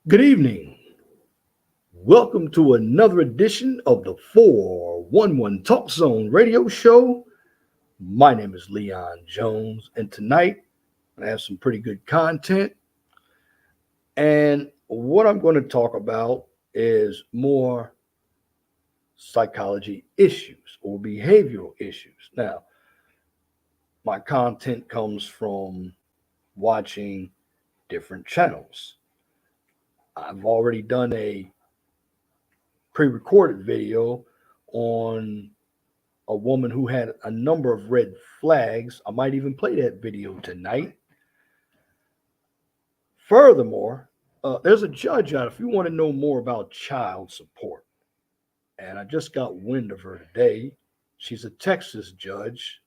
Good evening. Welcome to another edition of the 411 Talk Zone radio show. My name is Leon Jones, and tonight I have some pretty good content. And what I'm going to talk about is more psychology issues or behavioral issues. Now, my content comes from watching different channels. I've already done a pre recorded video on a woman who had a number of red flags. I might even play that video tonight. Furthermore, there's a judge out if you want to know more about child support. And I just got wind of her today. She's a Texas judge.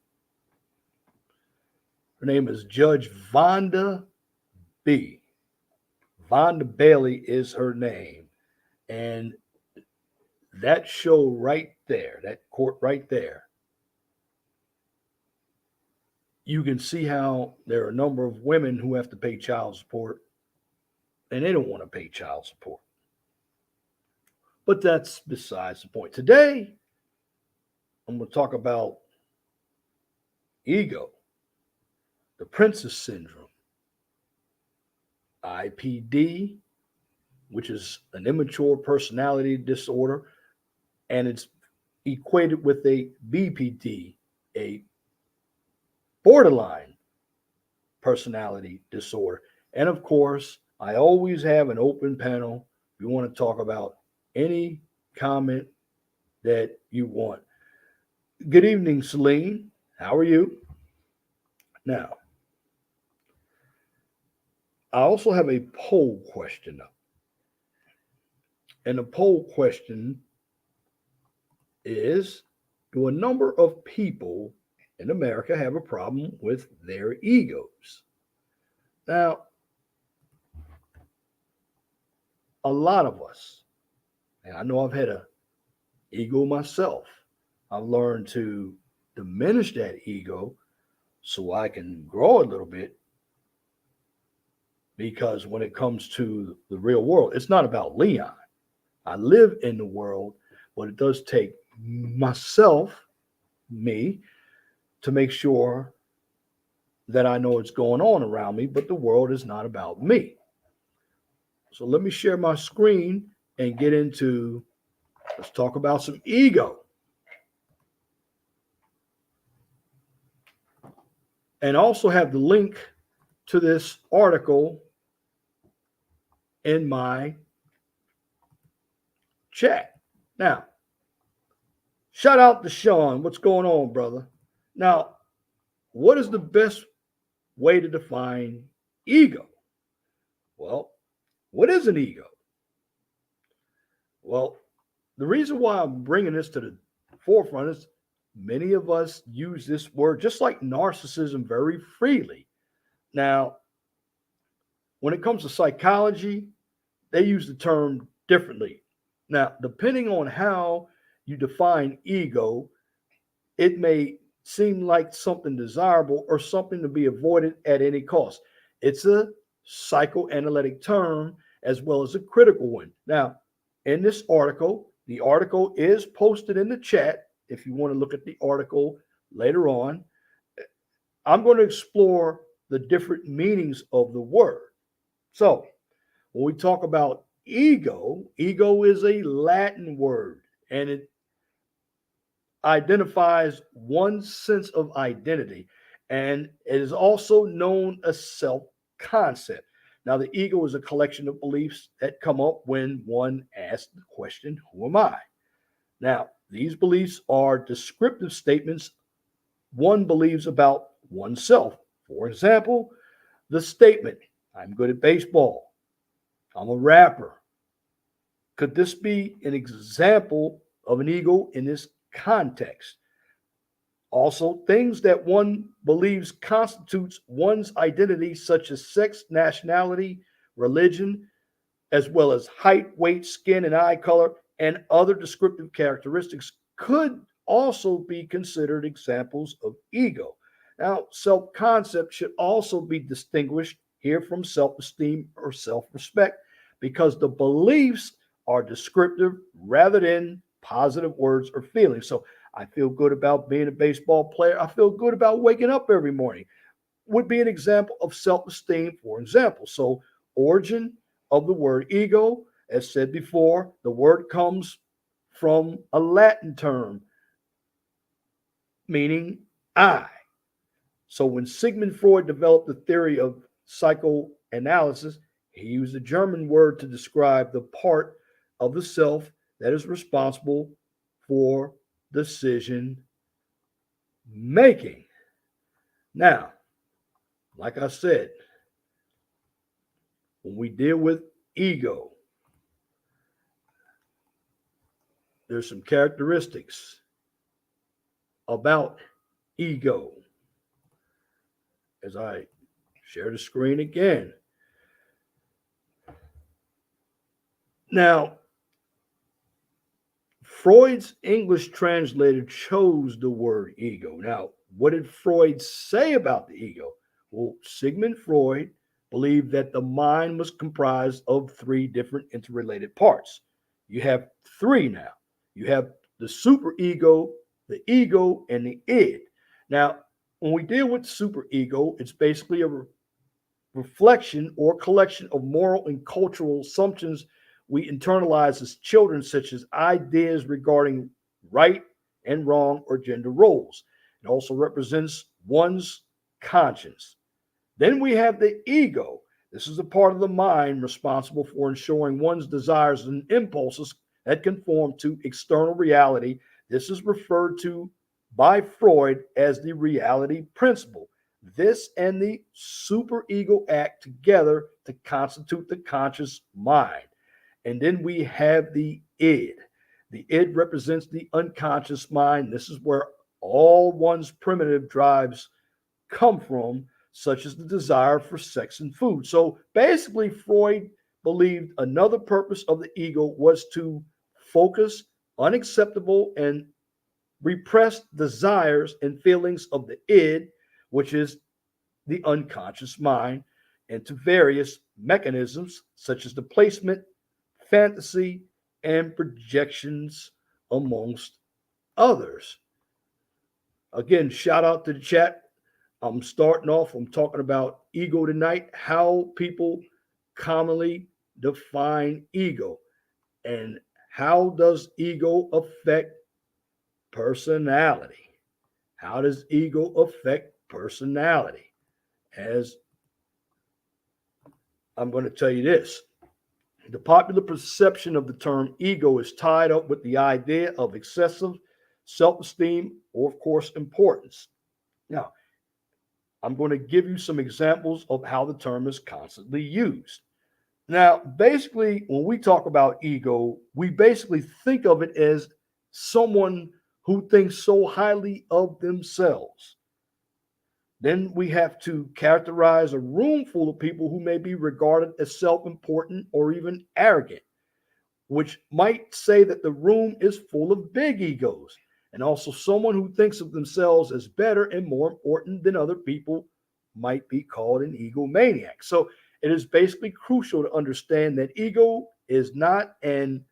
Her name is Judge Vonda B. Vonda Bailey is her name. And that show right there, that court right there, you can see how there are a number of women who have to pay child support and they don't want to pay child support. But that's besides the point. Today, I'm going to talk about ego, the princess syndrome, IPD, which is an immature personality disorder, and it's equated with a BPD, a borderline personality disorder. And of course, I always have an open panel. If you want to talk about any comment that you want. Good evening, Celine. How are you? Now, I also have a poll question up. And the poll question is: do a number of people in America have a problem with their egos? Now, a lot of us, and I know I've had a ego myself. I've learned to diminish that ego so I can grow a little bit because when it comes to the real world, it's not about Leon. I live in the world, but it does take myself, me, to make sure that I know what's going on around me, but the world is not about me. So let me share my screen and get into, let's talk about some ego. And also have the link to this article in my chat. Now, shout out to Sean. What's going on, brother? Now, what is the best way to define ego? Well, what is an ego? Well, the reason why I'm bringing this to the forefront is many of us use this word just like narcissism very freely. Now, when it comes to psychology, they use the term differently. Now, depending on how you define ego, it may seem like something desirable or something to be avoided at any cost. It's a psychoanalytic term as well as a critical one. Now, in this article, the article is posted in the chat if you want to look at the article later on. I'm going to explore the different meanings of the word. So, when we talk about ego, ego is a Latin word and it identifies one's sense of identity, and it is also known as self concept. Now, the ego is a collection of beliefs that come up when one asks the question, who am I? Now, these beliefs are descriptive statements one believes about oneself. For example, the statement, I'm good at baseball, I'm a rapper. Could this be an example of an ego in this context? Also, things that one believes constitutes one's identity, such as sex, nationality, religion, as well as height, weight, skin, and eye color, and other descriptive characteristics, could also be considered examples of ego. Now, self concept should also be distinguished here from self esteem or self respect because the beliefs are descriptive rather than positive words or feelings. So I feel good about being a baseball player. I feel good about waking up every morning would be an example of self-esteem, for example. So origin of the word ego, as said before, the word comes from a Latin term meaning I. So when Sigmund Freud developed the theory of psychoanalysis, he used a German word to describe the part of the self that is responsible for decision making. Now, like I said, when we deal with ego, there's some characteristics about ego. As I share the screen again. Now, Freud's English translator chose the word ego. Now, what did Freud say about the ego? Well, Sigmund Freud believed that the mind was comprised of three different interrelated parts. You have three now. You have the superego, the ego, and the id. Now, when we deal with superego, it's basically a reflection or collection of moral and cultural assumptions we internalize as children, such as ideas regarding right and wrong or gender roles. It also represents one's conscience. Then we have the ego. This is a part of the mind responsible for ensuring one's desires and impulses that conform to external reality. This is referred to by Freud as the reality principle. This and the superego act together to constitute the conscious mind. And then we have the id. The id represents the unconscious mind. This is where all one's primitive drives come from, such as the desire for sex and food. So basically, Freud believed another purpose of the ego was to focus unacceptable and repressed desires and feelings of the id, which is the unconscious mind, into various mechanisms such as the placement, fantasy, and projections, amongst others. Again, shout out to the chat. I'm starting off, I'm talking about ego tonight, how people commonly define ego, and how does ego affect personality? How does ego affect personality? As I'm going to tell you this, the popular perception of the term ego is tied up with the idea of excessive self esteem or, of course, importance. Now, I'm going to give you some examples of how the term is constantly used. Now, basically, when we talk about ego, we basically think of it as someone who thinks so highly of themselves. Then we have to characterize a room full of people who may be regarded as self important or even arrogant, which might say that the room is full of big egos. And also, someone who thinks of themselves as better and more important than other people might be called an egomaniac. So, it is basically crucial to understand that ego is not an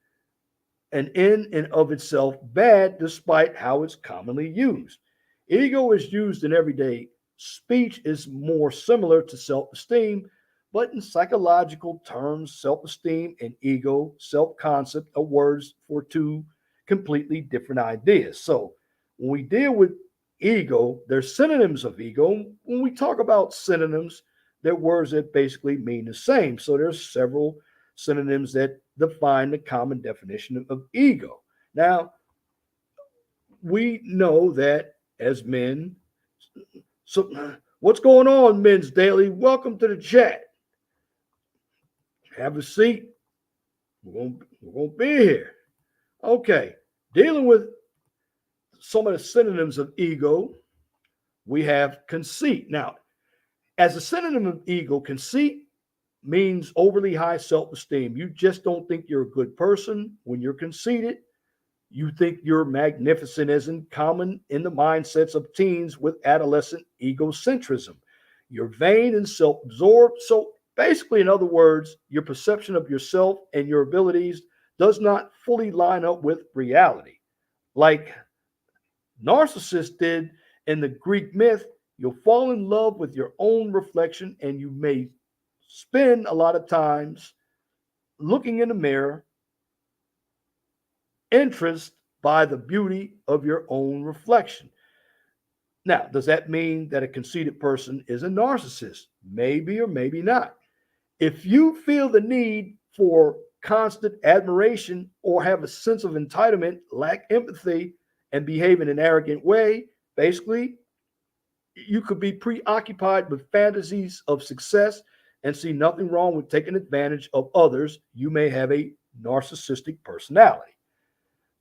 in and of itself bad, despite how it's commonly used. Ego is used in everyday speech is more similar to self-esteem, but in psychological terms, self-esteem and ego, self-concept are words for two completely different ideas. So when we deal with ego, there's synonyms of ego. When we talk about synonyms, they're words that basically mean the same. So there's several synonyms that define the common definition of ego. Now, we know that as men, so what's going on, Men's Daily? Welcome to the chat. Have a seat. We're gonna be here. Okay, dealing with some of the synonyms of ego, we have conceit. Now, as a synonym of ego, conceit means overly high self esteem. You just don't think you're a good person when you're conceited. You think you're magnificent, as in common in the mindsets of teens with adolescent egocentrism. You're vain and self absorbed. So, Basically, in other words, your perception of yourself and your abilities does not fully line up with reality. Like narcissists did in the Greek myth, you'll fall in love with your own reflection and you may spend a lot of times looking in the mirror, interest by the beauty of your own reflection. Now, does that mean that a conceited person is a narcissist? Maybe or maybe not. If you feel the need for constant admiration or have a sense of entitlement, lack empathy, and behave in an arrogant way, basically, you could be preoccupied with fantasies of success and see nothing wrong with taking advantage of others. You may have a narcissistic personality.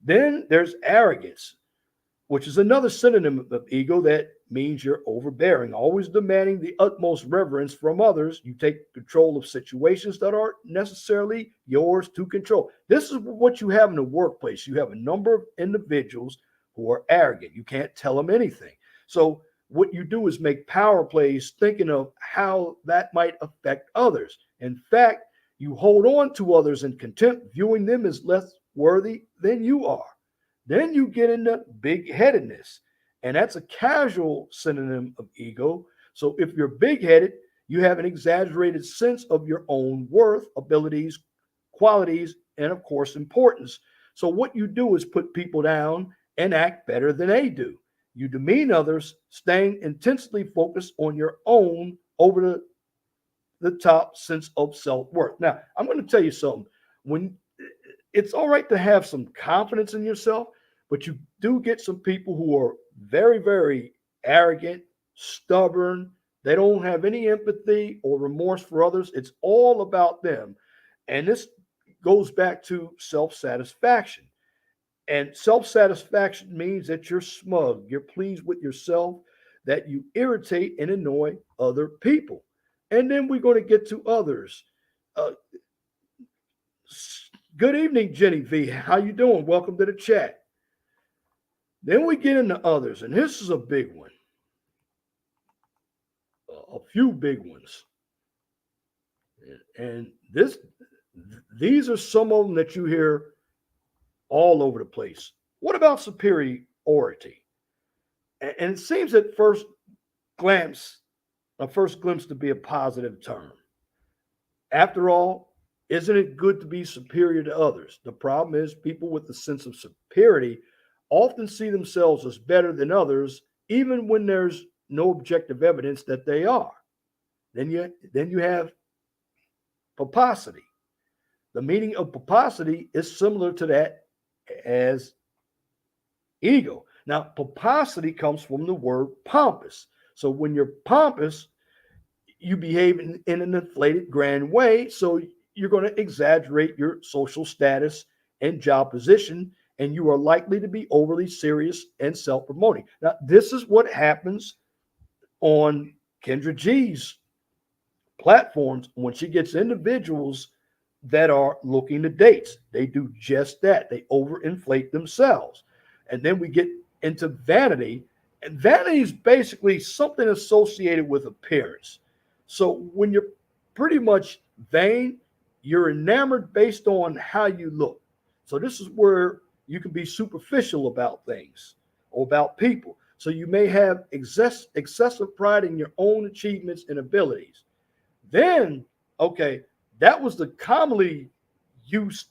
Then there's arrogance, which is another synonym of ego that means you're overbearing, always demanding the utmost reverence from others. You take control of situations that aren't necessarily yours to control. This is what you have in the workplace. You have a number of individuals who are arrogant. You can't tell them anything. So, what you do is make power plays thinking of how that might affect others. In fact, you hold on to others in contempt, viewing them as less worthy than you are. Then you get into big headedness, and that's a casual synonym of ego. So if you're big headed, you have an exaggerated sense of your own worth, abilities, qualities, and of course, importance. So what you do is put people down and act better than they do. You demean others, staying intensely focused on your own over the top sense of self worth. Now, I'm going to tell you something. When it's all right to have some confidence in yourself, but you do get some people who are very, very arrogant, stubborn. They don't have any empathy or remorse for others. It's all about them. And this goes back to self satisfaction. And self satisfaction means that you're smug, you're pleased with yourself, that you irritate and annoy other people. And then we're going to get to others. Uh, Good evening, Jenny V. How you doing? Welcome to the chat. Then we get into others, and this is a big one. A few big ones. And these are some of them that you hear all over the place. What about superiority? And it seems at glance, a first glimpse to be a positive term. After all, isn't it good to be superior to others? The problem is people with a sense of superiority often see themselves as better than others, even when there's no objective evidence that they are. Then you have pomposity. The meaning of pomposity is similar to that as ego. Now, pomposity comes from the word pompous. So when you're pompous, you behave in an inflated, grand way. So you're going to exaggerate your social status and job position, and you are likely to be overly serious and self promoting. Now, this is what happens on Kendra G's platforms when she gets individuals that are looking to dates. They do just that. They overinflate themselves. And then we get into vanity. And vanity is basically something associated with appearance. So when you're pretty much vain, you're enamored based on how you look. So this is where you can be superficial about things or about people. So you may have excessive pride in your own achievements and abilities. Then, okay, that was the commonly used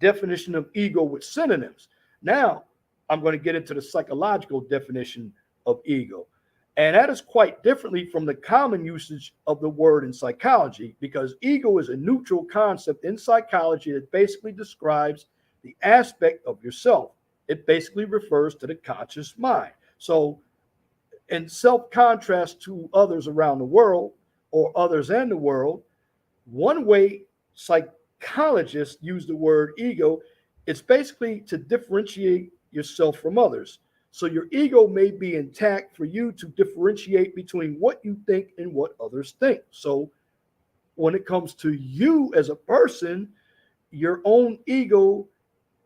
definition of ego with synonyms. Now, I'm going to get into the psychological definition of ego. And that is quite differently from the common usage of the word in psychology, because ego is a neutral concept in psychology that basically describes the aspect of yourself. It basically refers to the conscious mind. So, in self contrast to others around the world or others and the world, one way psychologists use the word ego, it's basically to differentiate yourself from others. So your ego may be intact for you to differentiate between what you think and what others think. So when it comes to you as a person, your own ego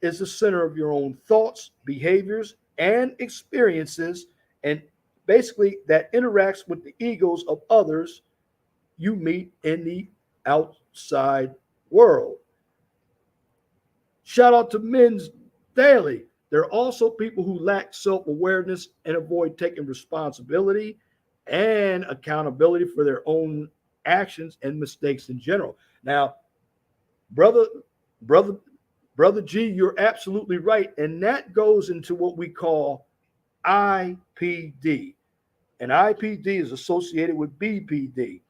is the center of your own thoughts, behaviors, and experiences. And basically that interacts with the egos of others you meet in the outside world. Shout out to Men's Daily. There are also people who lack self awareness and avoid taking responsibility and accountability for their own actions and mistakes in general. Now, brother, brother, brother G, you're absolutely right. And that goes into what we call IPD. And IPD is associated with BPD.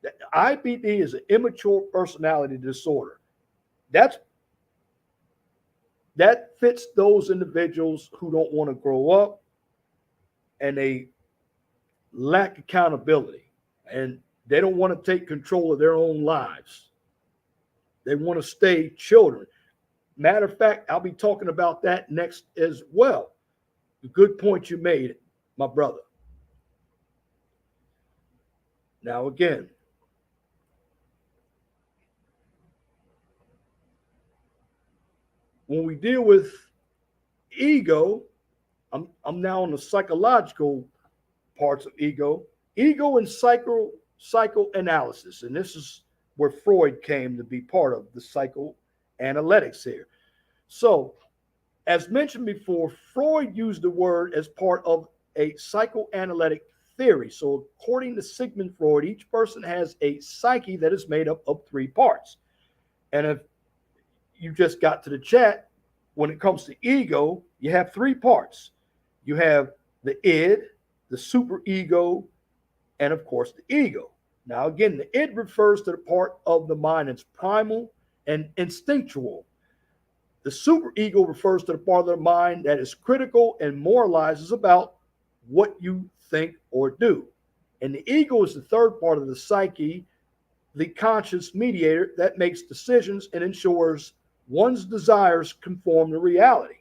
The IPD is an immature personality disorder. That's that fits those individuals who don't want to grow up and they lack accountability and they don't want to take control of their own lives. They want to stay children. Matter of fact, I'll be talking about that next as well. A good point you made, my brother. Now, again, when we deal with ego, I'm now on the psychological parts of ego. Ego and psychoanalysis, and this is where Freud came to be part of the psychoanalytics here. So, as mentioned before, Freud used the word as part of a psychoanalytic theory. So, according to Sigmund Freud, each person has a psyche that is made up of three parts. And if you just got to the chat, when it comes to ego, you have three parts. You have the id, the superego, and of course the ego. Now, again, the id refers to the part of the mind that's primal and instinctual. The superego refers to the part of the mind that is critical and moralizes about what you think or do. And the ego is the third part of the psyche, the conscious mediator that makes decisions and ensures one's desires conform to reality.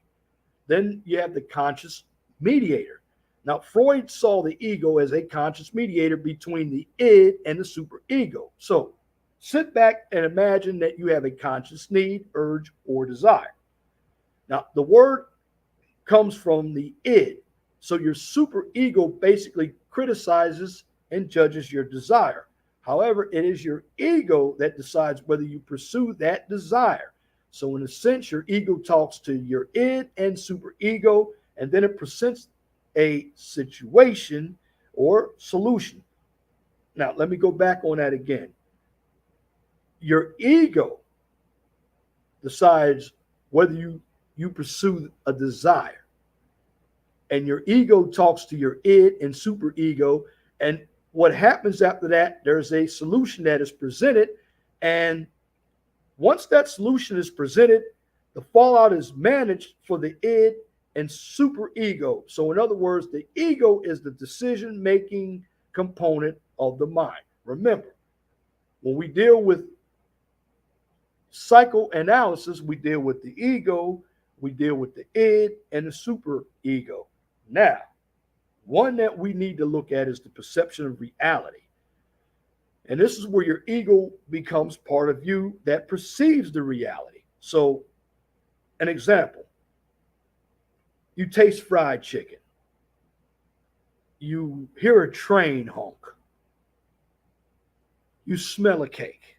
Then you have the conscious mediator. Now, Freud saw the ego as a conscious mediator between the id and the superego. So, sit back and imagine that you have a conscious need, urge, or desire. Now, the word comes from the id. So, your superego basically criticizes and judges your desire. However, it is your ego that decides whether you pursue that desire. So, in a sense, your ego talks to your id and superego, and then it presents a situation or solution. Now, let me go back on that again. Your ego decides whether you pursue a desire, and your ego talks to your id and superego. And what happens after that, there's a solution that is presented, and once that solution is presented, the fallout is managed for the id and superego. So, in other words, the ego is the decision making component of the mind. Remember, when we deal with psychoanalysis, we deal with the ego, we deal with the id and the superego. Now, one that we need to look at is the perception of reality. And this is where your ego becomes part of you that perceives the reality. So, an example, you taste fried chicken, you hear a train honk, you smell a cake.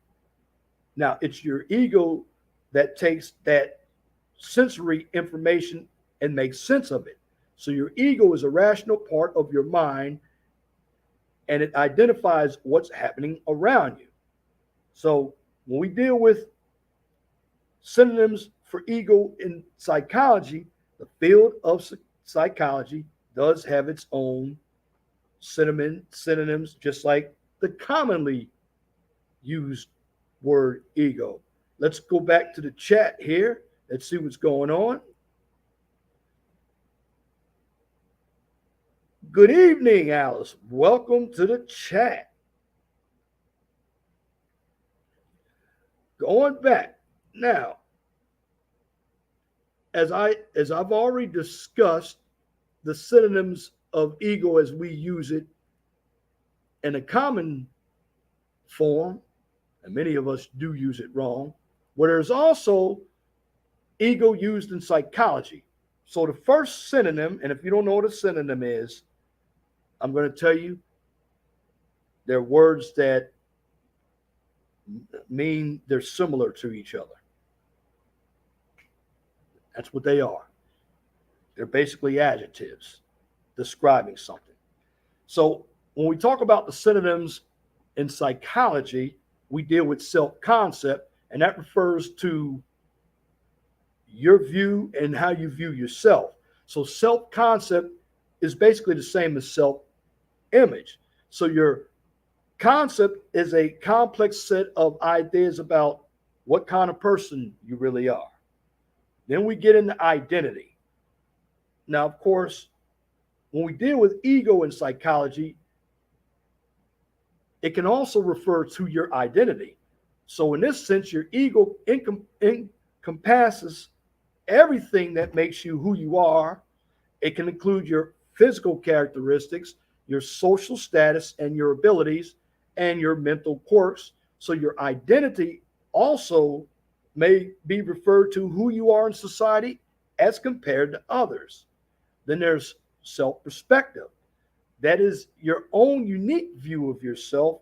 Now, it's your ego that takes that sensory information and makes sense of it. So, your ego is a rational part of your mind and it identifies what's happening around you. So, when we deal with synonyms for ego in psychology, the field of psychology does have its own synonyms, just like the commonly used word ego. Let's go back to the chat here. Let's see what's going on. Good evening, Alice. Welcome to the chat. Going back now, as I've already discussed the synonyms of ego as we use it in a common form, and many of us do use it wrong, where there's also ego used in psychology. So the first synonym, and if you don't know what a synonym is, I'm going to tell you they're words that mean they're similar to each other. That's what they are. They're basically adjectives describing something. So when we talk about the synonyms in psychology, we deal with self concept, and that refers to your view and how you view yourself. So self concept is basically the same as self image. So your concept is a complex set of ideas about what kind of person you really are. Then we get into identity. Now, of course, when we deal with ego in psychology, it can also refer to your identity. So, in this sense, your ego encompasses everything that makes you who you are. It can include your physical characteristics, your social status, and your abilities, and your mental quirks. So, your identity also may be referred to who you are in society as compared to others. Then there's self perspective. That is your own unique view of yourself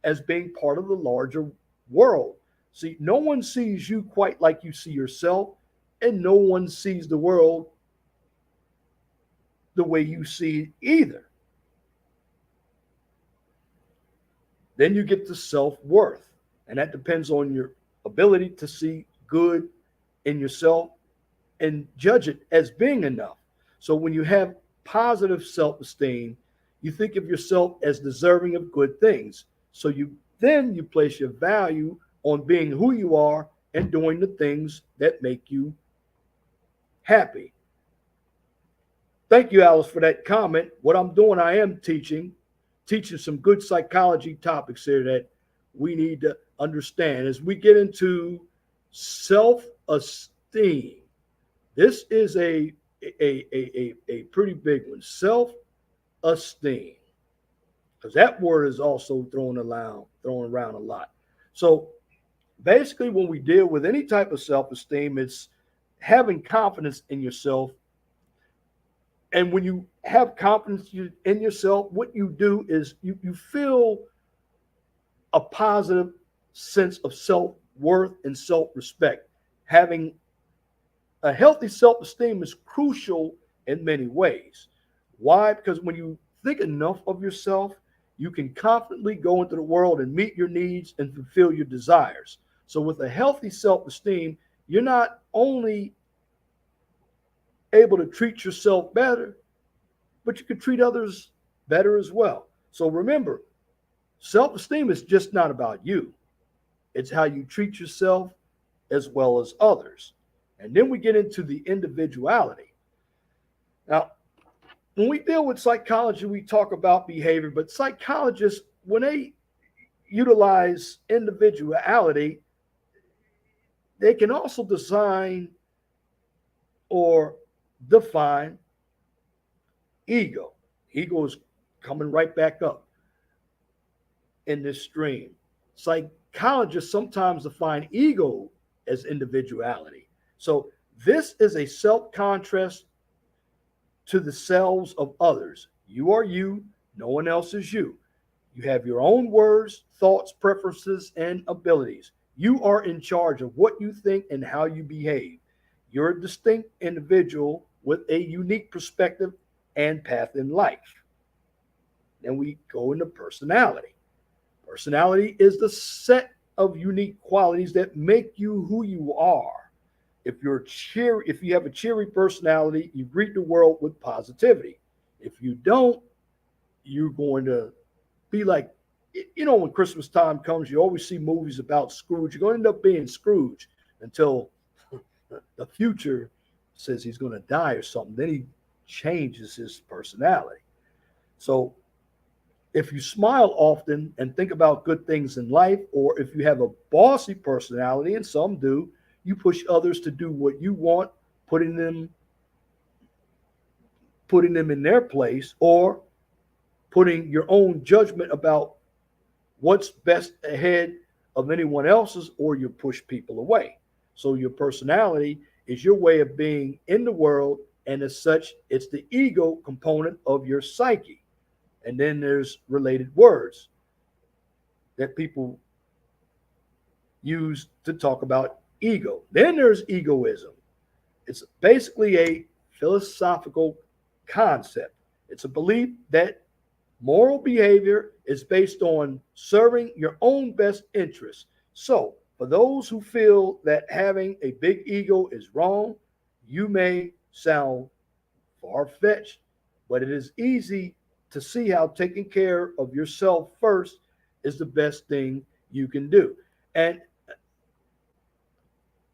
as being part of the larger world. See, no one sees you quite like you see yourself, and no one sees the world the way you see it either. Then you get to self worth, and that depends on your ability to see good in yourself and judge it as being enough. So when you have positive self esteem, you think of yourself as deserving of good things. So you place your value on being who you are and doing the things that make you happy. Thank you, Alice, for that comment. What I'm doing, I am teaching some good psychology topics here that we need to understand as we get into self esteem. This is a pretty big one. Self esteem, because that word is also thrown around a lot. So basically, when we deal with any type of self esteem, it's having confidence in yourself. And when you have confidence in yourself, what you do is you feel a positive sense of self worth and self respect. Having a healthy self esteem is crucial in many ways. Why? Because when you think enough of yourself, you can confidently go into the world and meet your needs and fulfill your desires. So, with a healthy self esteem, you're not only able to treat yourself better, but you can treat others better as well. So, remember, self esteem is just not about you, it's how you treat yourself as well as others. And then we get into the individuality. Now, when we deal with psychology, we talk about behavior, but psychologists, when they utilize individuality, they can also design or define ego. Ego is coming right back up in this stream. Psychologists sometimes define ego as individuality. So this is a self contrast to the selves of others. You are you, no one else is you. You have your own words, thoughts, preferences, and abilities. You are in charge of what you think and how you behave. You're a distinct individual with a unique perspective and path in life. Then we go into personality. Personality is the set of unique qualities that make you who you are. If you have a cheery personality, you greet the world with positivity. If you don't, you're going to be like, when Christmas time comes, you always see movies about Scrooge. You're going to end up being Scrooge until the future says he's going to die or something. Then he changes his personality. So if you smile often and think about good things in life, or if you have a bossy personality, and some do, you push others to do what you want, putting them putting them in their place, or putting your own judgment about what's best ahead of anyone else's, or you push people away. So your personality is your way of being in the world, and as such, it's the ego component of your psyche. And then there's related words that people used to talk about ego. Then there's egoism. It's basically a philosophical concept. It's a belief that moral behavior is based on serving your own best interests. So, for those who feel that having a big ego is wrong, you may sound far fetched, but it is easy to see how taking care of yourself first is the best thing you can do. And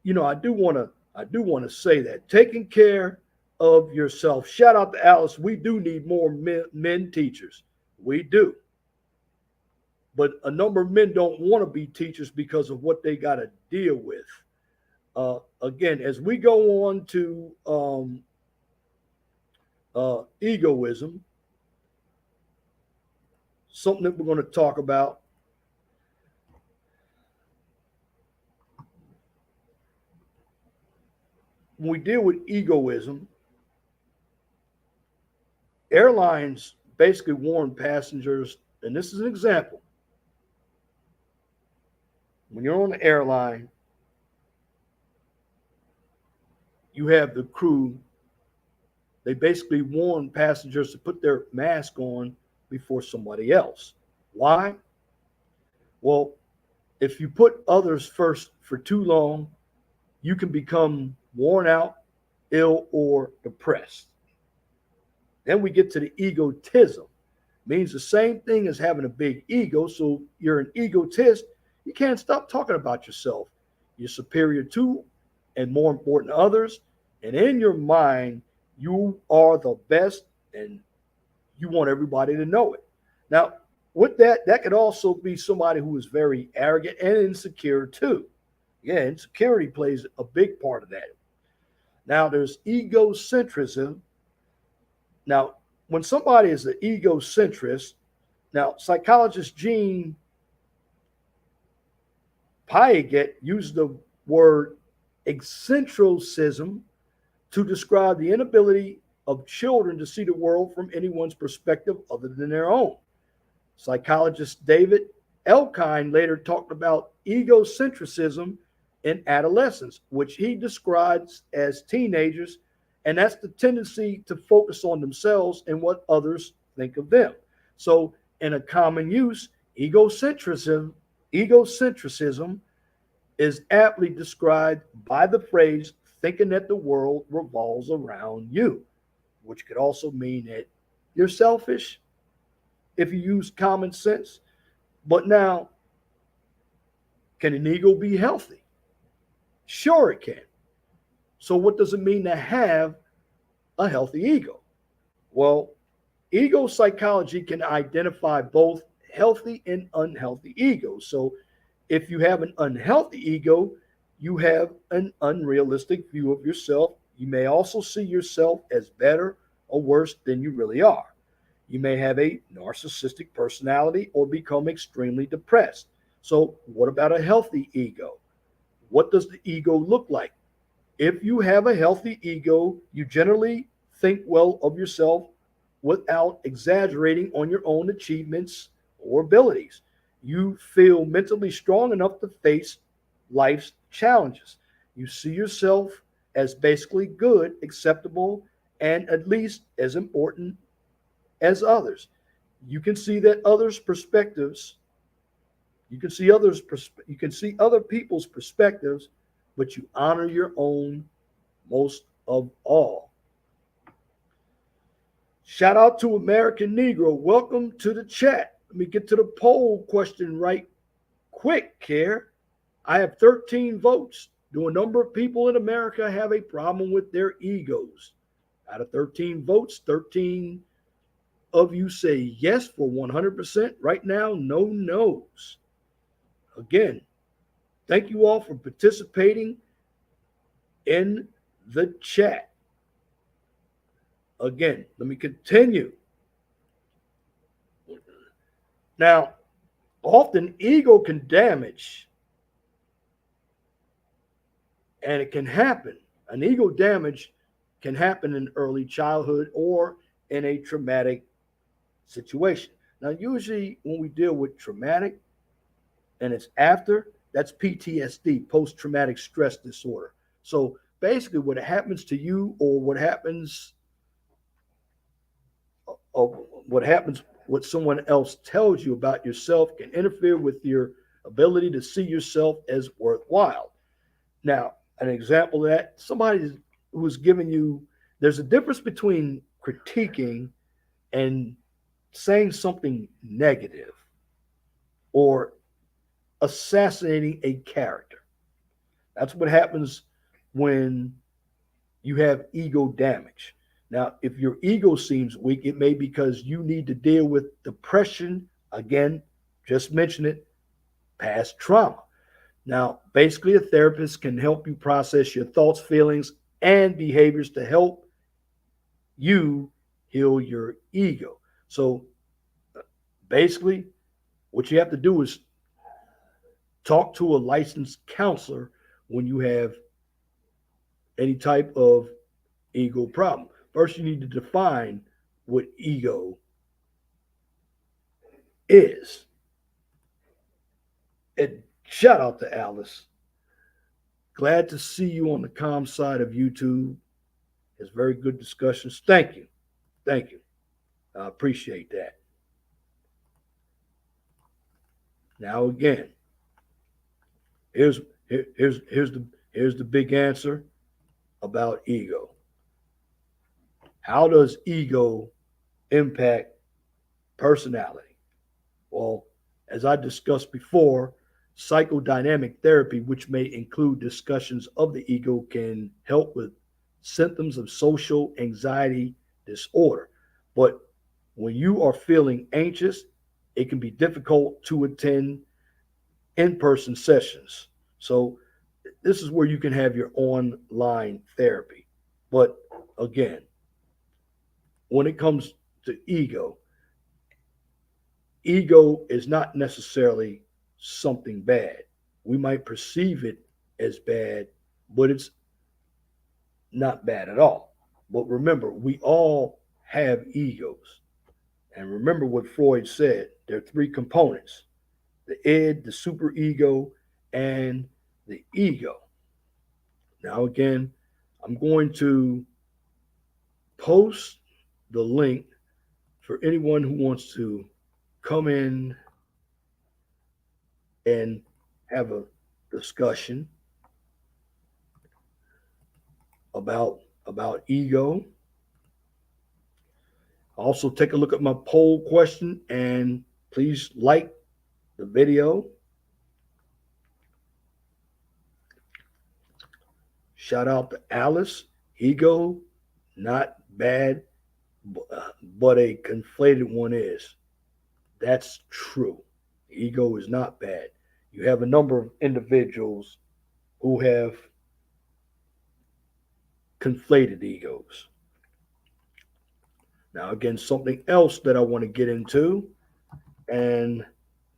I do want to say that taking care of yourself. Shout out to Alice. We do need more men teachers. We do. But a number of men don't want to be teachers because of what they got to deal with. Again, as we go on to egoism, something that we're going to talk about. When we deal with egoism, airlines basically warn passengers, and this is an example. When you're on the airline, you have the crew, they basically warn passengers to put their mask on before somebody else. Why? Well, if you put others first for too long, you can become worn out, ill, or depressed. Then we get to the egotism. Means the same thing as having a big ego. So you're an egotist. You can't stop talking about yourself. You're superior to and more important to others. And in your mind, you are the best and you want everybody to know it. Now, with that, that could also be somebody who is very arrogant and insecure too. Yeah, insecurity plays a big part of that. Now, there's egocentrism. Now, when somebody is an egocentrist, now psychologist Jean Piaget used the word eccentricism to describe the inability of children to see the world from anyone's perspective other than their own. Psychologist David Elkind later talked about egocentrism in adolescence, which he describes as teenagers, and that's the tendency to focus on themselves and what others think of them. So, in a common use, egocentrism is aptly described by the phrase thinking that the world revolves around you, which could also mean that you're selfish if you use common sense. But now, can an ego be healthy? Sure, it can. So, what does it mean to have a healthy ego? Well, ego psychology can identify both healthy and unhealthy egos. So, if you have an unhealthy ego, you have an unrealistic view of yourself. You may also see yourself as better or worse than you really are. You may have a narcissistic personality or become extremely depressed. So, what about a healthy ego? What does the ego look like? If you have a healthy ego, you generally think well of yourself without exaggerating on your own achievements or abilities. You feel mentally strong enough to face life's challenges. You see yourself as basically good, acceptable, and at least as important as others. You can see that others' perspectives, you can see other people's perspectives, but you honor your own most of all. Shout out to American Negro. Welcome to the chat. Let me get to the poll question right quick here. I have 13 votes. Do a number of people in America have a problem with their egos? Out of 13 votes, 13 of you say yes for 100%. Right now, no no's. Again, thank you all for participating in the chat. Again, let me continue. Now, often ego can damage, and it can happen. An ego damage can happen in early childhood or in a traumatic situation. Now, usually when we deal with traumatic and it's after, That's PTSD, post traumatic stress disorder. So basically, what happens to you, or what happens, what someone else tells you about yourself, can interfere with your ability to see yourself as worthwhile. Now, an example of that, somebody who's giving you, there's a difference between critiquing and saying something negative or assassinating a character. That's what happens when you have ego damage. Now, if your ego seems weak, it may be because you need to deal with depression. Again, just mention it, past trauma. Now, basically, a therapist can help you process your thoughts, feelings, and behaviors to help you heal your ego. So, basically, what you have to do is talk to a licensed counselor when you have any type of ego problem. First, you need to define what ego is. And shout out to Alice. Glad to see you on the calm side of YouTube. It's very good discussions. Thank you. Thank you. I appreciate that. Now again, here's here's the big answer about ego. How does ego impact personality? Well, as I discussed before, psychodynamic therapy, which may include discussions of the ego, can help with symptoms of social anxiety disorder. But when you are feeling anxious, it can be difficult to attend in person sessions. So, this is where you can have your online therapy. But again, when it comes to ego is not necessarily something bad. We might perceive it as bad, but it's not bad at all. But remember, we all have egos. And remember what Freud said, there are three components: the id, the superego, and the ego. Now, again, I'm going to post the link for anyone who wants to come in and have a discussion about ego. Also, take a look at my poll question and please like the video. Shout out to Alice. Ego, not bad, but a conflated one is. That's true. Ego is not bad. You have a number of individuals who have conflated egos. Now, again, something else that I want to get into, and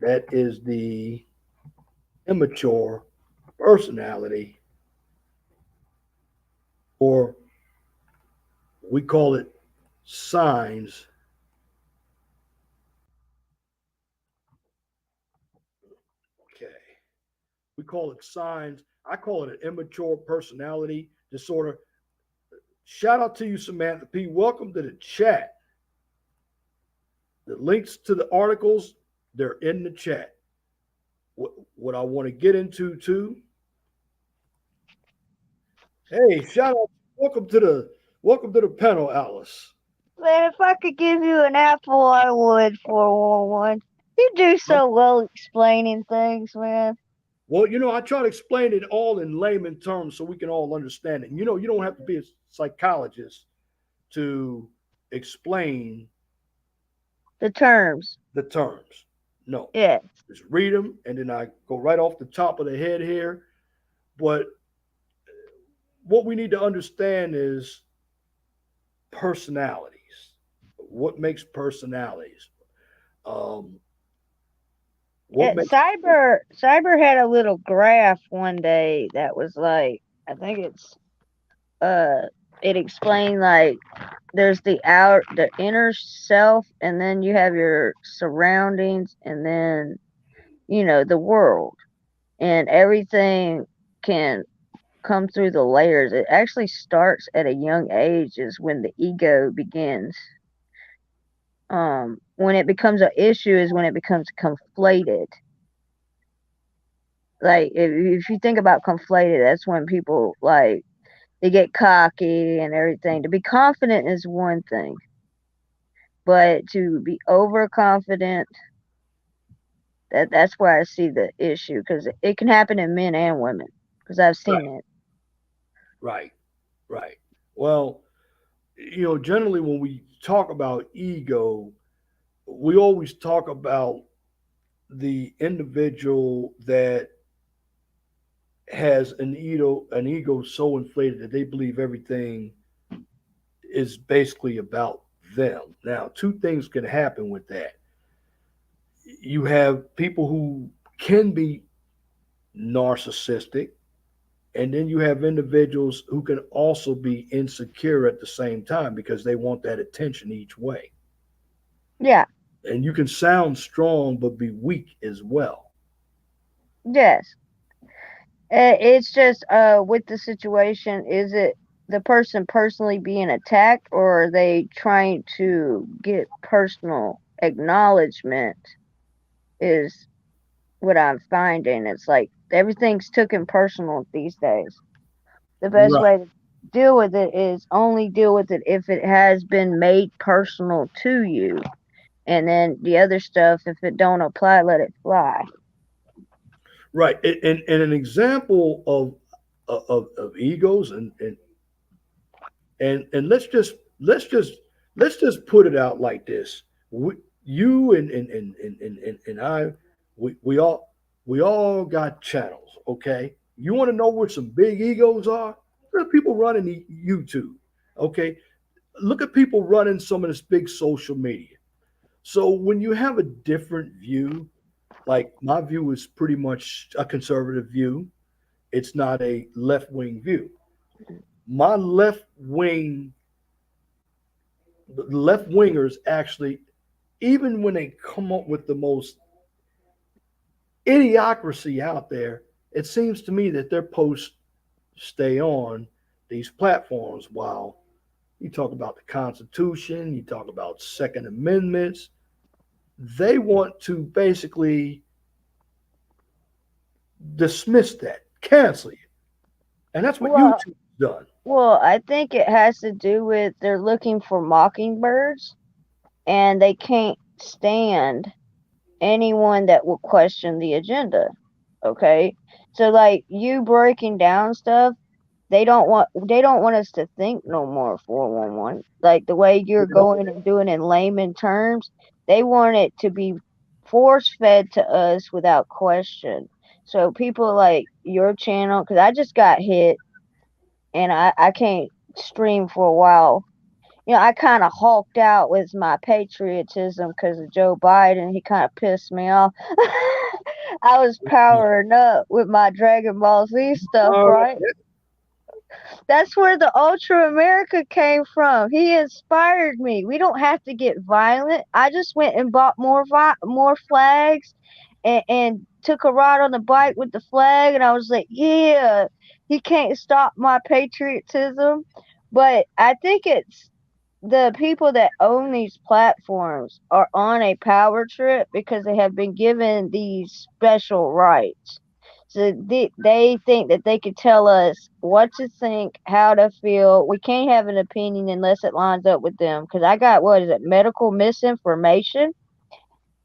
that is the immature personality, or we call it signs. Okay. We call it signs. I call it an immature personality disorder. Shout out to you, Samantha P. Welcome to the chat. The links to the articles, they're in the chat. What I want to get into too. Hey, shout out. Welcome to the panel, Alice. Man, if I could give you an apple, I would, 411. You do so well explaining things, man. Well, I try to explain it all in layman terms so we can all understand it. You don't have to be a psychologist to explain The terms. the terms. No, Yeah. just read them, and then I go right off the top of the head here. But what we need to understand is personalities. What makes personalities? Um, what Yeah, makes Cyber had a little graph one day that was like, I think uh it explained like there's the inner self, and then you have your surroundings, and then the world. and everything can come through the layers. It actually starts at a young age is when the ego begins. When it becomes an issue is when it becomes conflated. Like if you think about conflated, that's when people like they get cocky and everything. To be confident is one thing, but to be overconfident, that's where I see the issue because it can happen in men and women because I've seen Right. it. Right. Right. Well, generally when we talk about ego, we always talk about the individual that has an ego so inflated that they believe everything is basically about them. Now, two things can happen with that. You have people who can be narcissistic, and then you have individuals who can also be insecure at the same time because they want that attention each way. Yeah. And you can sound strong but be weak as well. Yes. It's just with the situation, is it the person personally being attacked, or are they trying to get personal acknowledgement? Is what I'm finding. It's like everything's taken personal these days. The best Right. way to deal with it is only deal with it if it has been made personal to you, and then the other stuff, if it don't apply, let it fly. Right. And an example of egos and let's just put it out like this. You and I, we all got channels. Okay, you want to know where some big egos are? There are people running YouTube. Okay, look at people running some of this big social media. So when you have a different view, like my view is pretty much a conservative view. It's not a left wing view. My left wingers actually, even when they come up with the most idiocracy out there, it seems to me that their posts stay on these platforms while you talk about the Constitution, you talk about Second Amendments. They want to basically dismiss that, cancel you. And that's what Well, YouTube's done. I think it has to do with they're looking for mockingbirds, and they can't stand anyone that will question the agenda. Okay, so like you breaking down stuff, they don't want us to think no more. 411, like the way you're going and doing in layman terms, they want it to be force fed to us without question. So people like your channel, because I just got hit and I can't stream for a while. I kind of hulked out with my patriotism because of Joe Biden. He kind of pissed me off. I was powering up with my Dragon Ball Z stuff, Uh, right? That's where the Ultra America came from. He inspired me. We don't have to get violent. I just went and bought more flags and took a ride on the bike with the flag, and I was like, yeah, he can't stop my patriotism. But I think it's the people that own these platforms are on a power trip because they have been given these special rights. So they think that they could tell us what to think, how to feel. We can't have an opinion unless it lines up with them. Because I got, what is it, medical misinformation?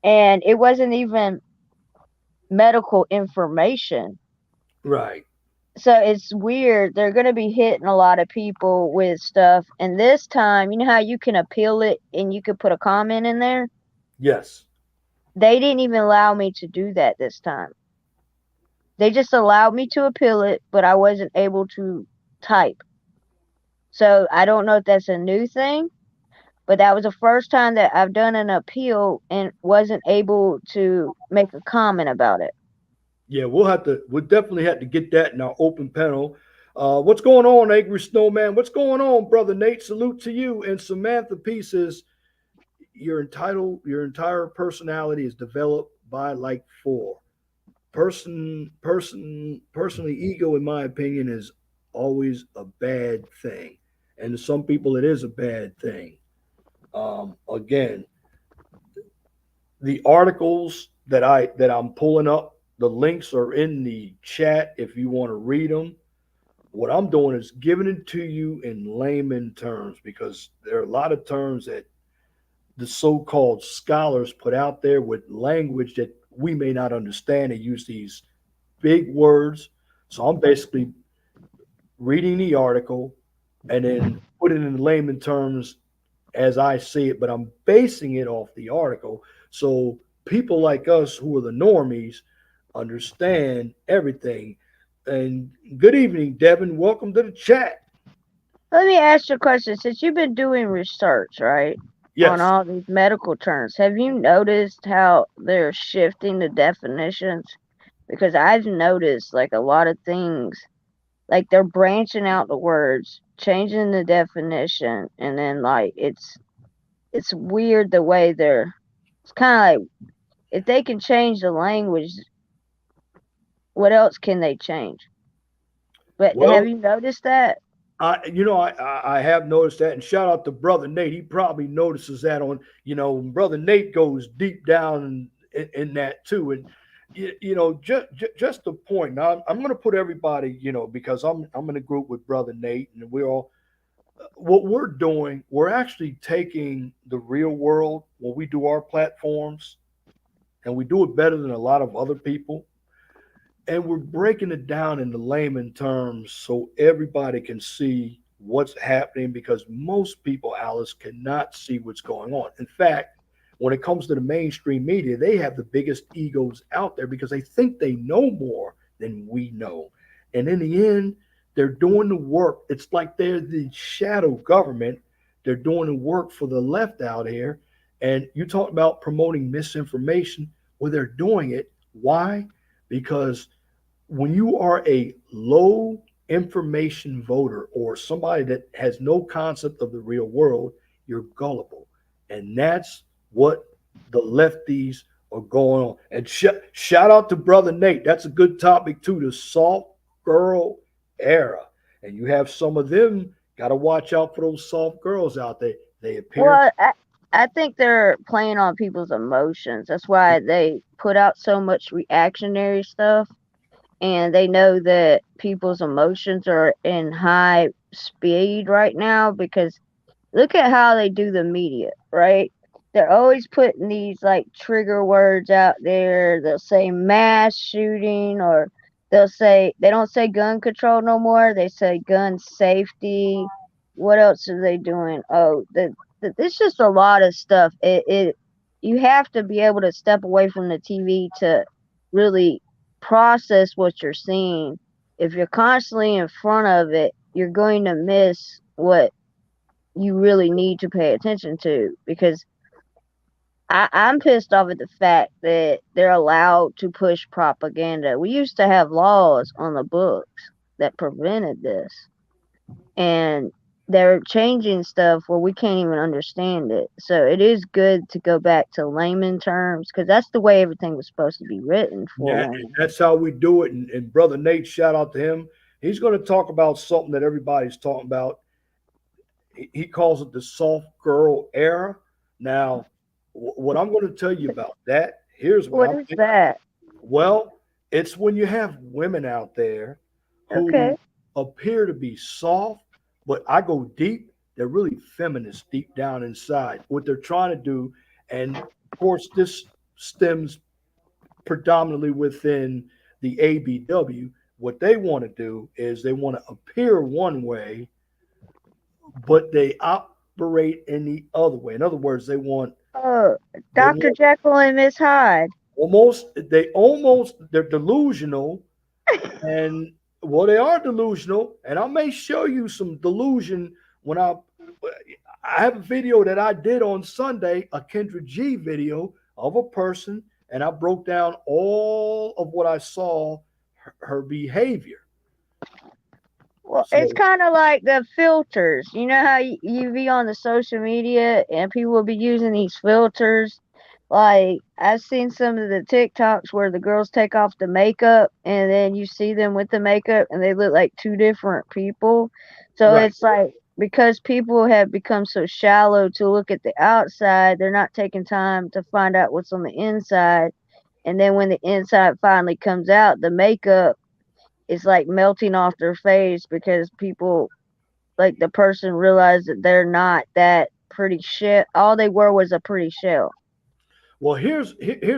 And it wasn't even medical information. right. So it's weird. They're going to be hitting a lot of people with stuff. And this time, you know how you can appeal it and you could put a comment in there? Yes. They didn't even allow me to do that this time. They just allowed me to appeal it, but I wasn't able to type. So I don't know if that's a new thing, but that was the first time that I've done an appeal and wasn't able to make a comment about it. Yeah, we'll definitely have to get that in our open panel. What's going on, Angry Snowman? What's going on, brother Nate? Salute to you. And Samantha Pieces, your entire personality is developed by like four. personally, ego, in my opinion, is always a bad thing, and to some people, it is a bad thing. Again, the articles that I'm pulling up, the links are in the chat if you want to read them. What I'm doing is giving it to you in layman terms because there are a lot of terms that the so-called scholars put out there with language that we may not understand. They use these big words. So I'm basically reading the article and then put it in layman terms as I see it, but I'm basing it off the article. So people like us who are the normies understand everything. And good evening, Devin. Welcome to the chat. Let me ask you a question. Since you've been doing research, right, on Yes. all these medical terms, have you noticed how they're shifting the definitions? Because I've noticed like a lot of things, like they're branching out the words, changing the definition, and then like it's weird the way they're. It's kind of like if they can change the language, what else can they change? But have Well, you noticed that? I have noticed that, and shout out to brother Nate. He probably notices that on brother Nate goes deep down in that too, and just the point. Now I'm going to put everybody because I'm in a group with brother Nate, and we're all what we're doing. We're actually taking the real world when we do our platforms, and we do it better than a lot of other people, and we're breaking it down into layman terms so everybody can see what's happening because most people, Alice, cannot see what's going on. In fact, when it comes to the mainstream media, they have the biggest egos out there because they think they know more than we know. And in the end, they're doing the work. It's like they're the shadow government. They're doing the work for the left out here. And you talk about promoting misinformation. Well, they're doing it. Why? Because when you are a low information voter or somebody that has no concept of the real world, you're gullible. And that's what the lefties are going on. And shout out to Brother Nate. That's a good topic, too, the soft girl era. And you have some of them, got to watch out for those soft girls out there. They appear. Well, I think they're playing on people's emotions. That's why they put out so much reactionary stuff, and they know that people's emotions are in high speed right now because look at how they do the media, right? They're always putting these like trigger words out there. They'll say mass shooting, or they'll say they don't say gun control no more. They say gun safety. What else are they doing? Oh, it's just a lot of stuff. It you have to be able to step away from the TV to really process what you're seeing. If you're constantly in front of it, you're going to miss what you really need to pay attention to because I'm pissed off at the fact that they're allowed to push propaganda. We used to have laws on the books that prevented this, and they're changing stuff where we can't even understand it. So it is good to go back to layman terms because that's the way everything was supposed to be written for Yeah, women. that's how we do it. And Brother Nate, shout out to him. He's going to talk about something that everybody's talking about. He calls it the soft girl era. Now, what I'm going to tell you about that, here's what What I'm is thinking. that? Well, it's when you have women out there Okay. who appear to be soft, but I go deep. They're really feminist deep down inside. What they're trying to do, and of course, this stems predominantly within the ABW. What they want to do is they want to appear one way but they operate in the other way. In other words, Oh, they Dr. want Jekyll and Miss Hyde. they're delusional, and well, they are delusional, and I may show you some delusion when I have a video that I did on Sunday, a Kendra G video of a person, and I broke down all of what I saw her behavior. Well, it's So kind of like the filters. You know how you be on the social media and people will be using these filters Like, I've seen some of the TikToks where the girls take off the makeup and then you see them with the makeup and they look like two different people. So Right. it's like because people have become so shallow to look at the outside, they're not taking time to find out what's on the inside. And then when the inside finally comes out, the makeup is like melting off their face because people, like the person, realized that they're not that pretty shit. All they were was a pretty shell. Well, here's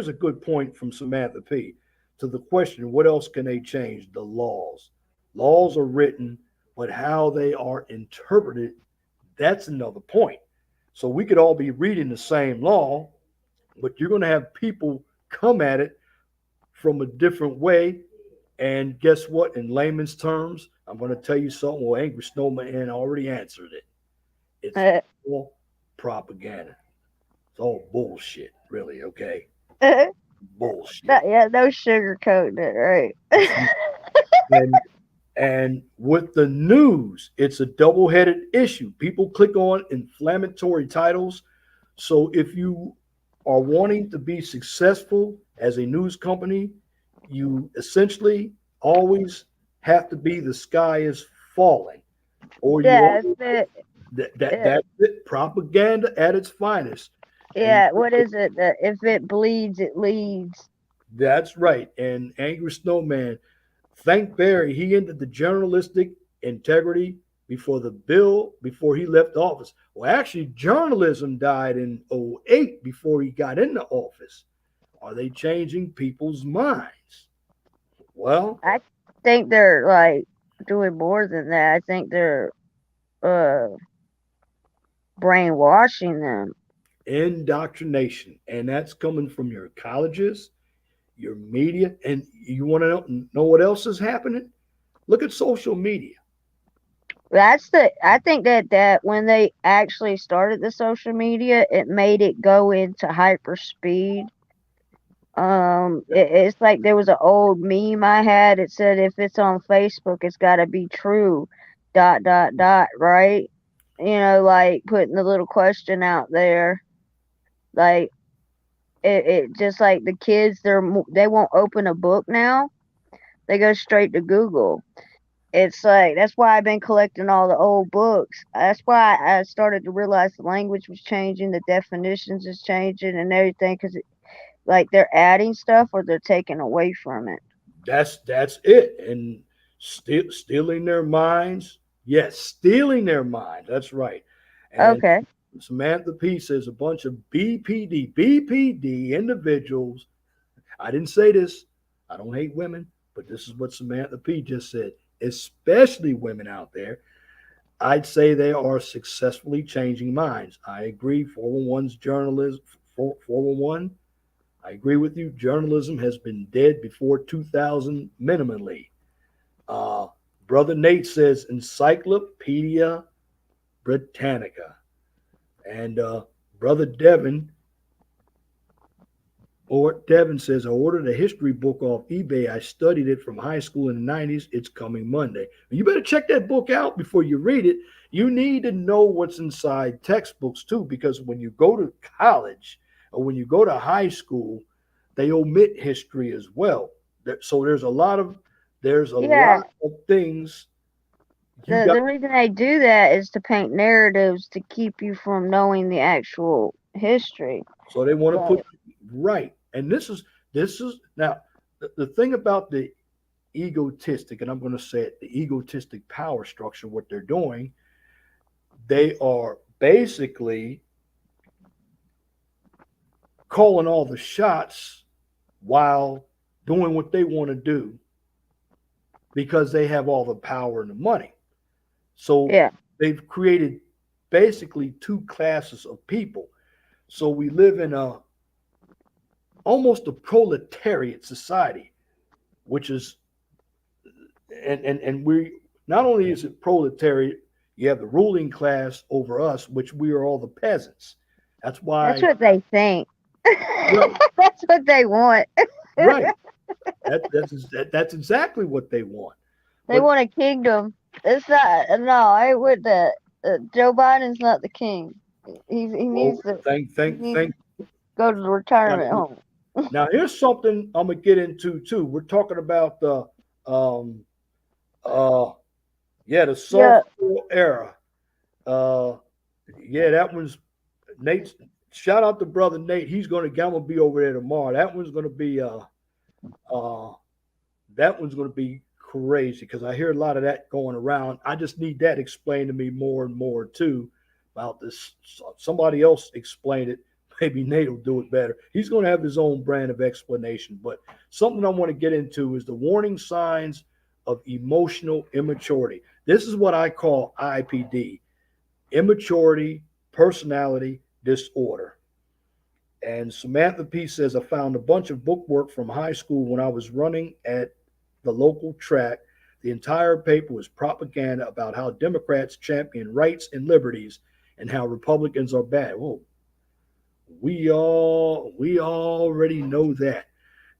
a good point from Samantha P. To the question, what else can they change? The laws. Laws are written, but how they are interpreted, that's another point. So we could all be reading the same law, but you're going to have people come at it from a different way. And guess what? In layman's terms, I'm going to tell you something. Well, Angry Snowman already answered it. It's Uh, all propaganda. It's all bullshit, really. Okay, yeah, bullshit. no sugarcoating it, right? And and with the news, it's a double-headed issue. People click on inflammatory titles. So if you are wanting to be successful as a news company, you essentially always have to be the sky is falling, or you Yeah, always, yeah, that's it. Propaganda at its finest, and yeah. What is it? That if it bleeds, it leads. that's right. And Angry Snowman, thank Barry, he ended the journalistic integrity before he left office. Well, actually, journalism died in '08 before he got into office. Are they changing people's minds? Well, I think they're like doing more than that. I think they're uh brainwashing them. indoctrination, and that's coming from your colleges, your media, and you want to know what else is happening? Look at social media. That's the. I think that when they actually started the social media, it made it go into hyper speed. It's like there was an old meme I had. It said if it's on Facebook, it's got to be true. Dot dot dot. Right? Like putting the little question out there. Like it just like the kids, they won't open a book now. They go straight to Google. It's like that's why I've been collecting all the old books. That's why I started to realize the language was changing, the definitions is changing, and everything. Because like they're adding stuff or they're taking away from it. That's it. And stealing their minds. Yes, stealing their minds. That's right. And Okay. Samantha P says a bunch of BPD individuals. I didn't say this. I don't hate women, but this is what Samantha P just said. Especially women out there, I'd say they are successfully changing minds. I agree. 411's journalism. 411. I agree with you. Journalism has been dead before 2000 minimally. Uh, Brother Nate says Encyclopedia Britannica. And Brother Devin says, I ordered a history book off eBay. I studied it from high school in the 90s. It's coming Monday. You better check that book out before you read it. You need to know what's inside textbooks too, because when you go to college or when you go to high school, they omit history as well. So there's a Yeah. lot of things you The got. the reason they do that is to paint narratives to keep you from knowing the actual history. So they want to put But right. And this is now the thing about the egotistic, and I'm going to say it, the egotistic power structure, what they're doing, they are basically calling all the shots while doing what they want to do because they have all the power and the money. So yeah, they've created basically two classes of people. So we live in a almost a proletariat society, which is and we not only is it proletariat, you have the ruling class over us, which we are all the peasants. That's that's why, what they think. right, That's what they want. right. That's exactly what they want. They But want a kingdom. It's not. No, I ain't with that. Joe Biden's not the king. He oh, needs to. thank He thank needs. thank Go to the retirement home. Now here's something I'm gonna get into too. We're talking about the um uh yeah, the Yeah, soft core era. Uh yeah, that one's Nate's. Shout out to brother Nate. I'm gonna be over there tomorrow. Uh that one's gonna be crazy because I hear a lot of that going around. I just need that explained to me more and more too about this. Somebody else explain it. Maybe Nate will do it better. He's going to have his own brand of explanation. But something I want to get into is the warning signs of emotional immaturity. This is what I call IPD: immaturity, personality disorder. And Samantha P says, I found a bunch of bookwork from high school when I was running at the local track. The entire paper was propaganda about how Democrats champion rights and liberties and how Republicans are bad. Whoa, we already know that.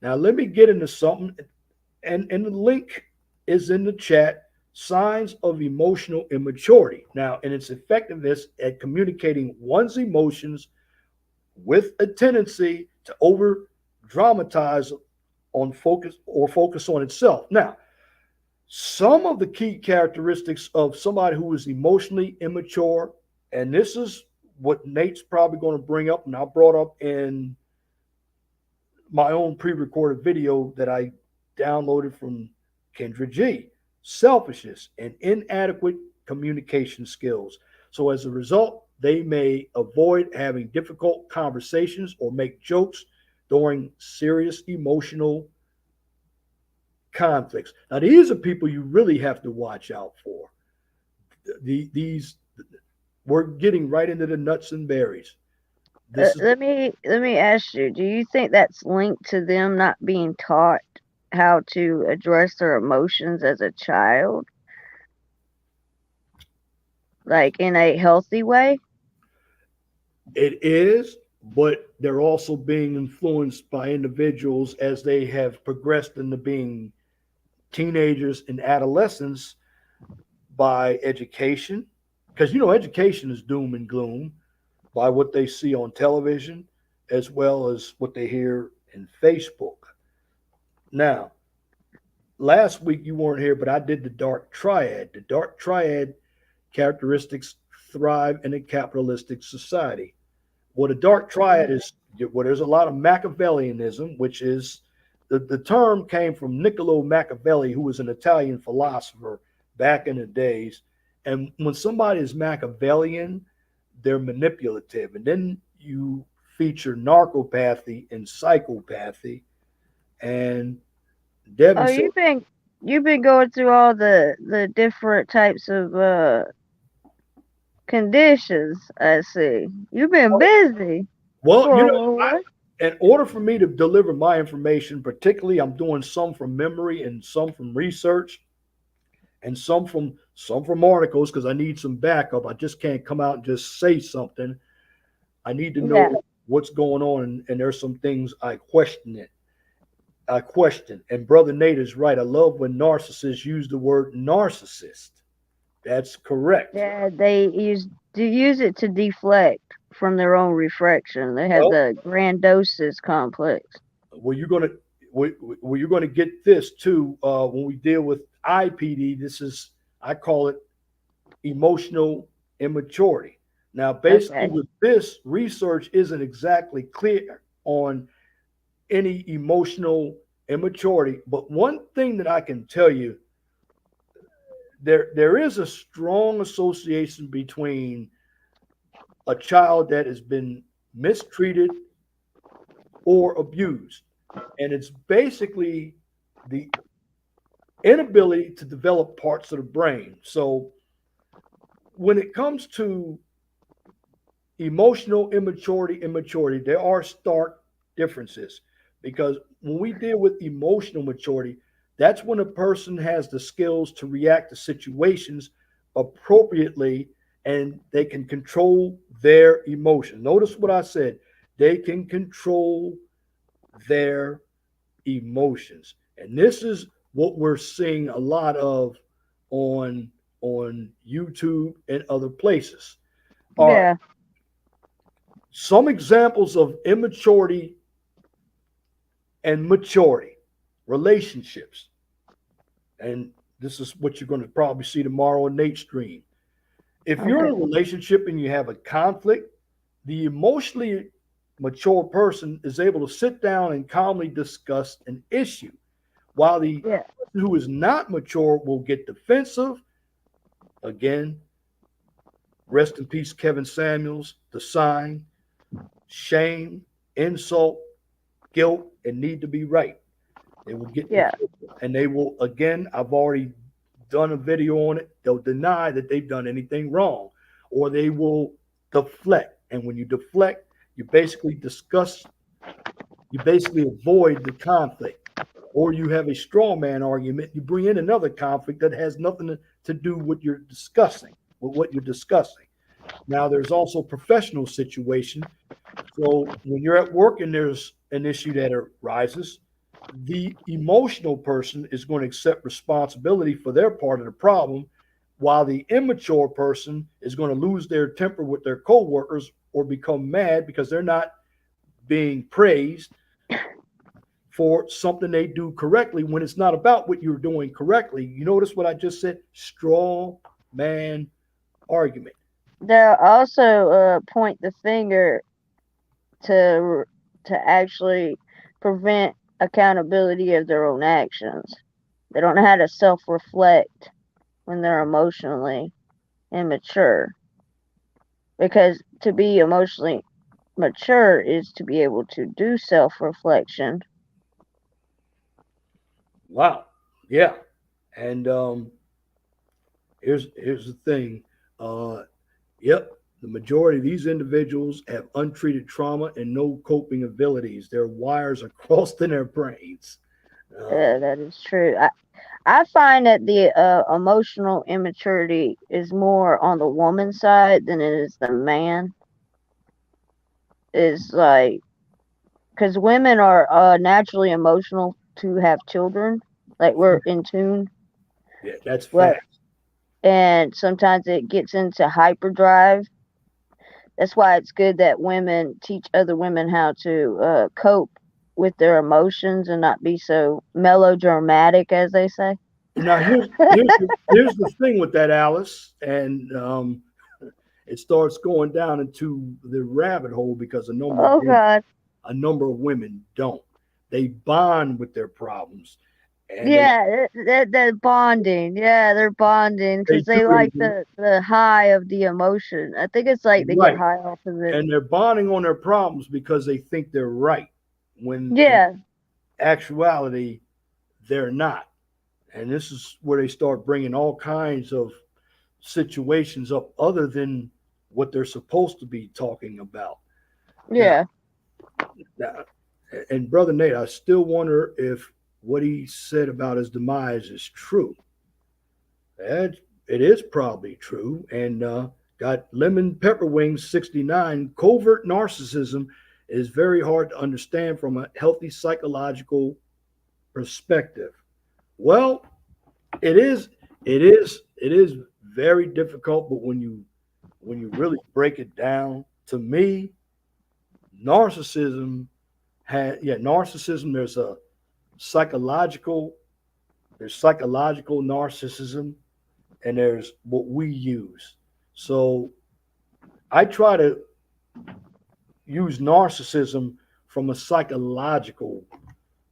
Now let me get into something, and the link is in the chat. Signs of emotional immaturity. Now, in its effectiveness at communicating one's emotions with a tendency to over dramatize on focus on itself. Now, some of the key characteristics of somebody who is emotionally immature, and this is what Nate's probably going to bring up, and I brought up in my own pre-recorded video that I downloaded from Kendra G. Selfishness and inadequate communication skills. So as a result, they may avoid having difficult conversations or make jokes during serious emotional conflicts. Now, these are people you really have to watch out for. These we're getting right into the nuts and berries. This is let me ask you, do you think that's linked to them not being taught how to address their emotions as a child, like in a healthy way? It is, but they're also being influenced by individuals as they have progressed into being teenagers and adolescents by education. Because, education is doom and gloom by what they see on television as well as what they hear in Facebook. Now, last week you weren't here, but I did the dark triad. The dark triad characteristics thrive in a capitalistic society. Well, the dark triad is well, there's a lot of Machiavellianism, which is the term came from Niccolo Machiavelli, who was an Italian philosopher back in the days. And when somebody is Machiavellian, they're manipulative. And then you feature narcopathy and psychopathy. And Devin Oh, said, you've been going through all the different types of conditions. I see. You've been busy well, for a little while. in order for me to deliver my information, particularly I'm doing some from memory and some from research and some from articles because I need some backup. I just can't come out and just say something. I need to Yeah. know what's going on, and there's some things I question. And brother Nate is right. I love when narcissists use the word narcissist. That's correct. Yeah, they use it to deflect from their own reflection. They have Well, the grandosis complex. well, you're gonna well, you're gonna get this too when we deal with IPD. This is I call it emotional immaturity. Now, basically, Okay. with this research isn't exactly clear on any emotional immaturity, but one thing that I can tell you, there is a strong association between a child that has been mistreated or abused, and it's basically the inability to develop parts of the brain. So when it comes to emotional immaturity, there are stark differences because when we deal with emotional maturity, that's when a person has the skills to react to situations appropriately and they can control their emotions. Notice what I said. They can control their emotions. And this is what we're seeing a lot of on YouTube and other places. All right. Yeah. Some examples of immaturity and maturity, relationships. And this is what you're going to probably see tomorrow in Nate's stream. If you're in Okay. a relationship and you have a conflict, the emotionally mature person is able to sit down and calmly discuss an issue, while the Yeah. person who is not mature will get defensive. Again, rest in peace, Kevin Samuels, the sign, shame, insult, guilt, and need to be right. They will get Yeah. defensive. And they will, again, I've already done a video on it. They'll deny that they've done anything wrong, or they will deflect. And when you deflect, you basically discuss, you basically avoid the conflict. Or you have a straw man argument, you bring in another conflict that has nothing to do with what you're discussing. Now, there's also professional situation. So when you're at work and there's an issue that arises, the emotional person is going to accept responsibility for their part of the problem, while the immature person is going to lose their temper with their coworkers or become mad because they're not being praised for something they do correctly when it's not about what you're doing correctly. You notice what I just said? Straw man argument. They'll also point the finger to actually prevent accountability of their own actions. They don't know how to self-reflect when they're emotionally immature. Because to be emotionally mature is to be able to do self-reflection. Wow. Yeah. And here's the thing. Uh, yep, the majority of these individuals have untreated trauma and no coping abilities. Their wires are crossed in their brains. Uh, That is true. I find that the emotional immaturity is more on the woman's side than it is the man. Is like because women are naturally emotional to have children, like we're in tune. yeah, that's What fact. and sometimes it gets into hyperdrive. That's why it's good that women teach other women how to cope with their emotions and not be so melodramatic, as they say. Now here's the thing with that, Alice, and it starts going down into the rabbit hole because Oh God. a number of women don't. They bond with their problems, and Yeah, they're bonding. Yeah, they're bonding they because do they they like do the high of the emotion. I think it's like they get right, high off of it. and they're bonding on their problems because they think they're right, when in Yeah, actuality they're not. And this is where they start bringing all kinds of situations up other than what they're supposed to be talking about. Now, yeah. now and brother Nate, I still wonder if what he said about his demise is true. And it is probably true. And got Lemon Pepper Wings 69. Covert narcissism is very hard to understand from a healthy psychological perspective. Well, it is, it is very difficult. But when you really break it down, to me, narcissism narcissism. Psychological, there's psychological narcissism, and there's what we use. So I try to use narcissism from a psychological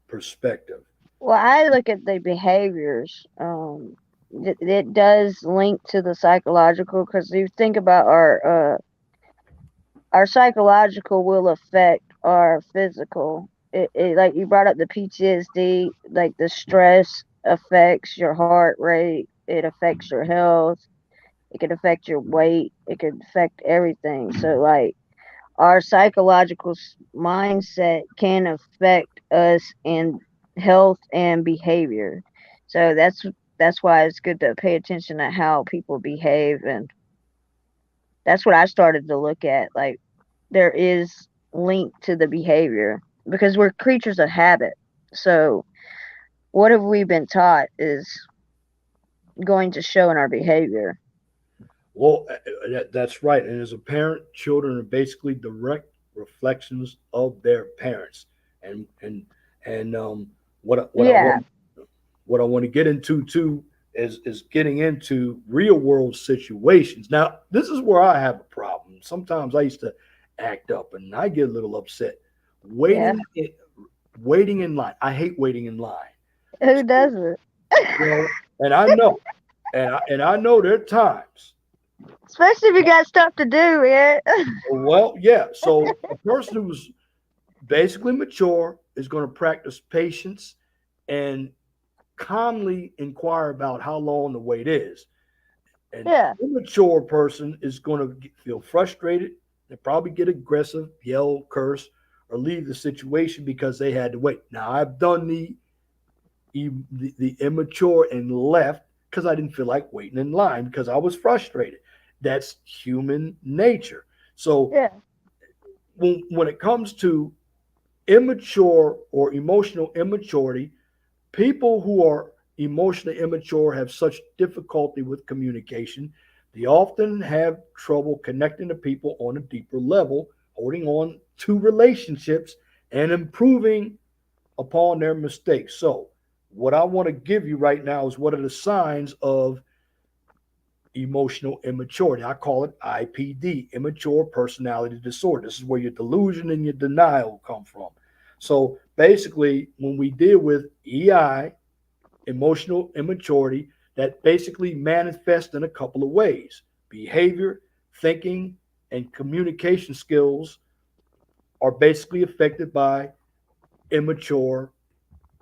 perspective. Well, I look at the behaviors. It does link to the psychological because you think about our psychological will affect our physical. Like you brought up the PTSD, like the stress affects your heart rate. It affects your health. It can affect your weight. It can affect everything. So like our psychological mindset can affect us in health and behavior. So that's why it's good to pay attention to how people behave, and that's what I started to look at. Like there is link to the behavior because we're creatures of habit. So what have we been taught is going to show in our behavior. Well, that's right. And as a parent, children are basically direct reflections of their parents. And what what I Yeah, want what I want to get into too is getting into real world situations. Now, this is where I have a problem. Sometimes I used to act up and I get a little upset. yeah. Waiting in, waiting in line. I hate waiting in line. Who So, doesn't? and I know, and I know there are times. Especially if you got stuff to do, man. Well, yeah. So a person who's basically mature is going to practice patience and calmly inquire about how long the wait is. An Yeah, immature person is going to feel frustrated. They probably get aggressive, yell, curse, or leave the situation because they had to wait. Now, I've done the immature and left because I didn't feel like waiting in line because I was frustrated. That's human nature. So yeah, when it comes to immature or emotional immaturity, people who are emotionally immature have such difficulty with communication. They often have trouble connecting to people on a deeper level, holding on to relationships, and improving upon their mistakes. So, what I want to give you right now is what are the signs of emotional immaturity. I call it IPD, immature personality disorder. This is where your delusion and your denial come from. So basically, when we deal with EI, emotional immaturity, that basically manifests in a couple of ways. Behavior, thinking, and communication skills are basically affected by immature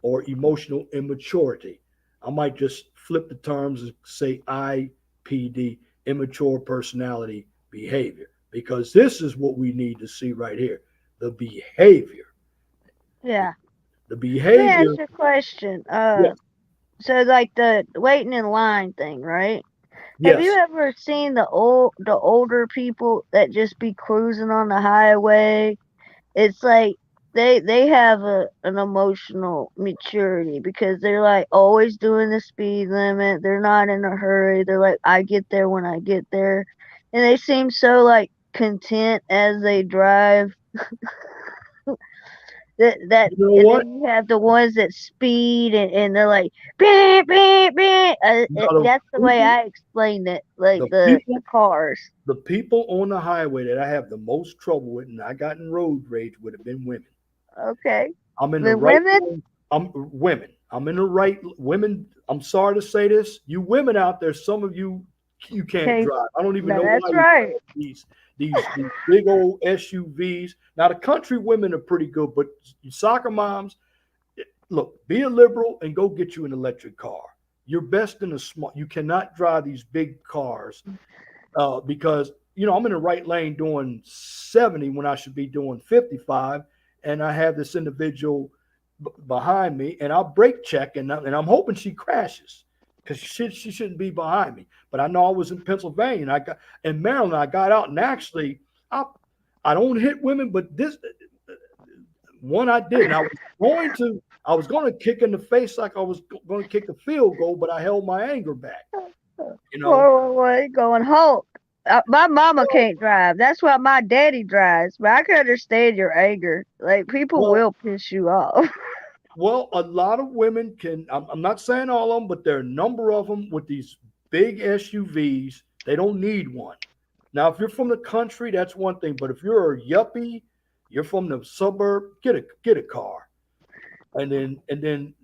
or emotional immaturity. I might just flip the terms and say IPD, immature personality behavior, because this is what we need to see right here, the behavior. yeah. The Let me behavior, ask you a question. yes, So like the waiting in line thing, right? Have you yes. ever seen the older people that just be cruising on the highway? It's like they have an emotional maturity because they're like always doing the speed limit. They're not in a hurry. They're like, I get there when I get there, and they seem so like content as they drive. You know And what? then you have the ones that speed and they're like beep beep beep. Now the That's the way people, I explained it, like the the people, cars. the people on the highway that I have the most trouble with, and I got in road rage, would have been women. Okay, I'm in the the right women lane. I'm women. I'm in the right women. I'm sorry to say this. You women out there, some of you, you can't case. drive. I don't even No, know why that's you right. drive these big old SUVs. Now the country women are pretty good, but you soccer moms, look, be a liberal and go get you an electric car. You're best in a small. You cannot drive these big cars because I'm in the right lane doing 70 when I should be doing 55, and I have this individual behind me, and I'll brake check, and I'm hoping she crashes because she shouldn't be behind me. But I know I was in Pennsylvania, and I got in Maryland. I got out, and actually, I don't hit women, but this one I did, and I was going to kick in the face like I was going to kick a field goal, but I held my anger back. You know, 411 going Hulk. My mama can't drive. That's why my daddy drives. But I can understand your anger. Like people well, will piss you off. Well, a lot of women can. I'm not saying all of them, but there are a number of them with these big SUVs. They don't need one. Now, if you're from the country, that's one thing. But if you're a yuppie, you're from the suburb, get a car, and then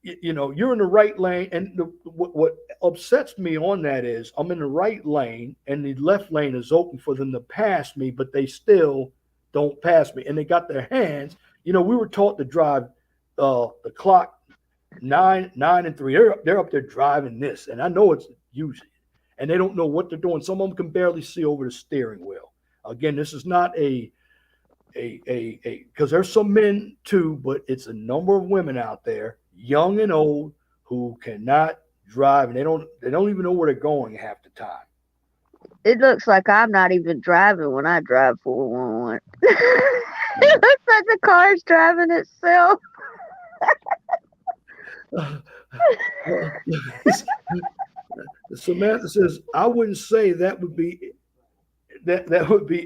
you're in the right lane. And what upsets me on that is I'm in the right lane, and the left lane is open for them to pass me, but they still don't pass me, and they got their hands. We were taught to drive the clock nine and three. They're up there driving this, and I know it's usually, and they don't know what they're doing. Some of them can barely see over the steering wheel. Again, this is not a because there's some men too, but it's a number of women out there, young and old, who cannot drive, and they don't even know where they're going half the time. It looks like I'm not even driving when I drive 411. It looks like the car's driving itself. Well, Samantha says, I wouldn't say that would be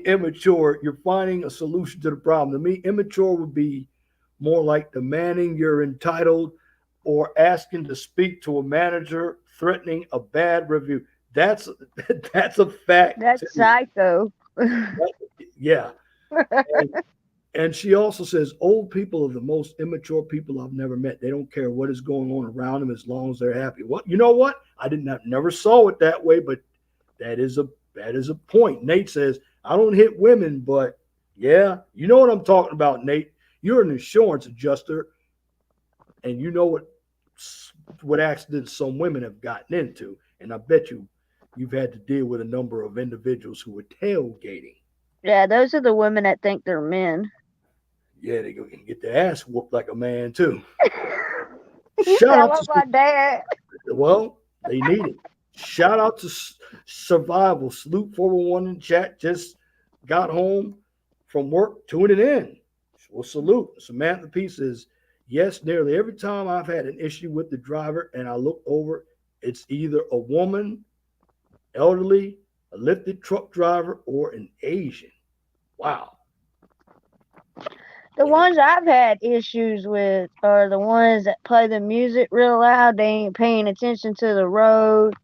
immature. You're finding a solution to the problem. To me, immature would be more like demanding you're entitled or asking to speak to a manager, threatening a bad review. That's that's a fact That's too. psycho. Yeah. And, and she also says old people are the most immature people I've never met. They don't care what is going on around them as long as they're happy. What you know what? I didn't have, never saw it that way, but that is a that is a point. Nate says, I don't hit women, but yeah, you know what I'm talking about, Nate. You're an insurance adjuster, and you know what accidents some women have gotten into. And I bet you've had to deal with a number of individuals who were tailgating. Yeah, those are the women that think they're men. Yeah, they go and get their ass whooped like a man too. You Shout sound out like to my dad. well, they need it. Shout out to Survival. Salute 411 in chat. Just got home from work, tuning in. Well, salute. Samantha P says, yes, nearly every time I've had an issue with the driver and I look over, it's either a woman, elderly, a lifted truck driver, or an Asian. Wow. The Yeah. ones I've had issues with are the ones that play the music real loud. They ain't paying attention to the road.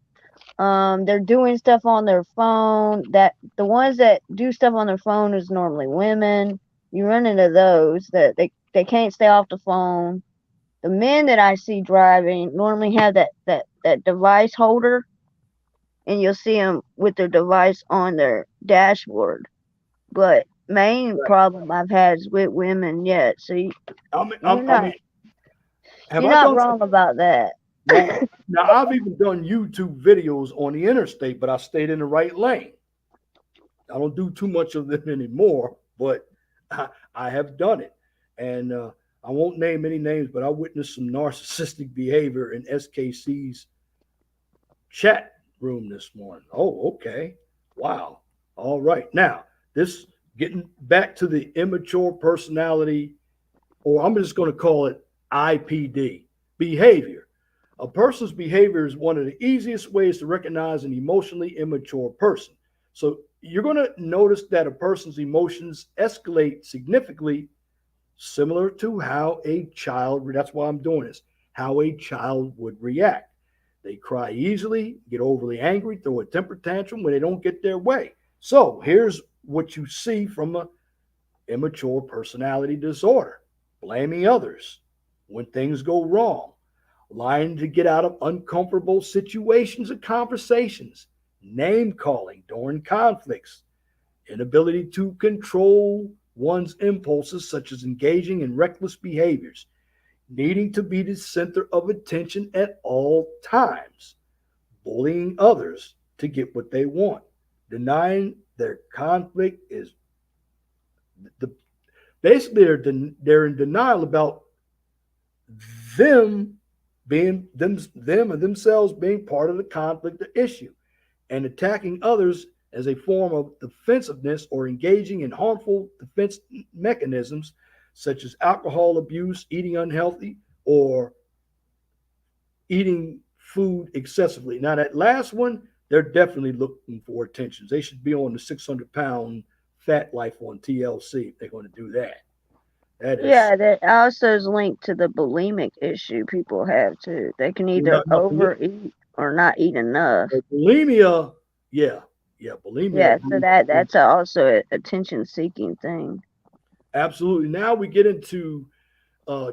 They're doing stuff on their phone. That the ones that do stuff on their phone is normally women. You run into those that they can't stay off the phone. The men that I see driving normally have that device holder, and you'll see them with their device on their dashboard. But main Right. problem I've had is with women yet. So you're I mean, not have you're I not done wrong about that. well? Now I've even done YouTube videos on the interstate, but I stayed in the right lane. I don't do too much of them anymore, but I have done it. And I won't name any names, but I witnessed some narcissistic behavior in SKC's chat room this morning. Oh, okay. Wow. All right. Now, this getting back to the immature personality, or I'm just going to call it IPD behavior. A person's behavior is one of the easiest ways to recognize an emotionally immature person. So you're going to notice that a person's emotions escalate significantly, similar to how a child, that's why I'm doing this, how a child would react. They cry easily, get overly angry, throw a temper tantrum when they don't get their way. So here's what you see from an immature personality disorder: blaming others when things go wrong, lying to get out of uncomfortable situations and conversations, name calling during conflicts, inability to control one's impulses, such as engaging in reckless behaviors, needing to be the center of attention at all times, bullying others to get what they want, denying their conflict is the basically they're in denial about them them and themselves being part of the conflict or issue, and attacking others as a form of defensiveness or engaging in harmful defense mechanisms such as alcohol abuse, eating unhealthy, or eating food excessively. Now, that last one, they're definitely looking for attention. They should be on the 600-pound fat life on TLC if they're going to do that. That is, Yeah, that also is linked to the bulimic issue people have too. They can either now, overeat or not eat enough. bulimia, yeah, yeah, bulimia. Yeah, so that's also a attention seeking thing. Absolutely. Now we get into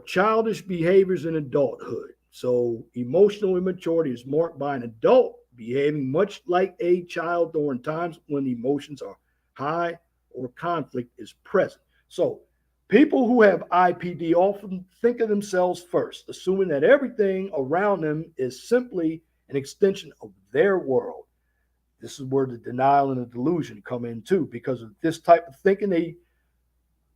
childish behaviors in adulthood. So, emotional immaturity is marked by an adult behaving much like a child during times when emotions are high or conflict is present. So, people who have IPD often think of themselves first, assuming that everything around them is simply an extension of their world. This is where the denial and the delusion come in too. Because of this type of thinking, they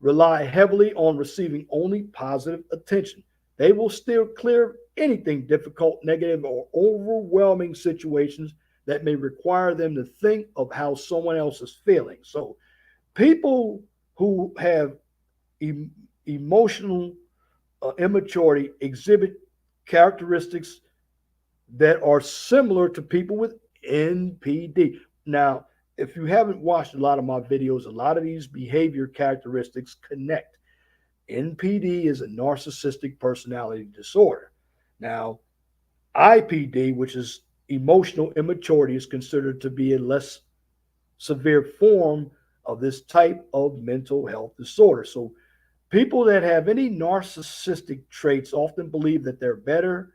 rely heavily on receiving only positive attention. They will steer clear of anything difficult, negative, or overwhelming situations that may require them to think of how someone else is feeling. So, people who have emotional immaturity exhibit characteristics that are similar to people with NPD. Now, if you haven't watched a lot of my videos, a lot of these behavior characteristics connect. NPD is a narcissistic personality disorder. Now, IPD, which is emotional immaturity, is considered to be a less severe form of this type of mental health disorder. So, people that have any narcissistic traits often believe that they're better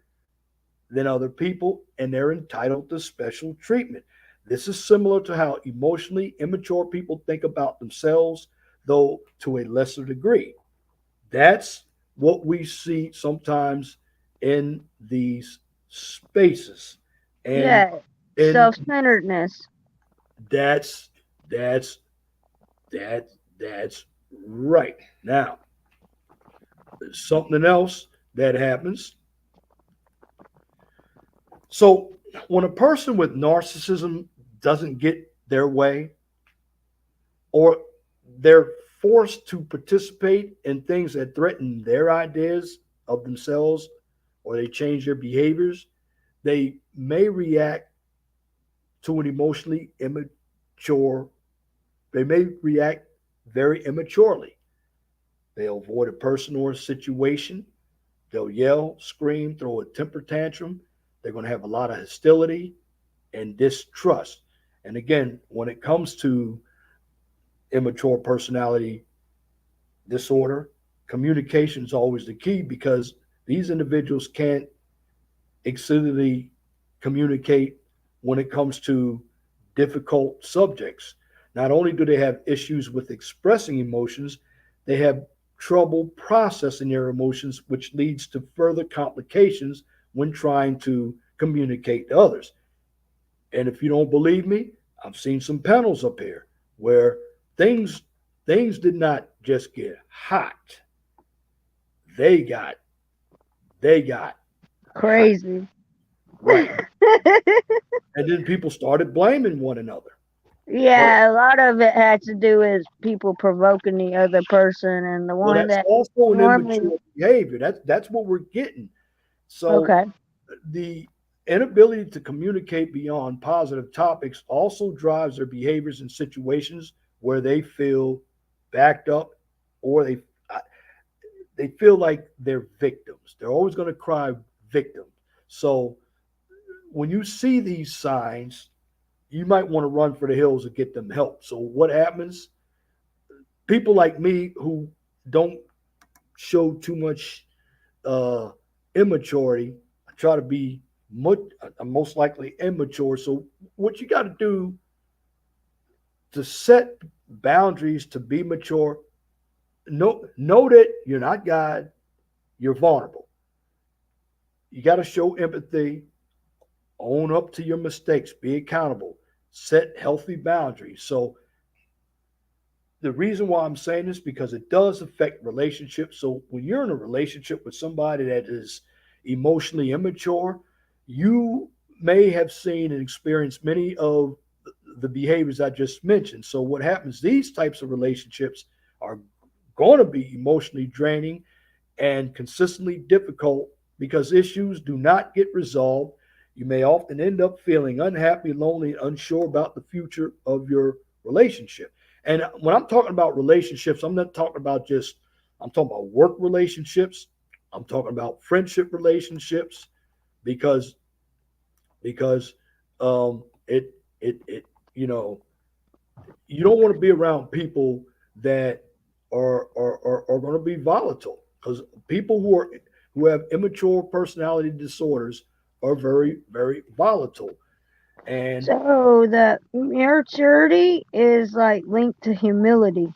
than other people and they're entitled to special treatment. This is similar to how emotionally immature people think about themselves, though to a lesser degree. That's what we see sometimes in these spaces. And Yeah, and self-centeredness. that's that's that's right. Now, something else that happens. So when a person with narcissism doesn't get their way, or they're forced to participate in things that threaten their ideas of themselves, or they change their behaviors, they may react to an emotionally immature, they may react very immaturely. They'll avoid a person or a situation. They'll yell, scream, throw a temper tantrum. They're going to have a lot of hostility and distrust. And again, when it comes to immature personality disorder, communication is always the key because these individuals can't excessively communicate when it comes to difficult subjects. Not only do they have issues with expressing emotions, they have trouble processing their emotions, which leads to further complications when trying to communicate to others. And if you don't believe me, I've seen some panels up here where things things did not just get hot. They got they got hot. Crazy. Right. And then people started blaming one another. But Yeah, a lot of it had to do with people provoking the other person, and the well, one that's that also an normally. immature behavior. That's what we're getting. So Okay. the inability to communicate beyond positive topics also drives their behaviors in situations where they feel backed up, or they feel like they're victims. They're always going to cry victim. So when you see these signs, you might want to run for the hills and get them help. So what happens? People like me who don't show too much uh, immaturity, I try to be much, most likely immature. So what you got to do to set boundaries to be mature, know that you're not God, you're vulnerable. You got to show empathy, own up to your mistakes, be accountable, set healthy boundaries. So the reason why I'm saying this because it does affect relationships. So when you're in a relationship with somebody that is emotionally immature, you may have seen and experienced many of the behaviors I just mentioned. So what happens? These types of relationships are going to be emotionally draining and consistently difficult because issues do not get resolved. You may often end up feeling unhappy, lonely, and unsure about the future of your relationship. And when I'm talking about relationships, I'm not talking about just, I'm talking about work relationships. I'm talking about friendship relationships because, because it, you know, you don't want to be around people that are going to be volatile because people who have immature personality disorders are very volatile. And So the maturity is like linked to humility.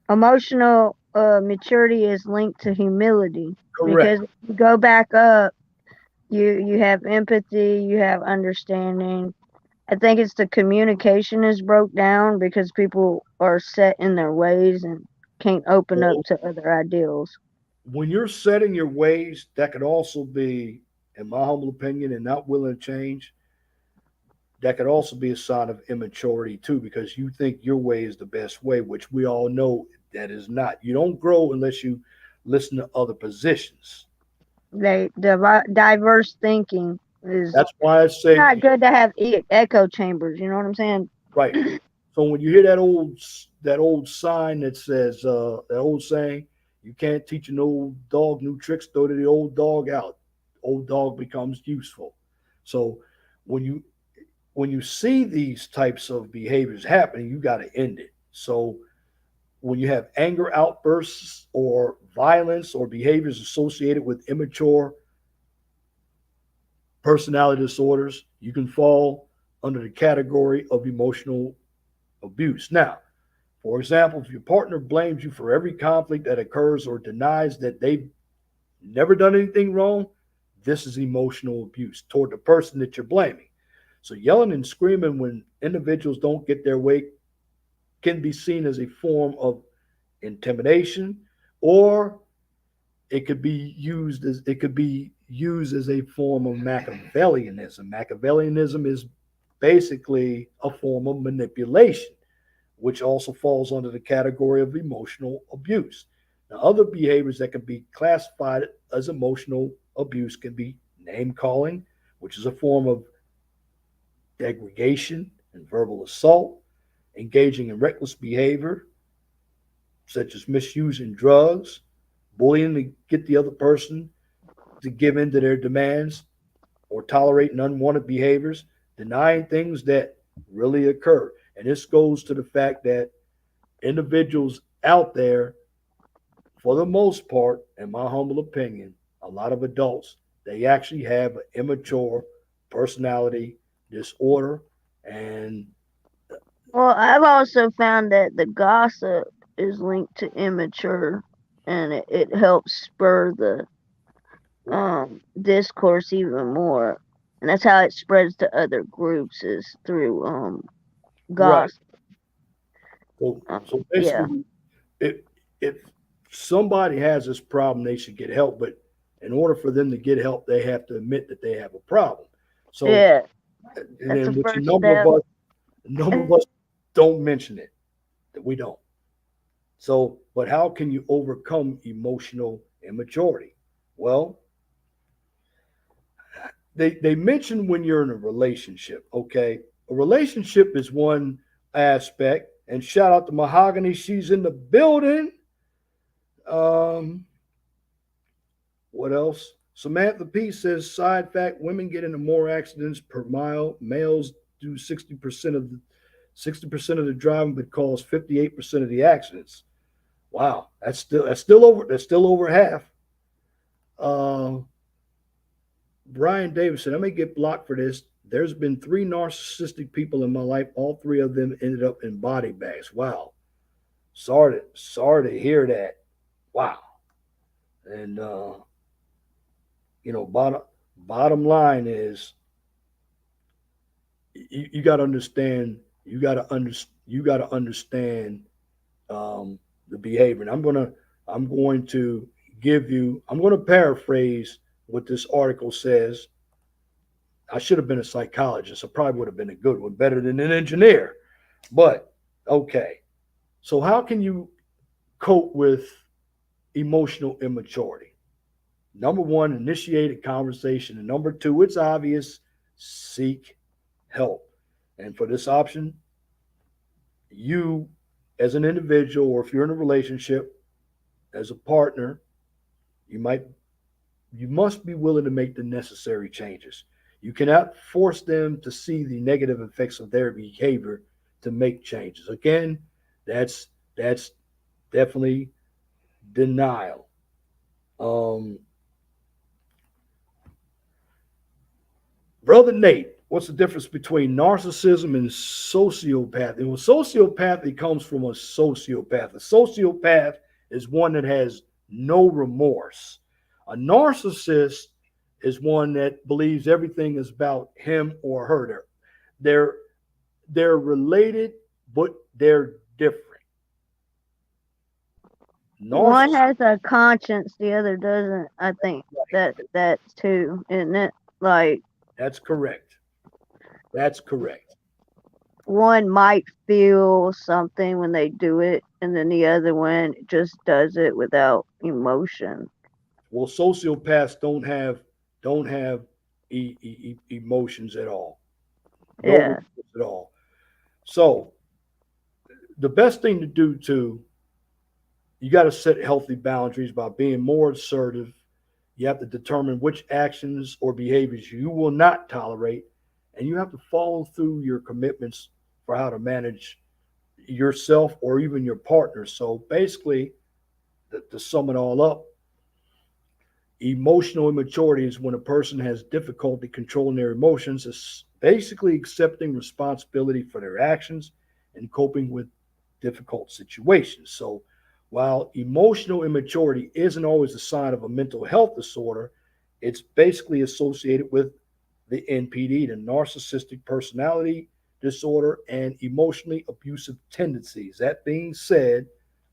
Emotional maturity is linked to humility correct. because if you go back up, you have empathy, you have understanding. I think it's the communication is broke down because people are set in their ways and can't open up Well, to other ideals. when you're setting your ways, that could also be, in my humble opinion, and not willing to change. That could also be a sign of immaturity too, because you think your way is the best way, which we all know that is not. You don't grow unless you listen to other positions. They diverse thinking. It's That's why I say not good to have echo chambers. You know what I'm saying? right. So when you hear that old sign that says that old saying, you can't teach an old dog new tricks, throw the old dog out. Old dog becomes useful. So when you see these types of behaviors happening, you got to end it. So when you have anger outbursts or violence or behaviors associated with immature personality disorders, you can fall under the category of emotional abuse. Now, for example, if your partner blames you for every conflict that occurs or denies that they've never done anything wrong, this is emotional abuse toward the person that you're blaming. So, yelling and screaming when individuals don't get their way can be seen as a form of intimidation, or it could be used as a form of Machiavellianism. Machiavellianism is basically a form of manipulation, which also falls under the category of emotional abuse. Now, other behaviors that can be classified as emotional abuse can be name calling, which is a form of degradation and verbal assault, engaging in reckless behavior, such as misusing drugs, bullying to get the other person to give in to their demands, or tolerating unwanted behaviors, denying things that really occur. And this goes to the fact that individuals out there, for the most part, in my humble opinion, a lot of adults, they actually have an immature personality disorder. And Well, I've also found that the gossip is linked to immature, and it helps spur the discourse even more, and that's how it spreads to other groups is through right. gossip. So Yeah, basically, if somebody has this problem, they should get help. But in order for them to get help, they have to admit that they have a problem. So, yeah, and that's the then which a first number of step. us, a number of us don't mention it, that we don't. So, but how can you overcome emotional immaturity? Well, they mention when you're in a relationship. Okay, a relationship is one aspect. And shout out to Mahogany, she's in the building. Um, What else? Samantha P says side fact: women get into more accidents per mile. Males do 60% of the driving, but cause 58% of the accidents. Wow, that's still over half. Uh, Brian Davidson, I may get blocked for this. There's been three narcissistic people in my life. All three of them ended up in body bags. Wow, sorry to hear that. Wow, and bottom line is you got to understand. You got to understand the behavior. And I'm going to paraphrase what this article says. I should have been a psychologist. I probably would have been a good one, better than an engineer. But okay. So how can you cope with emotional immaturity? Number one, initiate a conversation. And number two, it's obvious, seek help. And for this option, you as an individual, or if you're in a relationship as a partner, you might you must be willing to make the necessary changes. You cannot force them to see the negative effects of their behavior to make changes. Again, that's definitely denial. Um, Brother Nate, what's the difference between narcissism and sociopathy? Well, sociopathy comes from a sociopath. A sociopath is one that has no remorse. A narcissist is one that believes everything is about him or her. They're they're related, but they're different. One Narcissist, has a conscience, the other doesn't. I think that's too, isn't it? Like that's correct. That's correct. one might feel something when they do it, and then the other one just does it without emotion. Well, sociopaths don't have emotions at all. No Yeah. remorse at all. So the best thing to do to you got to set healthy boundaries by being more assertive. You have to determine which actions or behaviors you will not tolerate, and you have to follow through your commitments for how to manage yourself or even your partner. So basically, to sum it all up, emotional immaturity is when a person has difficulty controlling their emotions, is basically accepting responsibility for their actions and coping with difficult situations. So, while emotional immaturity isn't always a sign of a mental health disorder, it's basically associated with the NPD, the narcissistic personality disorder, and emotionally abusive tendencies. That being said,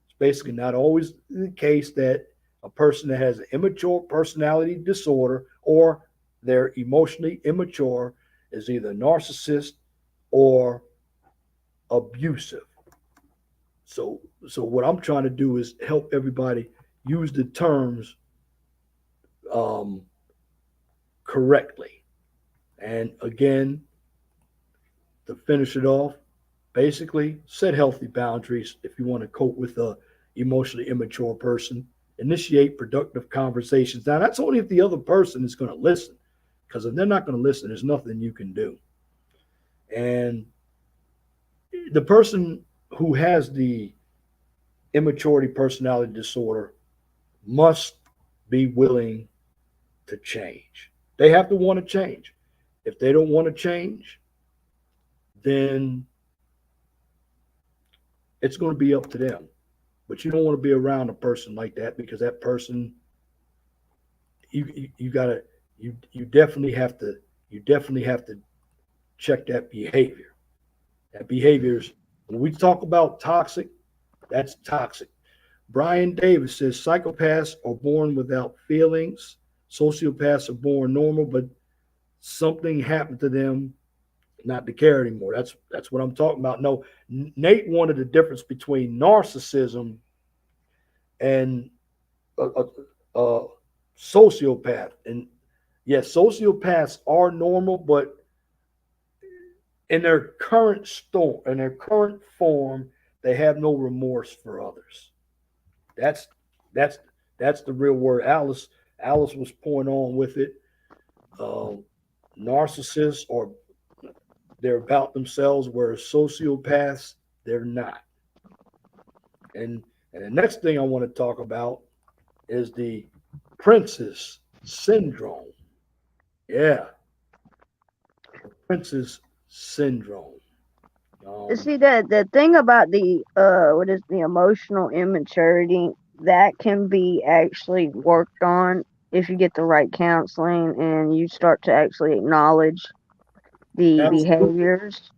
it's basically not always the case that a person that has an immature personality disorder or they're emotionally immature is either narcissist or abusive. So what I'm trying to do is help everybody use the terms um, correctly. And again, to finish it off, basically set healthy boundaries if you want to cope with a emotionally immature person. Initiate productive conversations. Now that's only if the other person is going to listen. Because if they're not going to listen, there's nothing you can do. And the person who has the immaturity personality disorder must be willing to change. They have to want to change. If they don't want to change, then it's going to be up to them. But you don't want to be around a person like that because that person, you gotta, you definitely have to, you definitely have to check that behavior. That behavior is, when we talk about toxic, that's toxic. Brian Davis says psychopaths are born without feelings. Sociopaths are born normal, but something happened to them not to care anymore. That's what I'm talking about. No, Nate wanted the difference between narcissism and a sociopath. And yes, sociopaths are normal, but in their current storm, in their current form, they have no remorse for others. That's that's that's the real word. Alice was pointing on with it. Um, Narcissists or they're about themselves, whereas sociopaths they're not. And the next thing I want to talk about is the princess syndrome. Yeah, the princess syndrome. Um, See that the thing about the what is the emotional immaturity that can be actually worked on if you get the right counseling and you start to actually acknowledge the Absolutely. behaviors.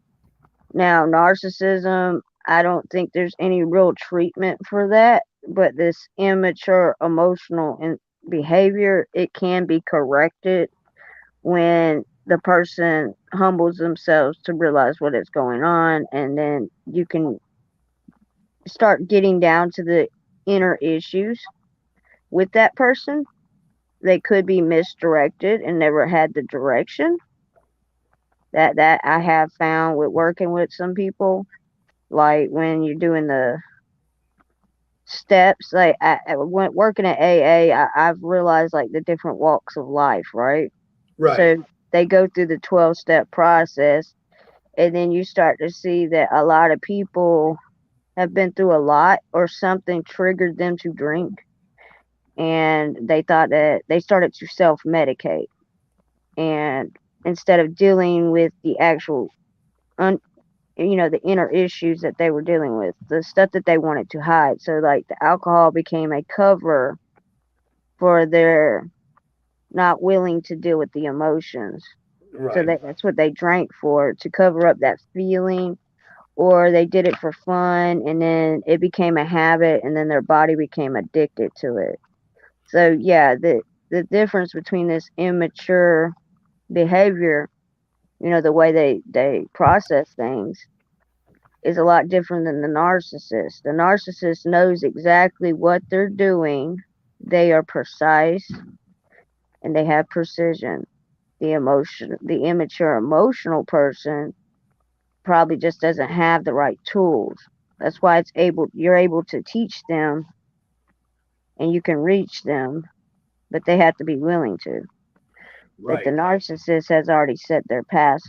Now, narcissism, I don't think there's any real treatment for that, but this immature emotional behavior, it can be corrected when the person humbles themselves to realize what is going on, and then you can start getting down to the inner issues with that person. They could be misdirected and never had the direction that I have found with working with some people. Like when you're doing the steps, like I went working at AA, I've realized like the different walks of life, right? Right. So they go through the 12-step process, and then you start to see that a lot of people have been through a lot or something triggered them to drink, and they thought that they started to self medicate, and instead of dealing with the actual un, the inner issues that they were dealing with, the stuff that they wanted to hide. So like the alcohol became a cover for their not willing to deal with the emotions. So Right. that's what they drank for, to cover up that feeling, or they did it for fun and then it became a habit and then their body became addicted to it. So yeah, the difference between this immature behavior, the way they process things is a lot different than the narcissist. The narcissist knows exactly what they're doing. They are precise and they have precision. The immature emotional person probably just doesn't have the right tools. That's why you're able to teach them and you can reach them, but they have to be willing to. But the Right. narcissist has already set their path.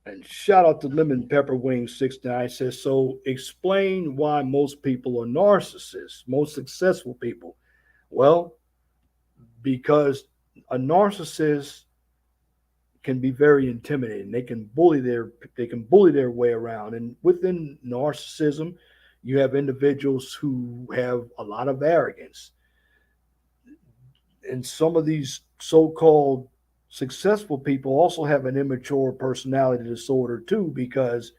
And shout out to Lemon Pepper Wing 69 says, so explain why most people are narcissists, most successful people. Well, because a narcissist can be very intimidating. They can bully their way around. And within narcissism, you have individuals who have a lot of arrogance. And some of these so-called successful people also have an immature personality disorder too, because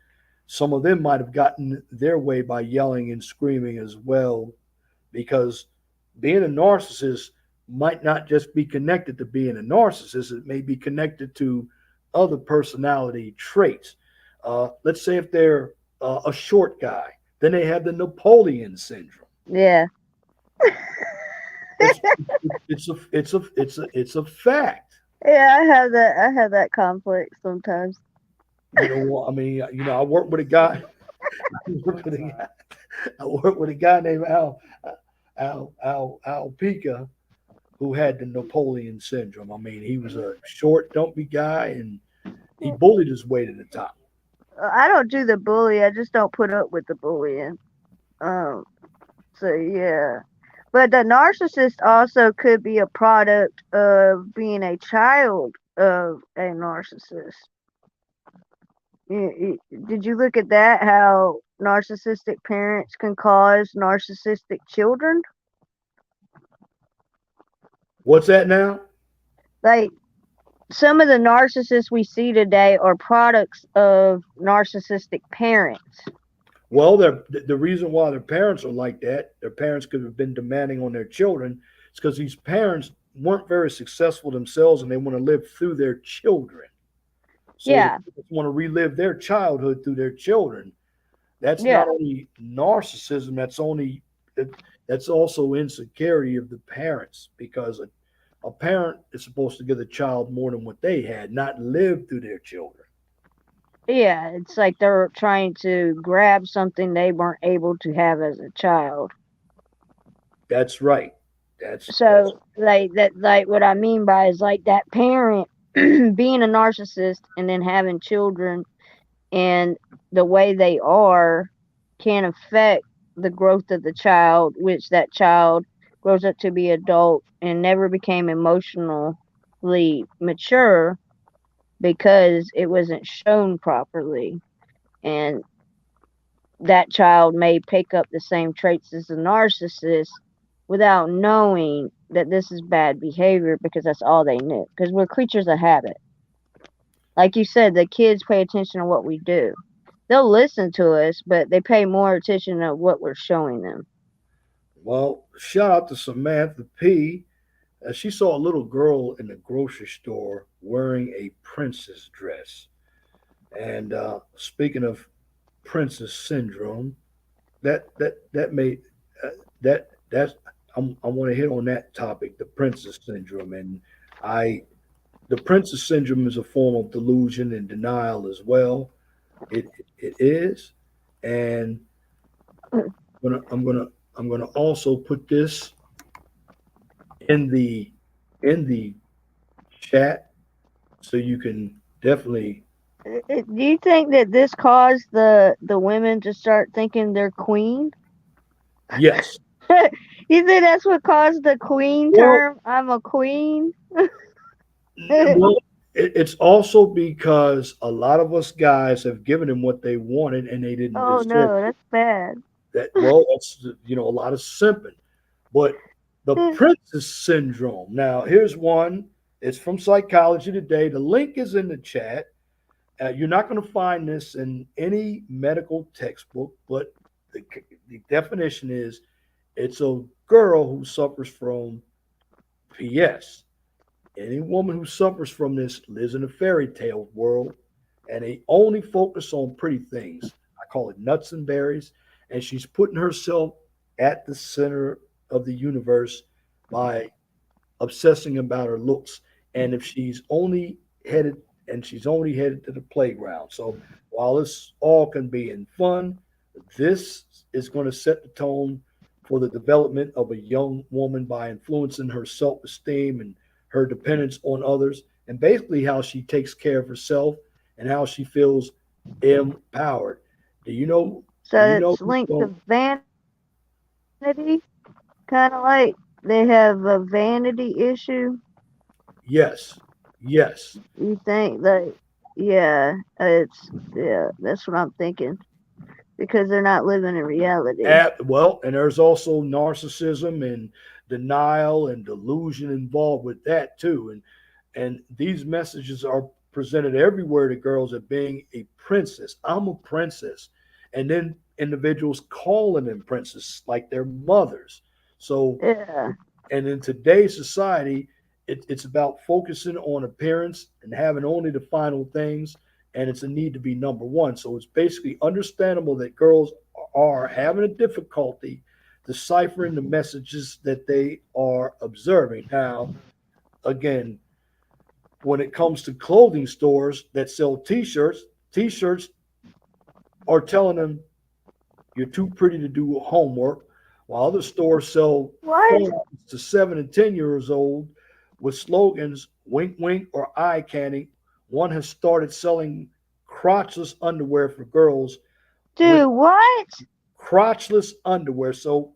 some of them might have gotten their way by yelling and screaming as well, because being a narcissist might not just be connected to being a narcissist, it may be connected to other personality traits. Let's say if they're a short guy, then they have the Napoleon syndrome. Yeah. It's it's a fact. Yeah, I have that conflict sometimes. You know what I mean? I work with a guy. I work with a guy. I work with a guy named Al Pica who had the Napoleon syndrome. I mean, he was a short, dumpy guy, and he bullied his way to the top. I don't do the bully. I just don't put up with the bullying. Um. So yeah. But the narcissist also could be a product of being a child of a narcissist. Did you look at that? How narcissistic parents can cause narcissistic children? What's that now? Like some of the narcissists we see today are products of narcissistic parents. Well, the reason why their parents are like that, their parents could have been demanding on their children, is because these parents weren't very successful themselves and they want to live through their children. So they Yeah, just want to relive their childhood through their children. That's yeah, not only narcissism, that's also insecurity of the parents, because a parent is supposed to give the child more than what they had, not live through their children. yeah. It's like they're trying to grab something they weren't able to have as a child. That's right. That's So like that, like what I mean by is like that parent being a narcissist and then having children, and the way they are can affect the growth of the child, which that child grows up to be adult and never became emotionally mature because it wasn't shown properly. And that child may pick up the same traits as the narcissist without knowing that this is bad behavior because that's all they knew. Because we're creatures of habit. Like you said, the kids pay attention to what we do. They'll listen to us, but they pay more attention to what we're showing them. well. Shout out to Samantha P. She saw a little girl in the grocery store wearing a princess dress. And speaking of princess syndrome, that made that's I want to hit on that topic, the princess syndrome, and I the princess syndrome is a form of delusion and denial as well. It is, and I'm gonna I'm gonna I'm gonna also put this in the chat so you can definitely Do you think that this caused the women to start thinking they're queen? yes. You think that's what caused the queen Well, term? I'm a queen. well, it's also because a lot of us guys have given them what they wanted and they didn't Oh deserve no, that's bad. that. Well, that's a lot of simping. But the princess syndrome. Now, here's one. It's from Psychology Today. The link is in the chat. You're not going to find this in any medical textbook, but the definition is it's a girl who suffers from PS. Any woman who suffers from this lives in a fairy tale world, and they only focus on pretty things. I call it nuts and berries, and she's putting herself at the center of the universe by obsessing about her looks. and if headed she's only headed to the playground. So while this all can be in fun, this is going to set the tone for the development of a young woman by influencing her self-esteem and her dependence on others, and basically how she takes care of herself and how she feels empowered. Do you know? Do So you know? it's linked Well, to vanity, kind of like they have a vanity issue. yes, yes. You think that, yeah, yeah, that's what I'm thinking because they're not living in reality. Well, and there's also narcissism and denial and delusion involved with that too. And these messages are presented everywhere to girls as being a princess. I'm a princess, and then individuals calling them princess like their mothers. So, Yeah, and in today's society, it's about focusing on appearance and having only the final things, and it's a need to be number one. So it's basically understandable that girls are having a difficulty deciphering the messages that they are observing. Now, again, when it comes to clothing stores that sell t-shirts are telling them you're too pretty to do homework, while other stores sell what? phones to 7 and 10 years old with slogans wink wink or eye candy. One has started selling crotchless underwear for girls with Dude, what? crotchless underwear. So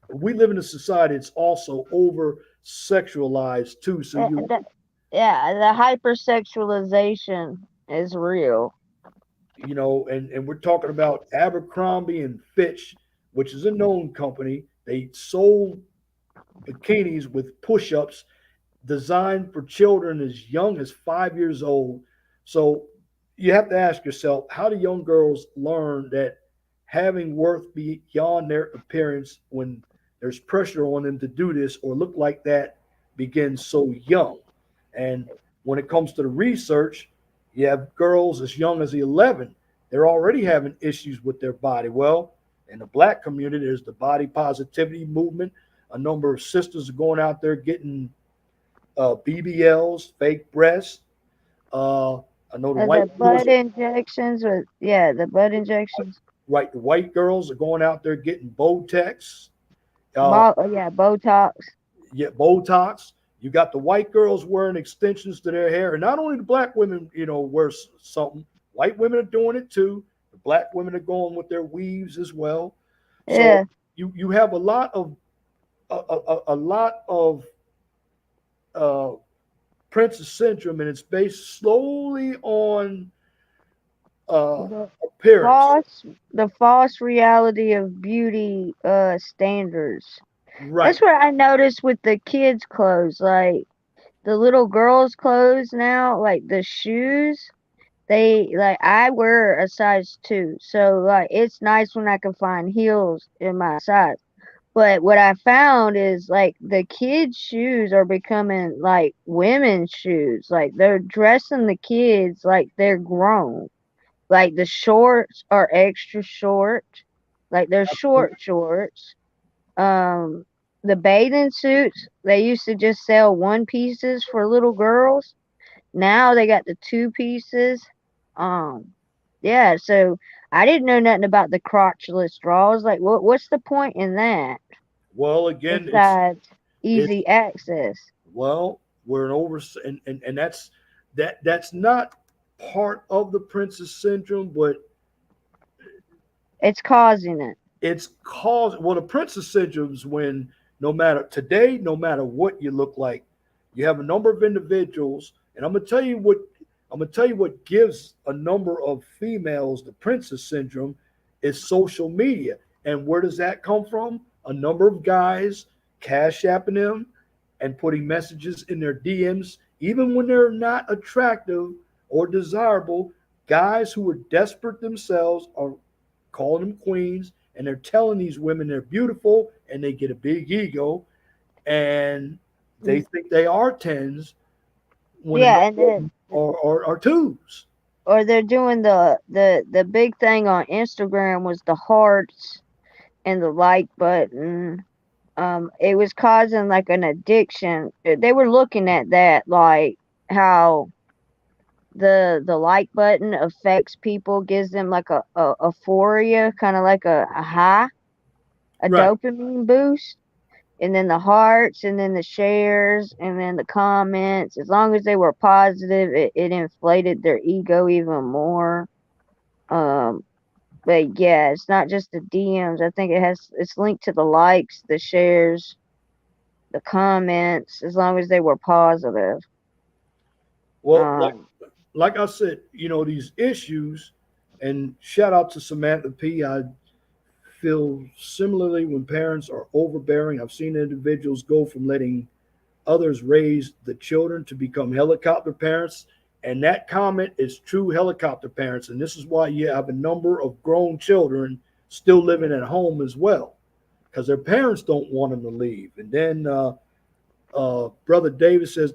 we live in a society that's also over sexualized too. So Uh, that, yeah, the hypersexualization is real. and we're talking about Abercrombie and Fitch, which is a known company. They sold bikinis with push-ups designed for children as young as 5 years old. So you have to ask yourself, how do young girls learn that having worth beyond their appearance when there's pressure on them to do this or look like that begins so young? And when it comes to the research, you have girls as young as 11. They're already having issues with their body. Well, in the black community, there's the body positivity movement. A number of sisters are going out there getting BBLs, fake breasts. Uh, I know the The white girls, butt injections with, yeah, the butt injections. right? The white girls are going out there getting Botox, uh, Yeah, Botox. yeah, Botox. You got the white girls wearing extensions to their hair, and not only the black women, wear something. White women are doing it too. The black women are going with their weaves as well. So Yeah, you have a lot of uh, Princess syndrome, and it's based slowly on uh, the appearance. false reality of beauty standards. Right. That's what I noticed with the kids' clothes, like the little girls' clothes now, like the shoes. I wear a size 2, so like it's nice when I can find heels in my size. But what I found is like the kids' shoes are becoming like women's shoes. Like they're dressing the kids like they're grown. Like the shorts are extra short. Like they're short shorts. Um the bathing suits, they used to just sell one pieces for little girls. Now they got the two pieces. Um yeah, so I didn't know nothing about the crotchless draws. Like what's the point in that? Well, again, Besides it's easy access. well, we're an over, and that's not part of the princess syndrome, but It's causing it. it's caused. Well, the princess syndrome is when no matter today, no matter what you look like, you have a number of individuals, and I'm gonna tell you what gives a number of females the princess syndrome is social media. And where does that come from? A number of guys cash apping them and putting messages in their DMs, even when they're not attractive or desirable. Guys who are desperate themselves are calling them queens, and they're telling these women they're beautiful, and they get a big ego, and they think they are tens when a Yeah, number and of then them are twos. or they're doing the big thing on Instagram was the hearts and the like button. it was causing like an addiction. They were looking at that, like how the like button affects people, gives them like a euphoria, kind of like a high, a Right. dopamine boost. And then the hearts, and then the shares, and then the comments. As long as they were positive, it inflated their ego even more. Um, but yeah, it's not just the DMs. I think it's linked to the likes, the shares, the comments. As long as they were positive. Well, Um, like I said, these issues, and shout out to Samantha P. I feel similarly when parents are overbearing. I've seen individuals go from letting others raise the children to become helicopter parents. And that comment is true helicopter parents. And this is why you have a number of grown children still living at home as well, because their parents don't want them to leave. And then Brother Davis says,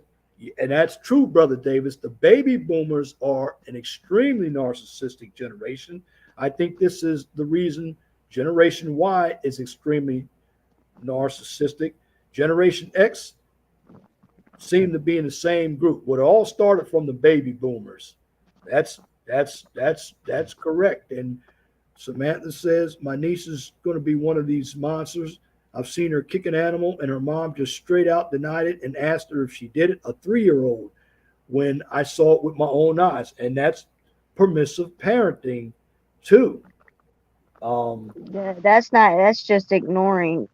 and that's true, Brother Davis, the baby boomers are an extremely narcissistic generation. I think this is the reason Generation Y is extremely narcissistic. Generation X seem to be in the same group. Well, it all started from the baby boomers. That's correct. And Samantha says my niece is going to be one of these monsters. I've seen her kick an animal, and her mom just straight out denied it and asked her if she did it. A 3-year-old, when I saw it with my own eyes, and that's permissive parenting too. Um, that's not. That's just ignoring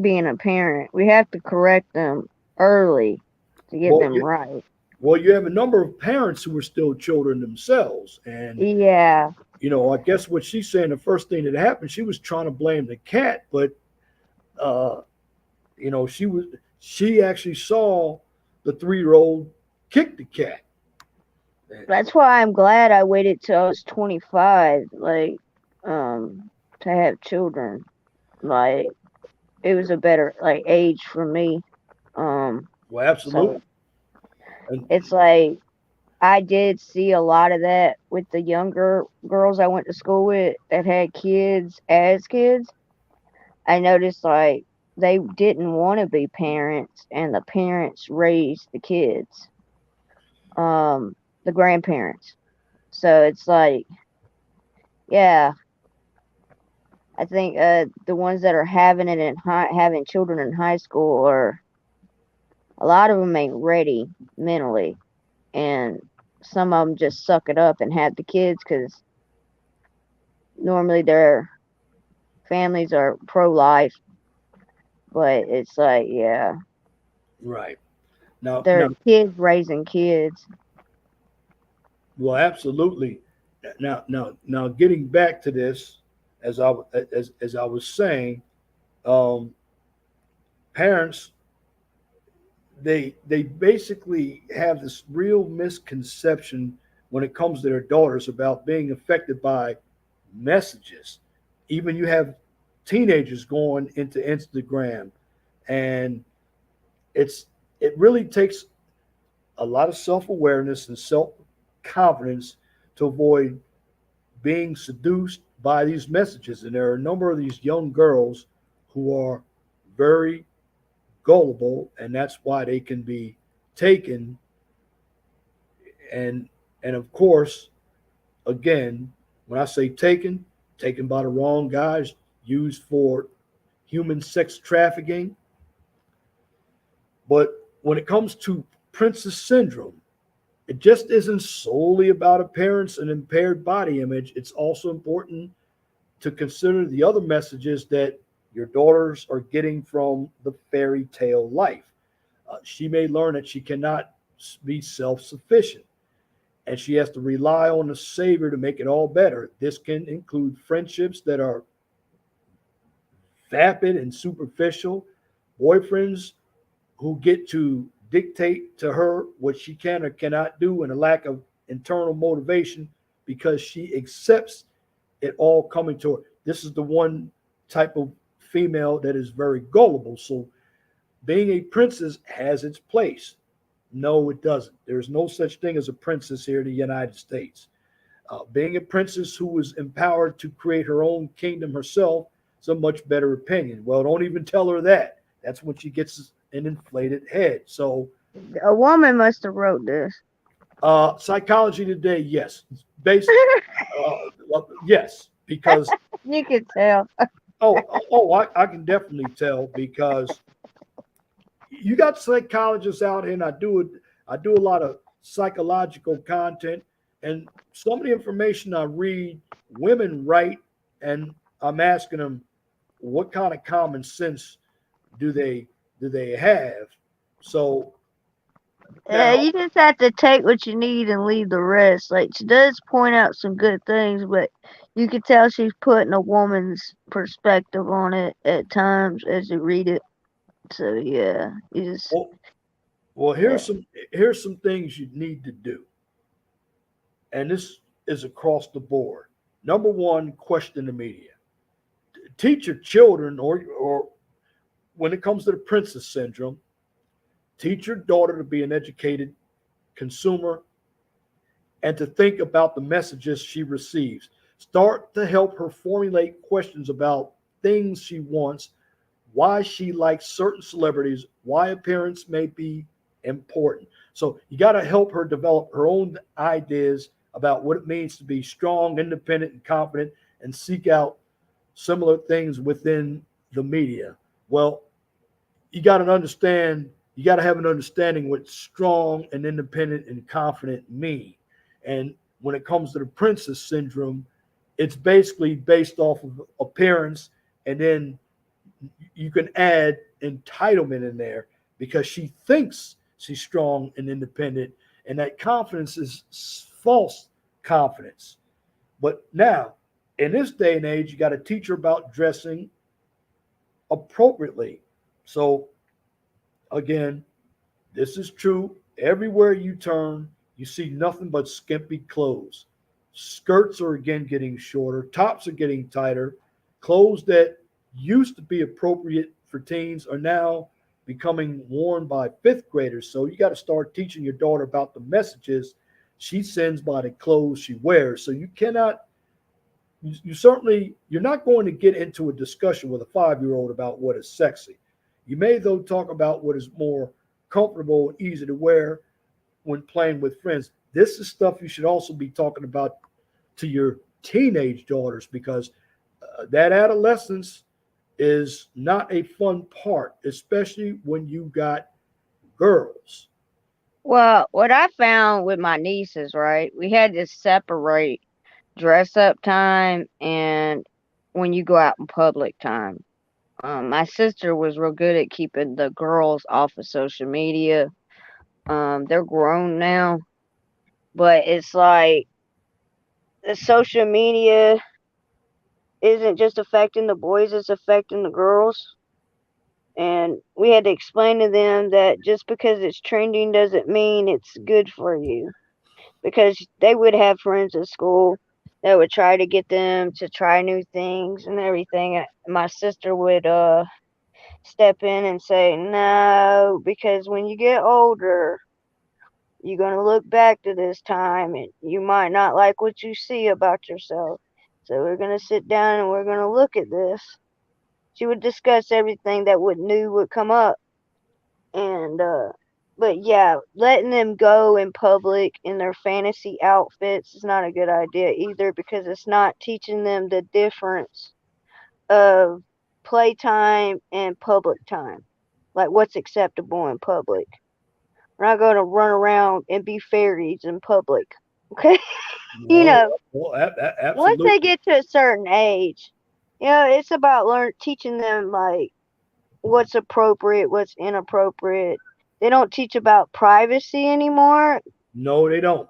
being a parent. We have to correct them early to get well, them right. well, you have a number of parents who are still children themselves, and Yeah, I guess what she's saying, the first thing that happened, she was trying to blame the cat, but uh, she actually saw the 3-year-old kick the cat. that's why I'm glad I waited till I was 25, like, to have children. Like, it was a better like age for me. Um, Well, absolutely. so And it's like I did see a lot of that with the younger girls I went to school with that had kids as kids. I noticed like they didn't want to be parents, and the parents raised the kids, the grandparents. So it's like, yeah, I think the ones that are having it in having children in high school, are a lot of them ain't ready mentally, and some of them just suck it up and have the kids because normally their families are pro life, but it's like, yeah, right now, they're kids raising kids. well, absolutely. Now, getting back to this, as I was saying, um, parents, they basically have this real misconception when it comes to their daughters about being affected by messages. Even you have teenagers going into Instagram, and it's it really takes a lot of self-awareness and self-confidence to avoid being seduced by these messages. And there are a number of these young girls who are very gullible, and that's why they can be taken. And of course, again, when I say taken, taken by the wrong guys, used for human sex trafficking. But when it comes to princess syndrome, it just isn't solely about appearance and impaired body image. It's also important to consider the other messages that your daughters are getting from the fairy tale life. She may learn that she cannot be self sufficient, and she has to rely on the savior to make it all better. This can include friendships that are vapid and superficial, boyfriends who get to dictate to her what she can or cannot do, and a lack of internal motivation because she accepts it all coming to her. This is the one type of female that is very gullible. So being a princess has its place. No, it doesn't. There's no such thing as a princess here in the United States. Being a princess who was empowered to create her own kingdom herself is a much better opinion. Well, don't even tell her that. That's when she gets an inflated head. So, A woman must have wrote this. psychology today, yes, based, yes, because You can tell. I can definitely tell because you got psychologists out here, and I do a lot of psychological content, and some of the information I read, women write, and I'm asking them what kind of common sense do they have. So Yeah, now, you just have to take what you need and leave the rest. Like she does point out some good things, but you can tell she's putting a woman's perspective on it at times as you read it. So yeah, you just well, well, yeah. here's some things you need to do, and this is across the board. Number one, question the media. Teach your children, or when it comes to the princess syndrome, teach your daughter to be an educated consumer and to think about the messages she receives. Start to help her formulate questions about things she wants, why she likes certain celebrities, why appearance may be important. So you got to help her develop her own ideas about what it means to be strong, independent, and confident, and seek out similar things within the media. Well, you got to understand, you got to have an understanding what strong and independent and confident mean. And when it comes to the princess syndrome, it's basically based off of appearance, and then you can add entitlement in there because she thinks she's strong and independent, and that confidence is false confidence. But now, in this day and age, you got to teach her about dressing appropriately. So, again, this is true. Everywhere you turn, you see nothing but skimpy clothes. Skirts are again getting shorter, tops are getting tighter. Clothes that used to be appropriate for teens are now becoming worn by fifth graders. So you got to start teaching your daughter about the messages she sends by the clothes she wears. So you cannot, you certainly, you're not going to get into a discussion with a 5 year old about what is sexy. You may, though, talk about what is more comfortable and easy to wear when playing with friends. This is stuff you should also be talking about to your teenage daughters because that adolescence is not a fun part, especially when you got girls. Well, what I found with my nieces, right? We had to separate dress up time and when you go out in public time. My sister was real good at keeping the girls off of social media. They're grown now, but it's like the social media isn't just affecting the boys, it's affecting the girls. And we had to explain to them that just because it's trending doesn't mean it's good for you. Because they would have friends at school that would try to get them to try new things and everything. My sister would step in and say, no, because when you get older, you're going to look back to this time and you might not like what you see about yourself. So we're going to sit down and we're going to look at this. She would discuss everything that would come up. And, but yeah, letting them go in public in their fantasy outfits is not a good idea either because it's not teaching them the difference of playtime and public time. Like what's acceptable in public. We're not going to run around and be fairies in public. Okay? you Well, know, once they absolutely. get to a certain age, it's about teaching them like what's appropriate, what's inappropriate. They don't teach about privacy anymore No, they don't.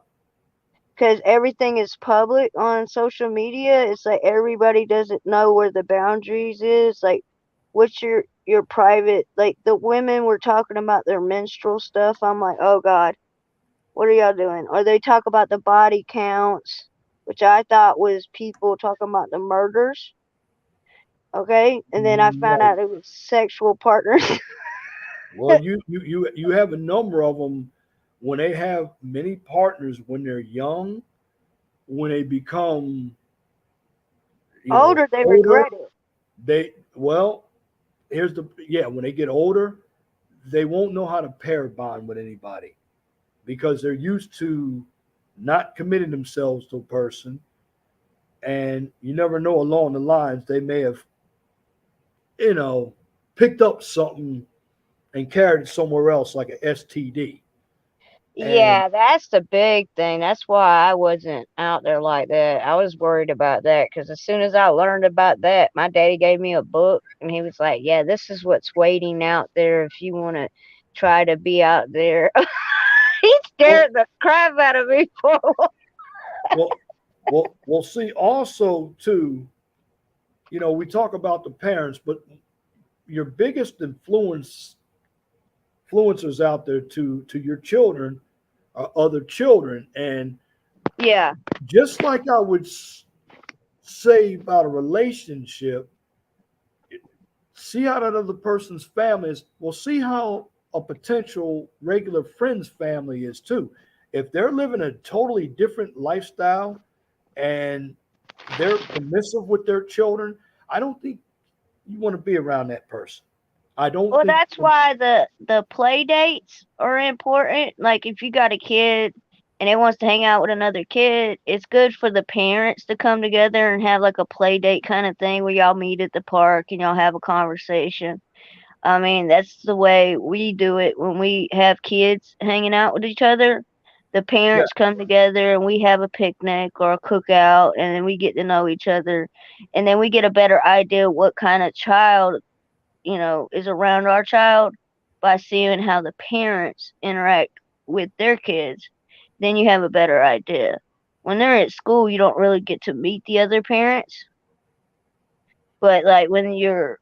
because everything is public on social media. It's like everybody doesn't know where the boundaries is. Like, what's your private? Like the women were talking about their menstrual stuff. I'm like, oh God, what are y'all doing? Or they talk about the body counts, which I thought was people talking about the murders. Okay, and then I found Right. out it was sexual partners. Well, you have a number of them when they have many partners when they're young, when they become Older, they older, regret it. they well, when they get older, they won't know how to pair bond with anybody because they're used to not committing themselves to a person, and you never know along the lines they may have, you know, picked up something and carried it somewhere else like an STD. And Yeah, that's the big thing. That's why I wasn't out there like that. I was worried about that because as soon as I learned about that, my daddy gave me a book and he was like, "Yeah, this is what's waiting out there if you want to try to be out there." He well, scared the crap out of me for a while. well, we'll see. Also, too, we talk about the parents, but your biggest influencers out there to your children are other children, and Yeah, just like I would say about a relationship, see how that other person's family is. Well, see how a potential regular friend's family is too. If they're living a totally different lifestyle and they're permissive with their children, I don't think you want to be around that person. I don't well, think. that's why the play dates are important. Like if you got a kid and it wants to hang out with another kid, it's good for the parents to come together and have like a play date kind of thing where y'all meet at the park and y'all have a conversation. I mean, that's the way we do it when we have kids hanging out with each other. The Yeah, parents come together and we have a picnic or a cookout and then we get to know each other and then we get a better idea what kind of child is around our child by seeing how the parents interact with their kids, then you have a better idea. When they're at school, you don't really get to meet the other parents, but like when you're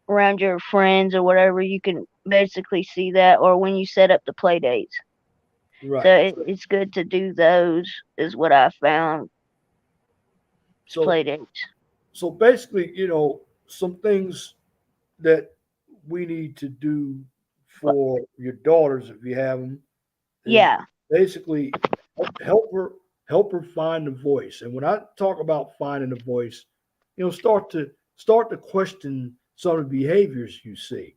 around your friends or whatever, you can basically see that, or when you set up the play dates. So right. it's good to do those, is what I found, is So play dates. so basically, some things that we need to do But for your daughters if you have them is yeah, basically help her help her find a voice. And when I talk about finding a voice, start to question some of the behaviors you see.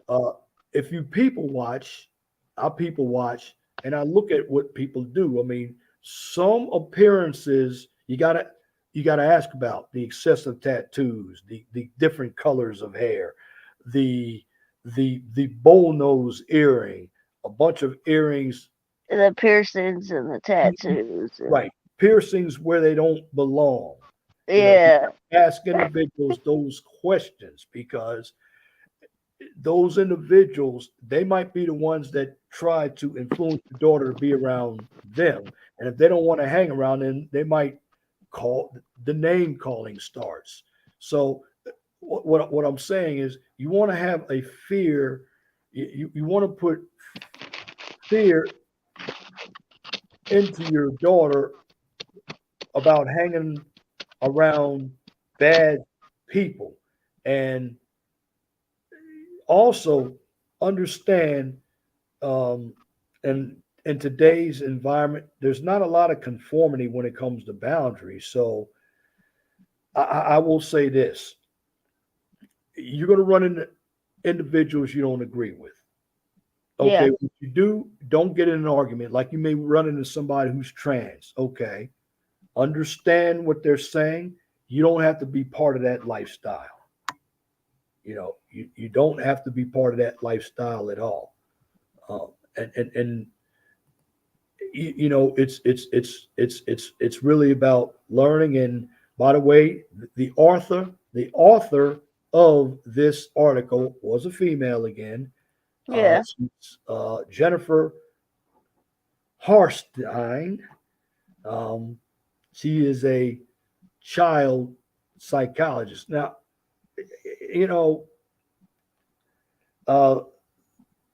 Uh, if you people watch, I people watch, and I look at what people do. I mean, some appearances you gotta ask about the excessive tattoos, the different colors of hair, the the bull nose earring, a bunch of earrings, the piercings and the tattoos. And, right? Piercings where they don't belong. You yeah, ask individuals those questions because those individuals, they might be the ones that try to influence the daughter to be around them. And if they don't want to hang around, then they might call the name calling starts. So what I'm saying is you want to have a fear, you want to put fear into your daughter about hanging around bad people. And also understand, um, and in today's environment, there's not a lot of conformity when it comes to boundaries. So I will say this: you're going to run into individuals you don't agree with. yeah, Okay, what you do, don't get in an argument. Like you may run into somebody who's trans. Okay, understand what they're saying. You don't have to be part of that lifestyle. You don't have to be part of that lifestyle at all. And it's really about learning. And by the way, the author of this article was a female again. yeah. She's Jennifer Harstein. Um, she is a child psychologist. Now, you know, uh,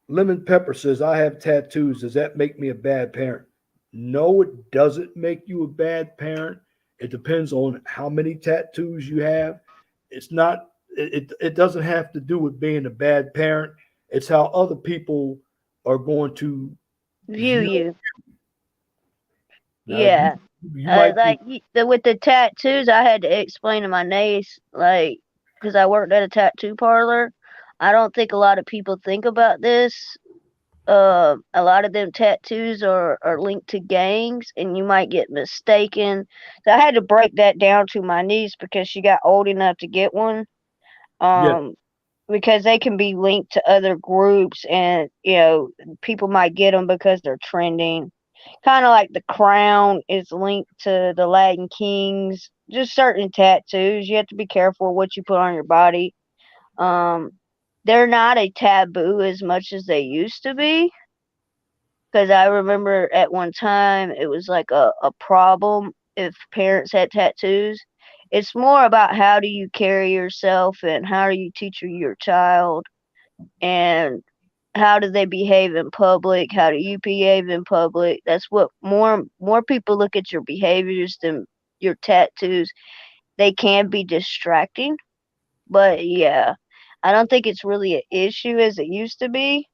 Lemon Pepper says, I have tattoos. Does that make me a bad parent? No, it doesn't make you a bad parent. It depends on how many tattoos you have. It's not, it doesn't have to do with being a bad parent. It's how other people are going to View view. you. Now, you, Yeah. you might be, Like with the tattoos, I had to explain to my niece, like, because I worked at a tattoo parlor. I don't think a lot of people think about this. A lot of them tattoos are linked to gangs, and you might get mistaken. So I had to break that down to my niece because she got old enough to get one. Yeah, Um, because they can be linked to other groups, and people might get them because they're trending. Kind of like the crown is linked to the Latin kings. Just certain tattoos, you have to be careful what you put on your body. Um, they're not a taboo as much as they used to be. Because I remember at one time it was like a problem if parents had tattoos. It's more about how do you carry yourself and how do you teach your child, and how do they behave in public? How do you behave in public? That's what more people look at your behaviors than your tattoos. They can be distracting, but yeah, I don't think it's really an issue as it used to be.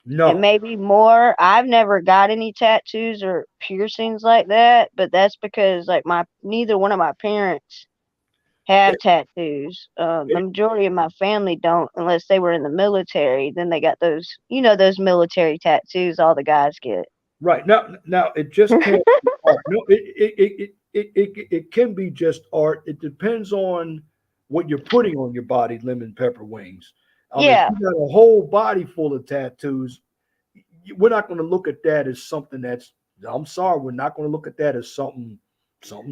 It no. may be more. I've never got any tattoos or piercings like that, but that's because like my neither one of my parents have It, tattoos. The it, majority of my family don't, unless they were in the military. Then they got those, those military tattoos all the guys get. right now, it just can't be art. No, it can be just art. It depends on what you're putting on your body, lemon pepper wings. If Yeah, you got a whole body full of tattoos, we're not going to look at that as something that's. I'm sorry, we're not going to look at that as something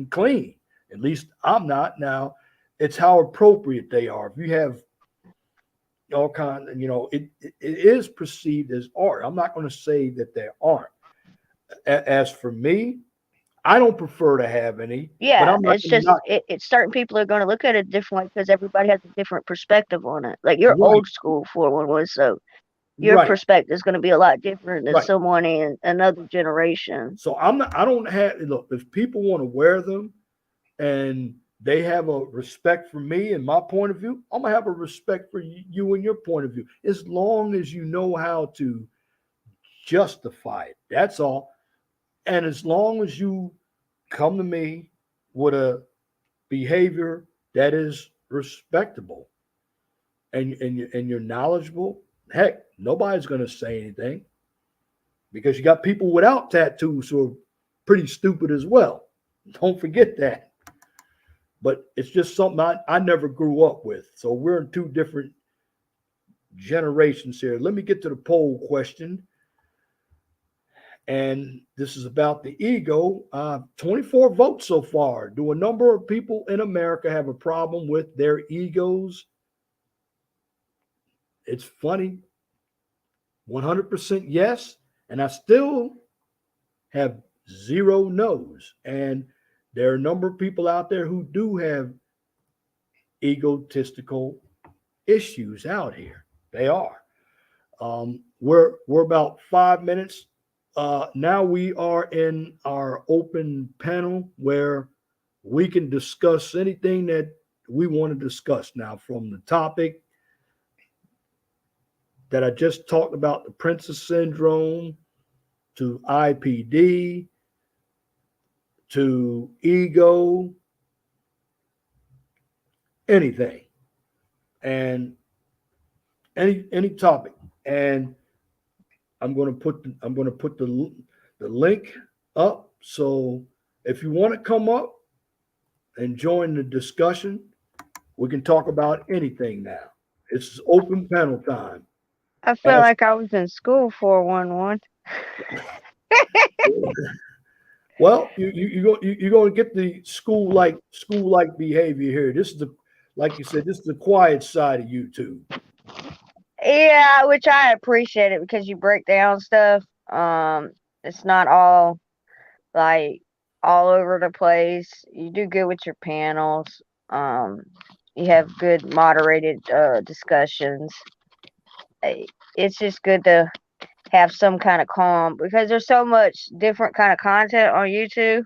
clean. At least I'm not. Now, it's how appropriate they are. If you have all kind, it is perceived as art. I'm not going to say that they aren't. As for me, I don't prefer to have any, but yeah. I'm not It's going to just knock. it's certain people are going to look at it differently because everybody has a different perspective on it. Like you're Right, old school for one was, so your right, perspective is going to be a lot different than right. someone in another generation. So I'm not. I don't have. Look, if people want to wear them and they have a respect for me and my point of view, I'm gonna have a respect for you and your point of view, as long as you know how to justify it. That's all. And as long as you come to me with a behavior that is respectable and you're knowledgeable, heck, nobody's going to say anything, because you got people without tattoos who are pretty stupid as well. Don't forget that. But it's just something I never grew up with. So we're in two different generations here. Let me get to the poll question. And this is about the ego. 24 votes so far. Do a number of people in America have a problem with their egos? It's funny. 100% yes. And I still have zero no's. And there are a number of people out there who do have egotistical issues out here. They are. We're about 5 minutes. Now we are in our open panel where we can discuss anything that we want to discuss now, from the topic that I just talked about, the princess syndrome, to IPD, to ego, anything, and any topic. And I'm going to put the link up. So if you want to come up and join the discussion, we can talk about anything now. It's open panel time. I feel Ask, like I was in school for one. well, you're going to get the school like behavior here. This is the, like you said, this is the quiet side of YouTube. Yeah, which I appreciate it because you break down stuff. It's not all like all over the place. You do good with your panels. Um, you have good moderated discussions. Eh, It's just good to have some kind of calm because there's so much different kind of content on YouTube.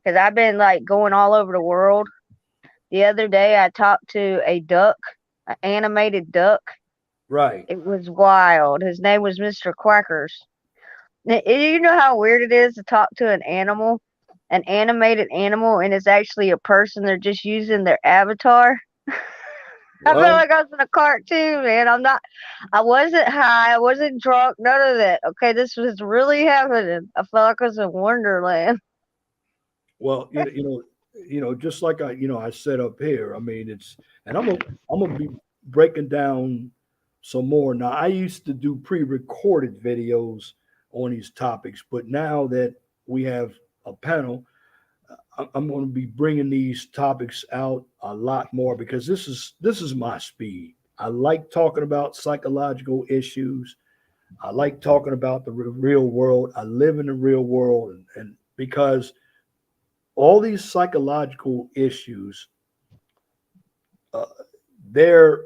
Because I've been like going all over the world. The other day, I talked to a duck, an animated duck. Right. It was wild. His name was Mr. Quackers. You know how weird it is to talk to an animal, an animated animal, and it's actually a person. They're just using their avatar. I felt Well, like I was in a cartoon, man. I wasn't high, I wasn't drunk, none of that. Okay, this was really happening. I felt like I was in Wonderland. well, just like I set up here. I mean, and I'm gonna be breaking down some more. Now, I used to do pre-recorded videos on these topics, but now that we have a panel, I'm going to be bringing these topics out a lot more because this is my speed. I like talking about psychological issues. I like talking about the real world. I live in the real world, and because all these psychological issues, uh, they're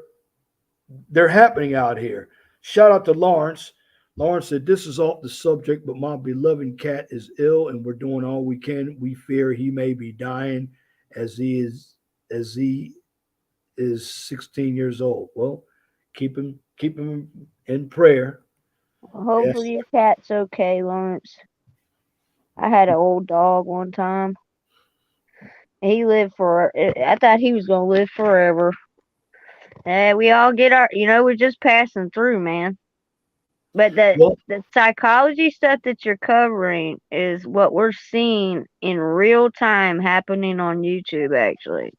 they're happening out here. Shout out to Lawrence. Lawrence said, "This is off the subject, but my beloved cat is ill, and we're doing all we can. We fear he may be dying, as he is 16 years old. Well, keep him in prayer." Yes. Hopefully your cat's okay, Lawrence. I had an old dog one time. He lived for. I thought he was gonna live forever. We all get our. We're just passing through, man. But the Well, the psychology stuff that you're covering is what we're seeing in real time happening on YouTube, actually.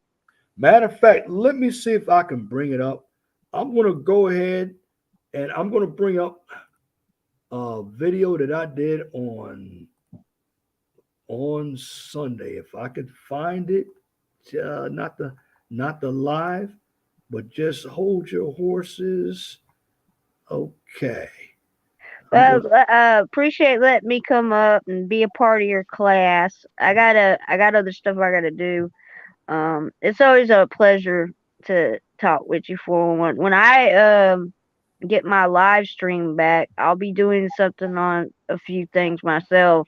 matter of fact, let me see if I can bring it up. I'm going to go ahead and I'm going to bring up a video that I did on Sunday. If I could find it, not the live, but just hold your horses. Okay, I'm Well, going. appreciate letting me come up and be a part of your class. I got other stuff I gotta do. It's always a pleasure to talk with you for one. When I get my live stream back, I'll be doing something on a few things myself,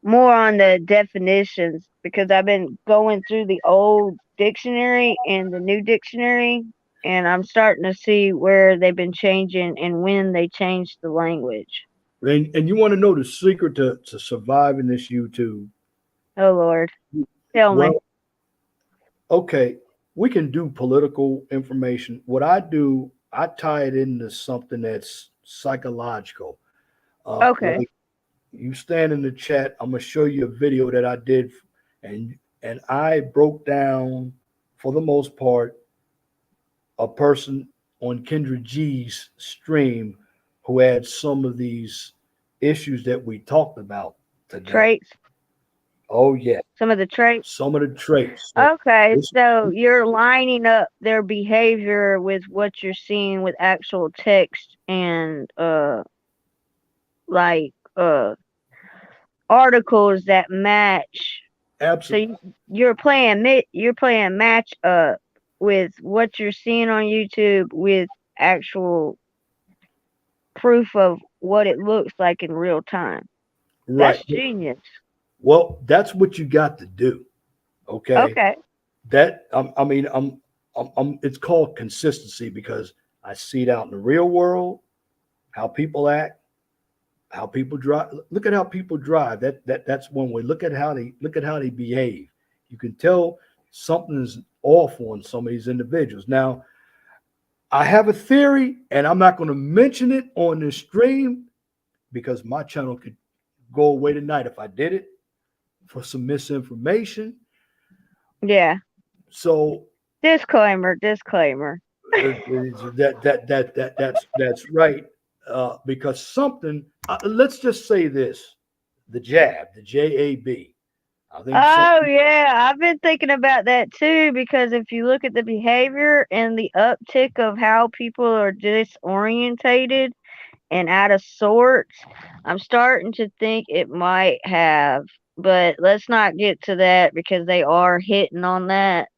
more on the definitions because I've been going through the old dictionary and the new dictionary, and I'm starting to see where they've been changing and when they changed the language. And you want to know the secret to surviving this YouTube? Oh Lord, tell me. Well, okay, we can do political information. What I do, I tie it into something that's psychological. Okay. Like you stand in the chat, I'm gonna show you a video that I did, and I broke down, for the most part, a person on Kendra G's stream who had some of these issues that we talked about today. Traits. Oh yeah, Some of the traits. some of the traits. So Okay, this, so you're lining up their behavior with what you're seeing with actual text and like articles that match. So absolutely you're playing match up with what you're seeing on YouTube with actual proof of what it looks like in real time. right. That's genius. Well, that's what you got to do. Okay, Okay. that I mean, it's called consistency because I see it out in the real world, how people act, how people drive. Look at how people drive. That's one way. Look at how they behave. You can tell something's off on some of these individuals. Now, I have a theory, and I'm not going to mention it on this stream because my channel could go away tonight if I did it for some misinformation. Yeah. So Disclaimer, disclaimer. that's right. Because something. Let's just say this: the jab, the JAB. I think Oh something. yeah, I've been thinking about that too because if you look at the behavior and the uptick of how people are disorientated and out of sorts, I'm starting to think it might have. But let's not get to that because they are hitting on that.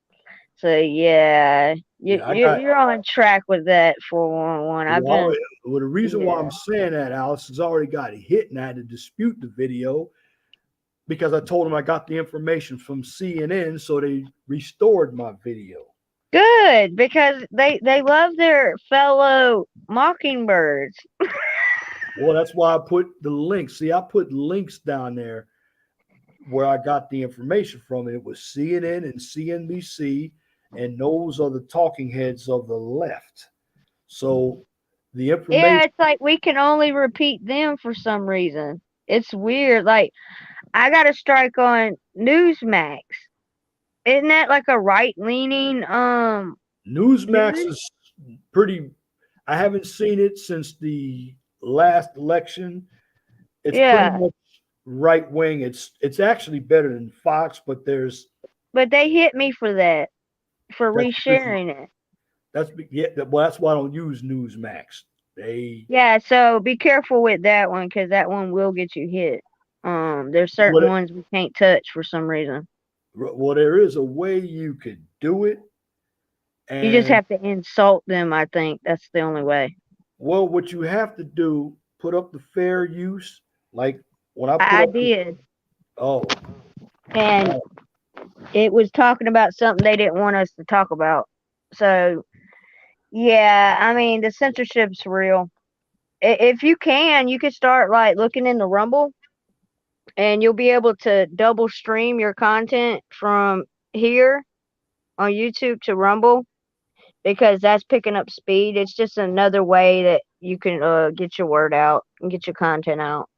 So yeah, you, Yeah, I you got. you're on track with that 411. I've Well, been well, the reason why yeah. I'm saying that, Alice, has already got a hit, and I had to dispute the video because I told them I got the information from CNN, so they restored my video. Good because they love their fellow mockingbirds. Well, that's why I put the links. See, I put links down there where I got the information from. It was CNN and CNBC and those are the talking heads of the left. So the Yeah, information, it's like we can only repeat them for some reason. It's weird. Like I got a strike on Newsmax. Isn't that like a right leaning Newsmax news? is pretty. I haven't seen it since the last election. It's pretty Yeah. much right wing. It's actually better than Fox, but there's But they hit me for that, for that's because resharing it. yeah. Well, that's why I don't use Newsmax. They Yeah, so be careful with that one because that one will get you hit. There's what certain ones we can't touch for some reason. well there is a way you could do it, You just and have to insult them, I think. That's the only way. well, what you have to do, put up the fair use. Like when I put I up the did. oh, And uh, it was talking about something they didn't want us to talk about. So, yeah, I mean, the censorship's real. If you can, you can start like looking in the Rumble and you'll be able to double stream your content from here on YouTube to Rumble because that's picking up speed. It's just another way that you can get your word out and get your content out.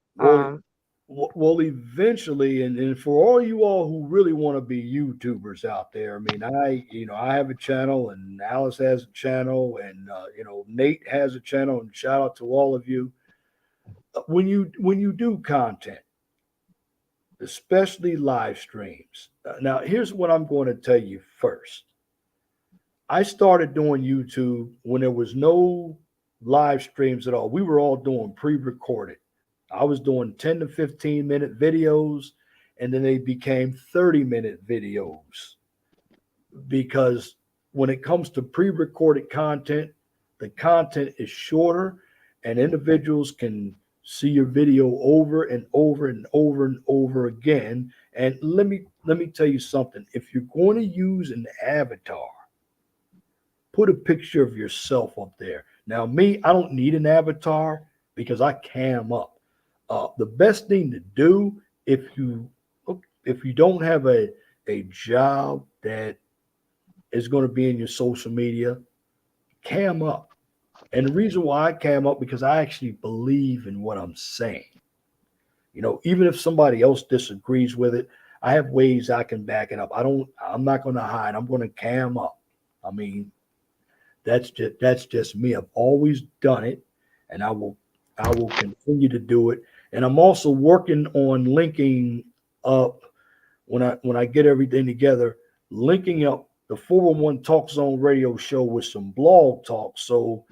well, well, eventually, and for all you all who really want to be YouTubers out there, I mean, I have a channel, and Alice has a channel, and Nate has a channel, and shout out to all of you. When you do content, especially live streams. Now, here's what I'm going to tell you first. I started doing YouTube when there was no live streams at all. We were all doing pre-recorded. I was doing 10 to 15-minute videos, and then they became 30-minute videos because when it comes to pre-recorded content, the content is shorter and individuals can see your video over and over and over and over again. And let me tell you something. If you're going to use an avatar, put a picture of yourself up there. Now, me, I don't need an avatar because I cam up. The best thing to do if you don't have a job that is going to be in your social media, cam up. And the reason why I cam up because I actually believe in what I'm saying. Even if somebody else disagrees with it, I have ways I can back it up. I'm not going to hide. I'm going to cam up. I mean, that's just me. I've always done it, and I will continue to do it. And I'm also working on linking up when I get everything together, linking up the 401 Talk Zone radio show with some blog talk. So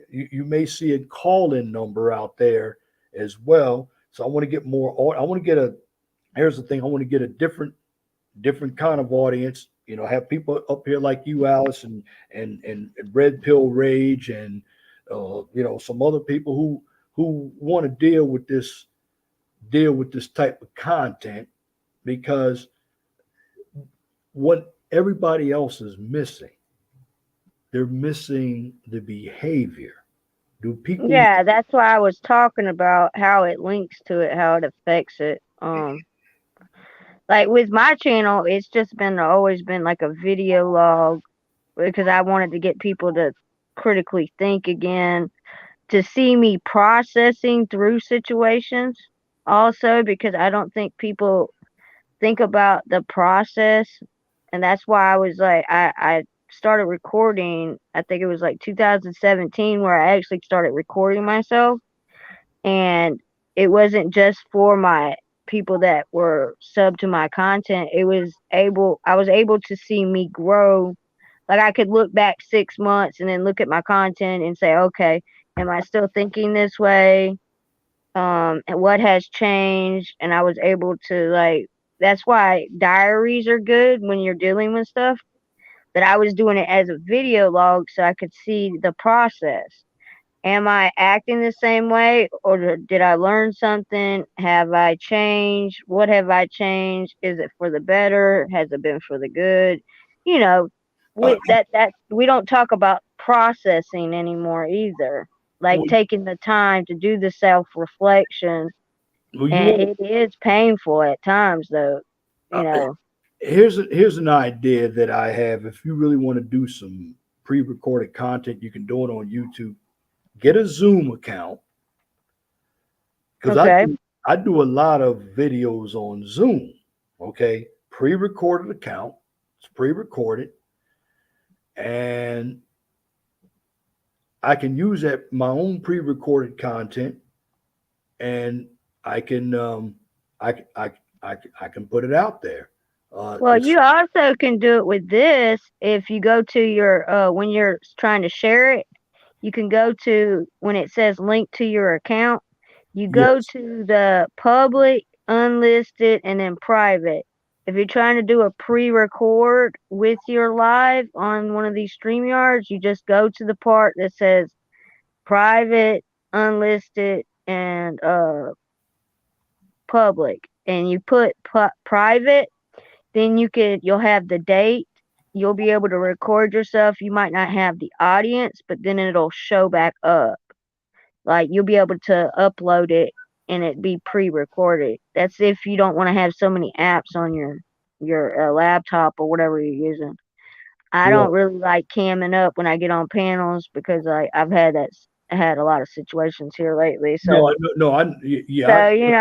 you may see a call-in number out there as well. So I want to get more. I want to get a. Here's the thing. I want to get a different kind of audience. Have people up here like you, Alice, and Red Pill Rage, and some other people who want to deal with this type of content because what everybody else is missing, they're missing the behavior. Do people? Yeah, that's why I was talking about how it links to it, how it affects it. Like with my channel, it's just been always been like a video log because I wanted to get people to critically think again, to see me processing through situations also because I don't think people think about the process. And that's why I was like I started recording, I think it was like 2017 where I actually started recording myself, and it wasn't just for my people that were sub to my content. I was able to see me grow. Like I could look back 6 months and then look at my content and say, okay, am I still thinking this way? And what has changed? And I was able to like, that's why diaries are good when you're dealing with stuff. But I was doing it as a video log so I could see the process. Am I acting the same way, or did I learn something? Have I changed? What have I changed? Is it for the better? Has it been for the good? You know, Uh, that we don't talk about processing anymore either. Like well, taking the time to do the self reflection, well, you and won't. it is painful at times, though. You Uh, know. Here's an idea that I have. If you really want to do some pre-recorded content, you can do it on YouTube. Get a Zoom account because Okay. I do a lot of videos on Zoom. Okay, pre-recorded account. It's pre-recorded, and I can use that my own pre-recorded content, and I can I I I can put it out there. Well, It's you also can do it with this if you go to your when you're trying to share it, you can go to when it says link to your account, you go yes, to the public, unlisted, and then private. If you're trying to do a pre-record with your live on one of these StreamYards, you just go to the part that says private, unlisted, and public, and you put private, then you'll have the date. You'll be able to record yourself. You might not have the audience, but then it'll show back up. Like you'll be able to upload it and it be pre-recorded. That's if you don't want to have so many apps on your laptop or whatever you're using. I yeah. don't really like camming up when I get on panels because I've had had a lot of situations here lately. No, So no, I yeah, so you know,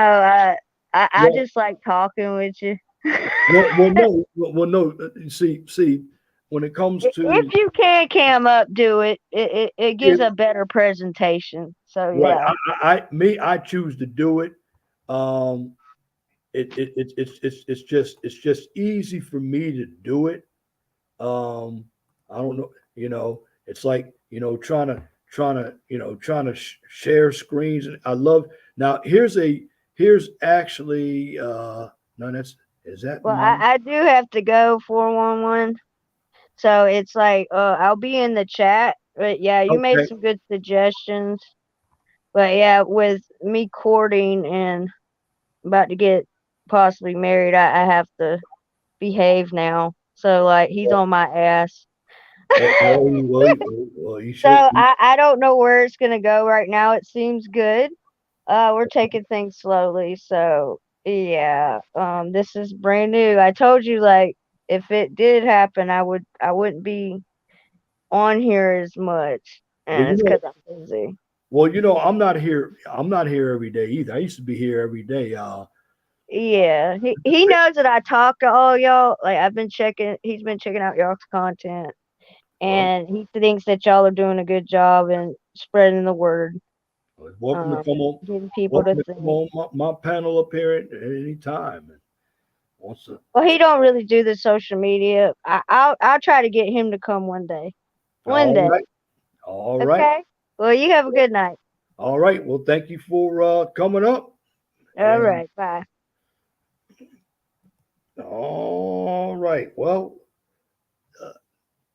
I well, just like talking with you. no, no. See, when it comes If to you can cam up, do it. It it, gives a better presentation. So right, yeah. I choose to do it. Um, it's just easy for me to do it. Um, I don't know, it's like trying to share screens. And I love now. Here's actually no, that's is that Well, mine? I do have to go 411. So it's like I'll be in the chat. But yeah, you made Okay. some good suggestions. But yeah, with me courting and about to get possibly married, I have to behave now. So like he's on my ass. Well, you So should. I don't know where it's gonna go right now. It seems good. We're taking things slowly, so yeah. This is brand new. I told you, like, if it did happen, I wouldn't be on here as much, Well, and it's because I'm busy. I'm not here. I'm not here every day either. I used to be here every day. Yeah, he knows that I talk to all y'all. Like I've been checking. He's been checking out y'all's content, Well, and he thinks that y'all are doing a good job in spreading the word, welcome to come on. getting people to Welcome to come think. on my panel up here at any time. And wants to. Well, he don't really do the social media. I'll try to get him to come one day. One All day. right. All right. Okay. Well, you have a good night. All right. Well, thank you for coming up. All And right. Bye. all right. Well, uh,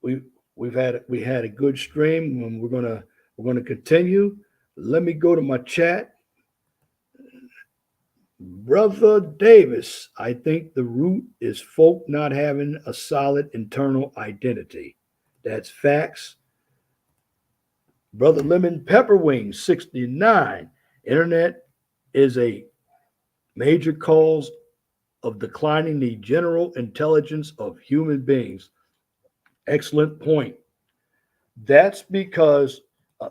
we we had a good stream, and we're gonna continue. Let me go to my chat. Brother Davis, I think the root is folk not having a solid internal identity. That's facts. Brother Lemon Pepperwing, 69. Internet is a major cause of declining the general intelligence of human beings. Excellent point. That's because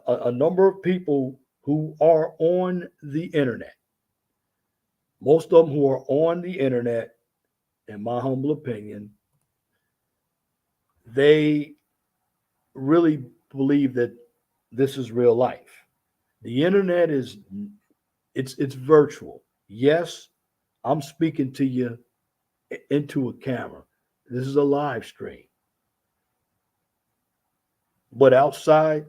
a number of people who are on the internet, most of them who are on the internet, in my humble opinion, they really believe that this is real life. The internet is it's virtual. Yes, I'm speaking to you into a camera. This is a live stream. But outside,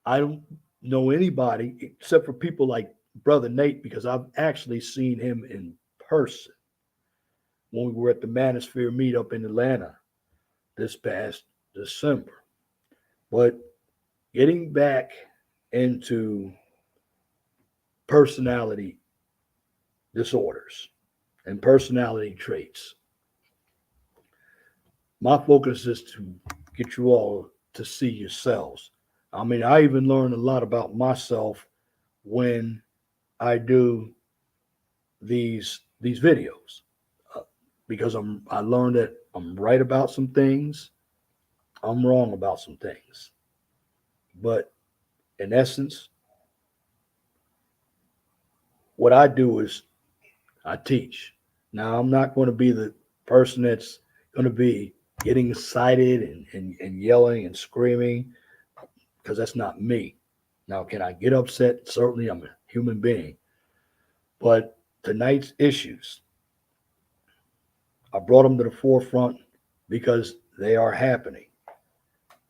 I don't know anybody except for people like Brother Nate because I've actually seen him in person when we were at the Manosphere meetup in Atlanta this past December. But getting back into personality disorders and personality traits, my focus is to get you all to see yourselves. I mean, I even learn a lot about myself when I do these videos. Uh, because I learned that I'm right about some things, I'm wrong about some things. But in essence, what I do is I teach. Now I'm not going to be the person that's going to be getting excited and yelling and screaming because that's not me. Now, can I get upset? Certainly, I'm a human being. But tonight's issues, I brought them to the forefront because they are happening.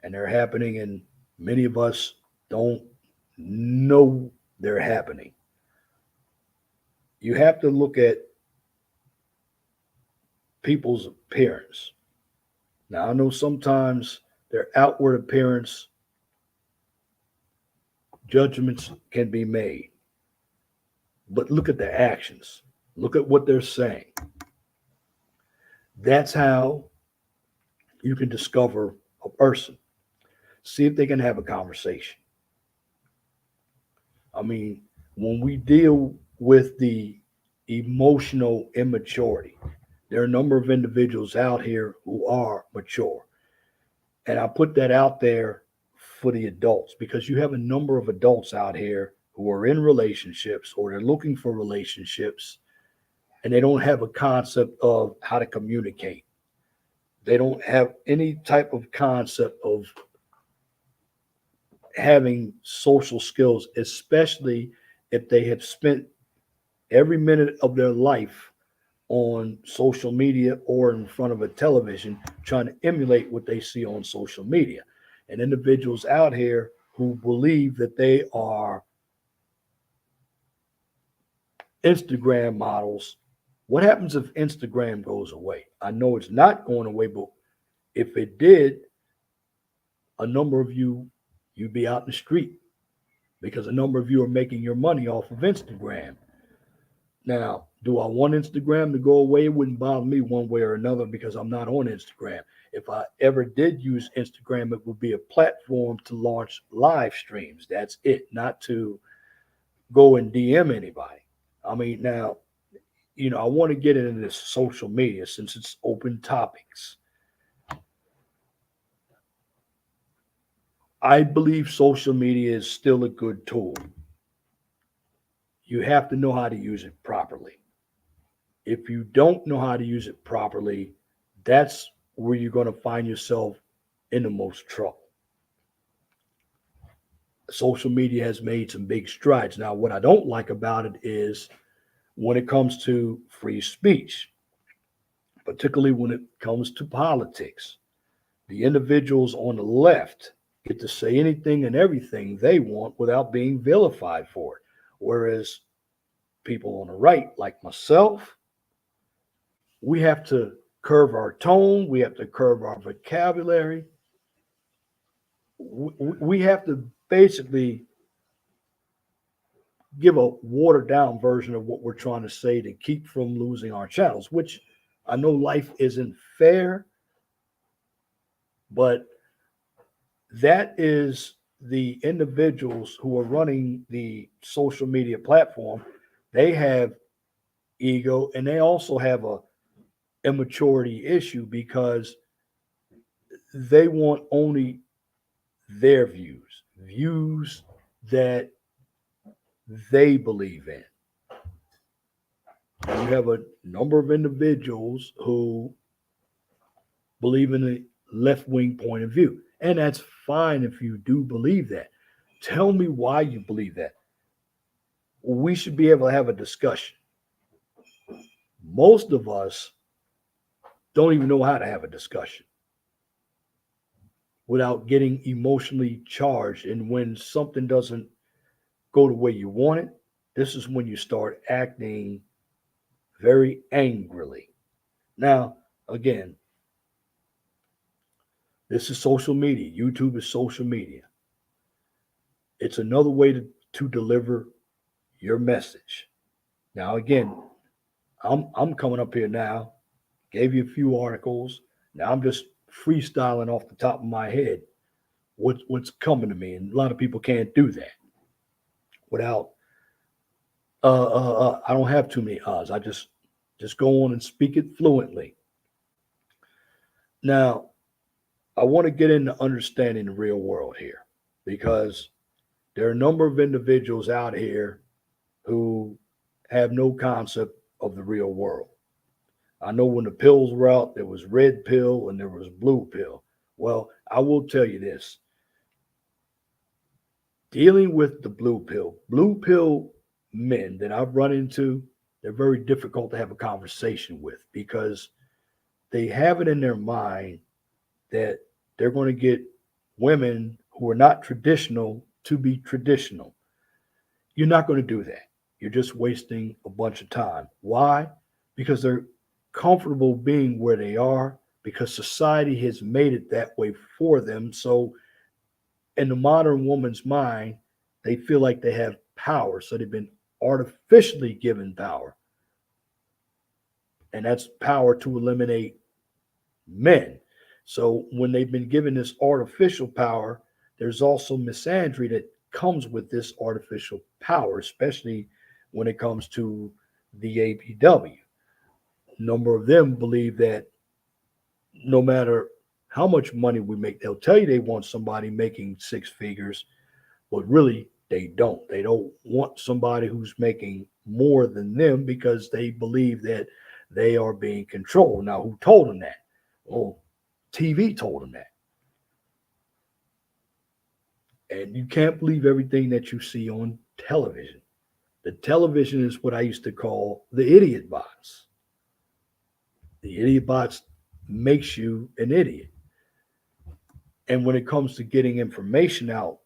And they're happening, and many of us don't know they're happening. You have to look at people's appearance. Now, I know sometimes their outward appearance judgments can be made, but look at their actions. Look at what they're saying. That's how you can discover a person. See if they can have a conversation. I mean, when we deal with the emotional immaturity, there are a number of individuals out here who are mature. And I put that out there for the adults because you have a number of adults out here who are in relationships or they're looking for relationships and they don't have a concept of how to communicate. They don't have any type of concept of having social skills, especially if they have spent every minute of their life on social media or in front of a television trying to emulate what they see on social media. And individuals out here who believe that they are Instagram models. What happens if Instagram goes away? I know it's not going away, but if it did, a number of you'd be out in the street because a number of you are making your money off of Instagram. Now, do I want Instagram to go away? It wouldn't bother me one way or another because I'm not on Instagram. If I ever did use Instagram, it would be a platform to launch live streams. That's it, not to go and DM anybody. I mean, now, I want to get into this social media since it's open topics. I believe social media is still a good tool. You have to know how to use it properly. If you don't know how to use it properly, that's where you're going to find yourself in the most trouble. Social media has made some big strides. Now, what I don't like about it is when it comes to free speech, particularly when it comes to politics, the individuals on the left get to say anything and everything they want without being vilified for it. Whereas people on the right, like myself, we have to curve our tone, we have to curve our vocabulary. We have to basically give a watered down version of what we're trying to say to keep from losing our channels, which I know life isn't fair, but that is the individuals who are running the social media platform. They have ego and they also have a immaturity issue because they want only their views that they believe in. You have a number of individuals who believe in the left wing point of view. And that's fine if you do believe that. Tell me why you believe that. We should be able to have a discussion. Most of us don't even know how to have a discussion without getting emotionally charged. And when something doesn't go the way you want it, this is when you start acting very angrily. Now, again, this is social media. YouTube is social media. It's another way to deliver your message. Now, again, I'm coming up here now, gave you a few articles. Now I'm just freestyling off the top of my head what's coming to me, and a lot of people can't do that without. I don't have too many odds. I just Just go on and speak it fluently. Now, I want to get into understanding the real world here because there are a number of individuals out here who have no concept of the real world. I know when the pills were out, there was red pill and there was blue pill. Well, I will tell you this, dealing with the blue pill men that I've run into, they're very difficult to have a conversation with because they have it in their mind that they're going to get women who are not traditional to be traditional. You're not going to do that. You're just wasting a bunch of time. Why? Because they're comfortable being where they are, because society has made it that way for them. So, in the modern woman's mind, they feel like they have power. So, they've been artificially given power. And that's power to eliminate men. So when they've been given this artificial power, there's also misandry that comes with this artificial power, especially when it comes to the APW. A number of them believe that no matter how much money we make, they'll tell you they want somebody making six figures, but really they don't. They don't want somebody who's making more than them because they believe that they are being controlled. Now, who told them that? Well, TV told them that. And you can't believe everything that you see on television. The television is what I used to call the idiot box. The idiot box makes you an idiot. And when it comes to getting information out,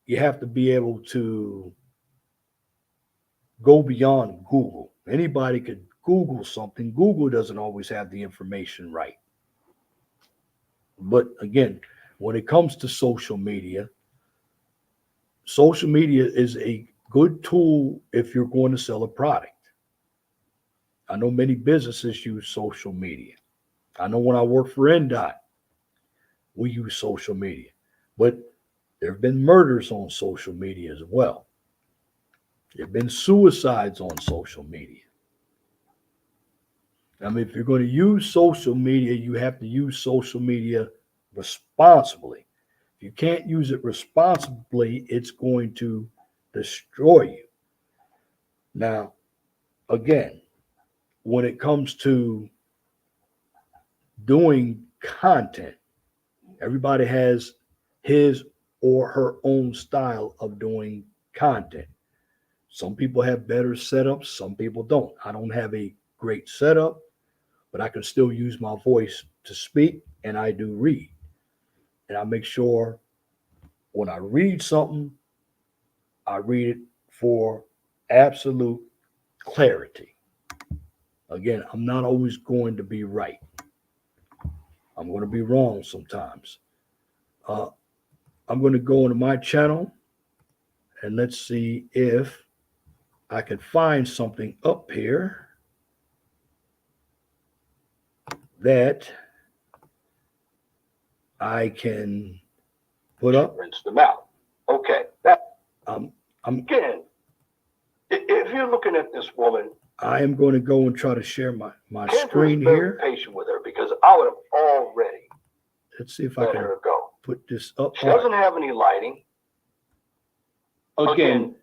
you have to be able to go beyond Google. Anybody could Google something. Google doesn't always have the information right. But again, when it comes to social media is a good tool if you're going to sell a product. I know many businesses use social media. I know when I worked for NDOT, we use social media. But there have been murders on social media as well. There have been suicides on social media. I mean, if you're going to use social media, you have to use social media responsibly. If you can't use it responsibly, it's going to destroy you. Now, again, when it comes to doing content, everybody has his or her own style of doing content. Some people have better setups, some people don't. I don't have a great setup, but I can still use my voice to speak, and I do read. And I make sure when I read something, I read it for absolute clarity. Again, I'm not always going to be right. I'm going to be wrong sometimes. Uh, I'm going to go into my channel and let's see if I can find something up here that I can put up. Rinse them out. Okay. That I'm again, if you're looking at this woman, I am going to go and try to share my Kendra screen was very here. patient with her because I would have already Let's see if I let can her go. put this up. She doesn't have any lighting. Again,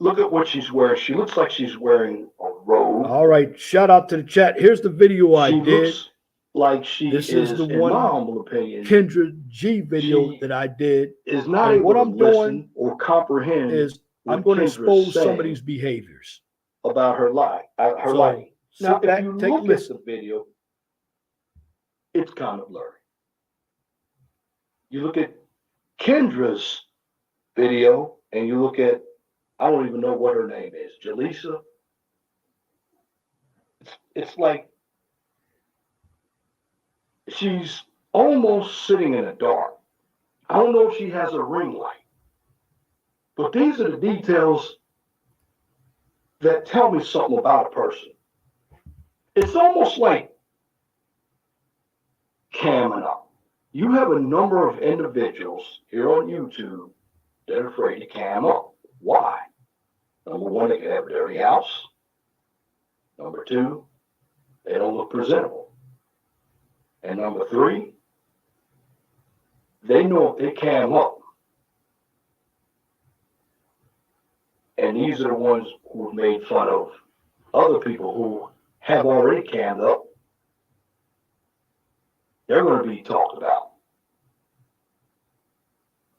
look at what she's wearing. She looks like she's wearing a robe. All right, shout out to the chat. Here's the video I She did. looks like she This is the in one my humble opinion, Kendra G video she that I did. is not And able what to I'm listen doing or comprehend is I'm what going to Kendra's expose some of saying these behaviors. about her life, her So lighting. Now, sit back, if you take a look at listen. the video, it's kind of blurry. You look at Kendra's video and you look at, I don't even know what her name is, Jaleesa. It's like she's almost sitting in the dark. I don't know if she has a ring light, but these are the details that tell me something about a person. It's almost like camming up. You have a number of individuals here on YouTube that are afraid to cam up. Why? Number one, they can have a dirty house. Number two, they don't look presentable. And number three, they know if they cam up, and these are the ones who made fun of other people who have already cammed up, they're going to be talked about.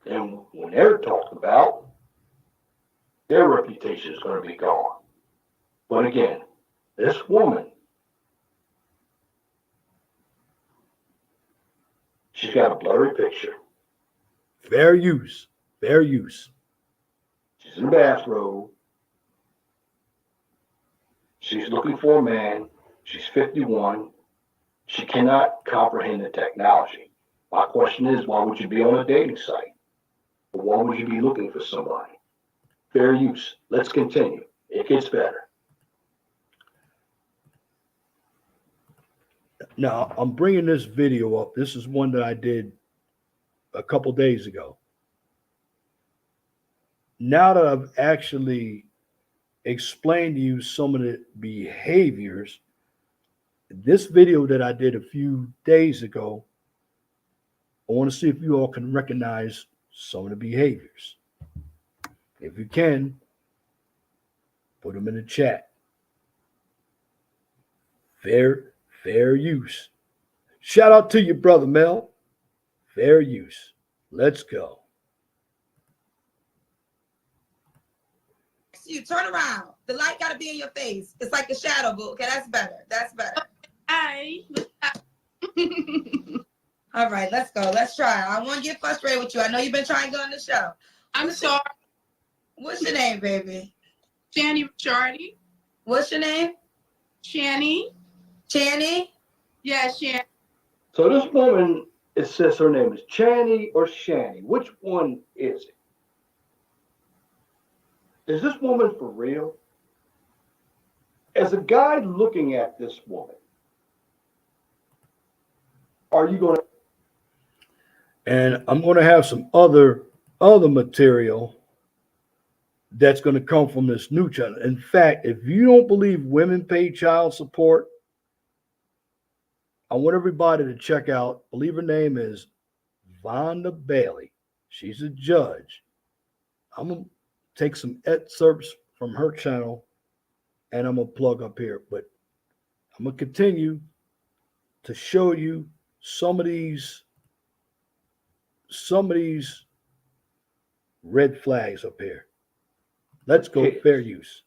And when they're talked about, their reputation is going to be gone. But again, this woman, she's got a blurry picture. Fair use. Fair use. She's in a bathrobe. She's looking for a man. She's 51. She cannot comprehend the technology. My question is, why would you be on a dating site? Or why would you be looking for somebody? Fair use. Let's continue. It gets better. Now, I'm bringing this video up. This is one that I did a couple days ago. Now that I've actually explained to you some of the behaviors, this video that I did a few days ago, I want to see if you all can recognize some of the behaviors. If you can, put them in the chat. Fair use. Shout out to you, brother Mel. Fair use. Let's go. You turn around. The light got to be in your face. It's like a shadow, boo. Okay, that's better. That's better. Hi. All right, let's go. Let's try. I won't get frustrated with you. I know you've been trying to go on the show. I'm sorry. What's your name, baby? Channy Charity. What's your name? Channy. Channy? Yeah, Channy. So this woman, it says her name is Channy or Shanny. Which one is it? Is this woman for real? As a guy looking at this woman, are you going to? And I'm going to have some other material that's going to come from this new channel. In fact, if you don't believe women pay child support, I want everybody to check out, I believe her name is Vonda Bailey. She's a judge. I'm going to take some excerpts from her channel and I'm going to plug up here. But I'm going to continue to show you some of these red flags up here. Let's go. Fair use.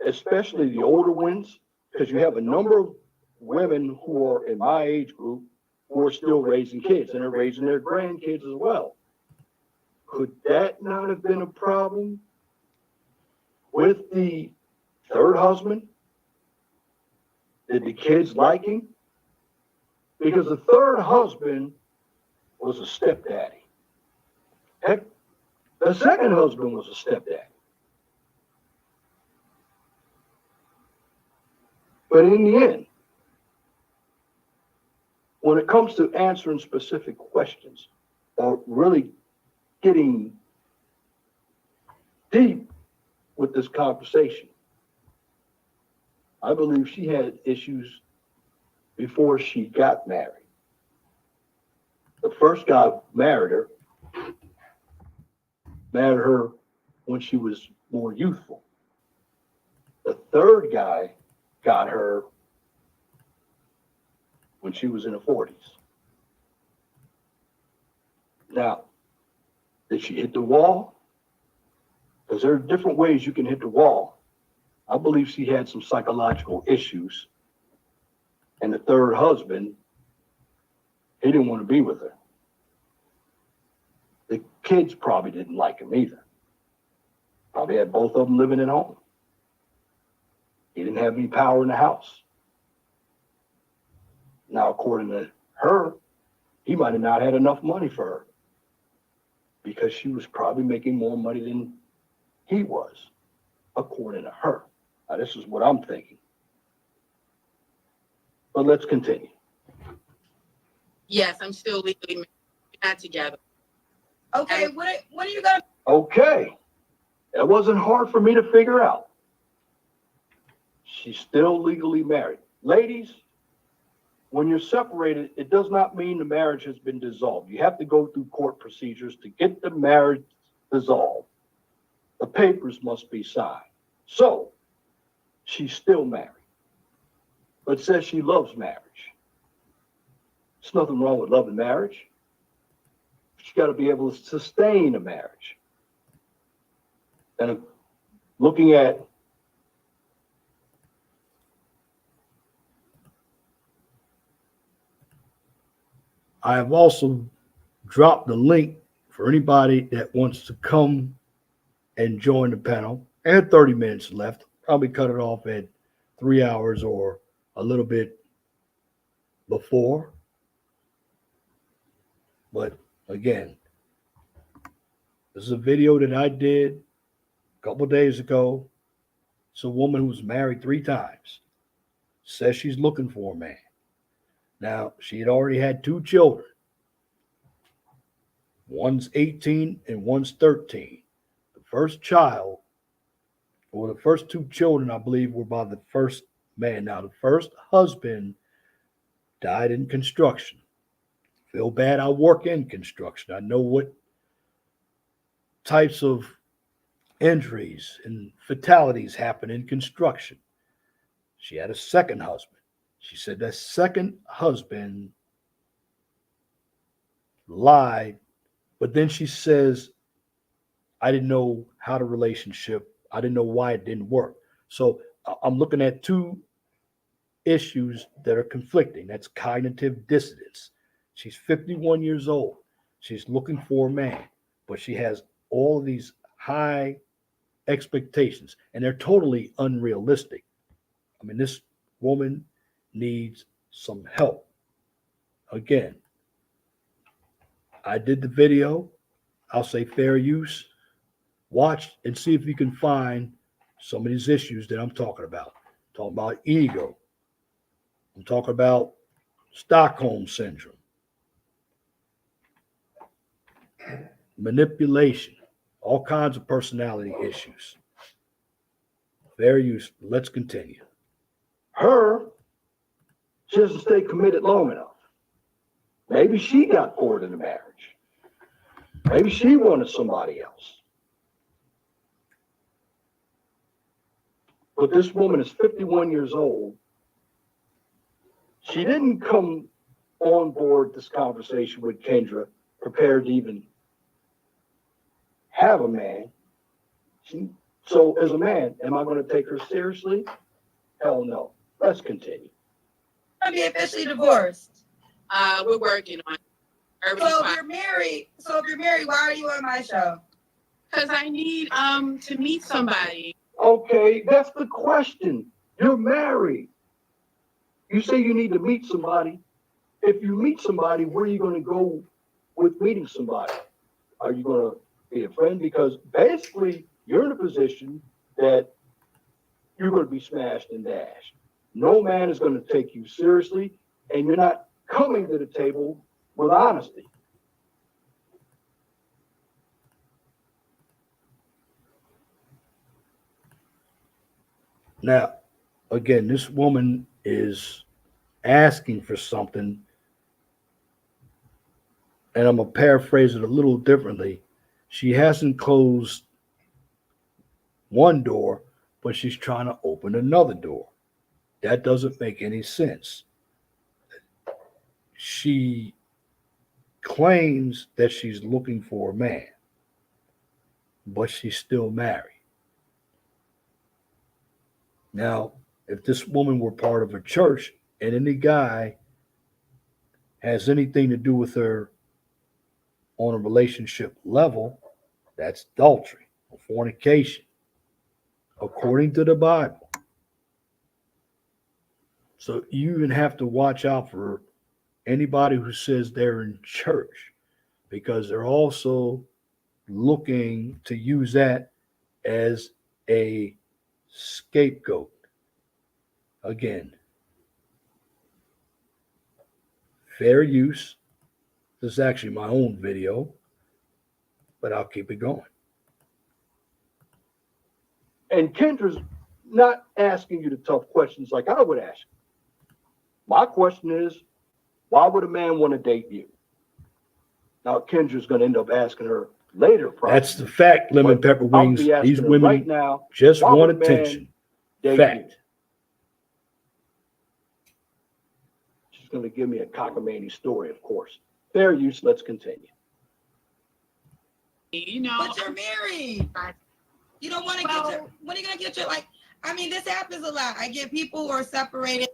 Especially the older ones, because you have a number of women who are in my age group who are still raising kids and are raising their grandkids as well. Could that not have been a problem with the third husband? Did the kids like him? Because the third husband was a stepdaddy. Heck, the second husband was a stepdaddy. But in the end, when it comes to answering specific questions or really getting deep with this conversation, I believe she had issues before she got married. The first guy married her when she was more youthful. The third guy got her when she was in her 40s. Now, did she hit the wall? Because there are different ways you can hit the wall. I believe she had some psychological issues. And the third husband, he didn't want to be with her. The kids probably didn't like him either. Probably had both of them living at home. He didn't have any power in the house. Now, according to her, he might have not had enough money for her because she was probably making more money than he was, according to her. Now, this is what I'm thinking. But let's continue. Yes, I'm still legally married. We're not together. Okay, what are you going to... Okay. That wasn't hard for me to figure out. She's still legally married. Ladies, when you're separated, it does not mean the marriage has been dissolved. You have to go through court procedures to get the marriage dissolved. The papers must be signed. So she's still married, but says she loves marriage. There's nothing wrong with loving marriage. But you got to be able to sustain a marriage. And looking at I have also dropped the link for anybody that wants to come and join the panel. I had 30 minutes left. Probably cut it off at 3 hours or a little bit before. But again, this is a video that I did a couple of days ago. It's a woman who's married 3 times. Says she's looking for a man. Now, she had already had 2 children. One's 18 and one's 13. The first child, or the first 2 children, I believe, were by the first man. Now, the first husband died in construction. Feel bad, I work in construction. I know what types of injuries and fatalities happen in construction. She had a second husband. She said that second husband lied, but then she says, I didn't know how the relationship, I didn't know why it didn't work. So I'm looking at 2 issues that are conflicting. That's cognitive dissonance. She's 51 years old. She's looking for a man, but she has all of these high expectations, and they're totally unrealistic. I mean, this woman needs some help. Again, I did the video. I'll say fair use. Watch and see if you can find some of these issues that I'm talking about. I'm talking about ego. I'm talking about Stockholm syndrome, manipulation, all kinds of personality issues. Fair use. Let's continue. her, she doesn't stay committed long enough. Maybe she got bored in the marriage. Maybe she wanted somebody else. But this woman is 51 years old. She didn't come on board this conversation with Kendra prepared to even have a man. So as a man, am I going to take her seriously? Hell no. Let's continue. I'm be officially divorced. We're working on it. So if you're married, why are you on my show? Because I need to meet somebody. Okay, that's the question. You're married. You say you need to meet somebody. If you meet somebody, where are you going to go with meeting somebody? Are you going to be a friend? Because basically, you're in a position that you're going to be smashed and dashed. No man is going to take you seriously, and you're not coming to the table with honesty. Now, again, this woman is asking for something, and I'm going to paraphrase it a little differently. She hasn't closed one door, but she's trying to open another door. That doesn't make any sense. She claims that she's looking for a man, but she's still married. Now, if this woman were part of a church and any guy has anything to do with her on a relationship level, that's adultery or fornication, according to the Bible. So you even have to watch out for anybody who says they're in church, because they're also looking to use that as a scapegoat. Again, fair use. This is actually my own video, but I'll keep it going. And Kendra's not asking you the tough questions like I would ask you. My question is, why would a man want to date you? Now, Kendra's going to end up asking her later, probably. That's the fact, Lemon But Pepper I'll Wings. be asking These her women right now, just why want would a man attention. date you? Fact. She's going to give me a cockamamie story, of course. Fair use. Let's continue. You know, But you're married. You don't want to get your, when are you going to get your, like, I mean, this happens a lot. I get people who are separated.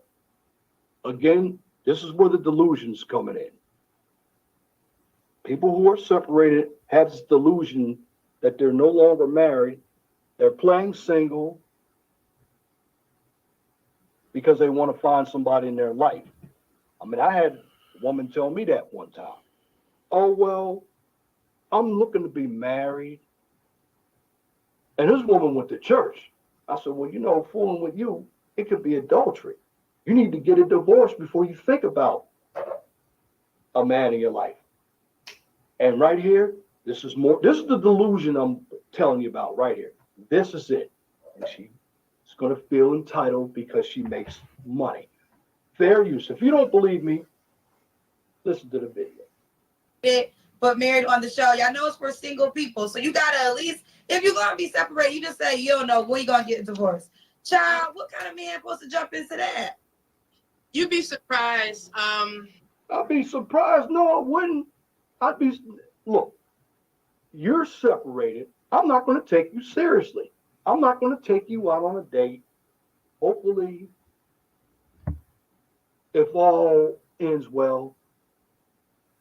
Again, this is where the delusion's coming in. People who are separated have this delusion that they're no longer married. They're playing single because they want to find somebody in their life. I mean, I had a woman tell me that one time. Oh, well, I'm looking to be married. And this woman went to church. I said, well, you know, fooling with you, it could be adultery. You need to get a divorce before you think about a man in your life. And right here, this is the delusion I'm telling you about right here. This is it. And she's going to feel entitled because she makes money. Fair use. If you don't believe me, listen to the video. But married on the show. Y'all know it's for single people. So you got to at least, if you're going to be separated, you just say, you don't know when you're going to get a divorce. Child, what kind of man supposed to jump into that? you'd be surprised. I'd be surprised. No, I wouldn't. Look, you're separated. I'm not going to take you seriously. I'm not going to take you out on a date. Hopefully, if all ends well,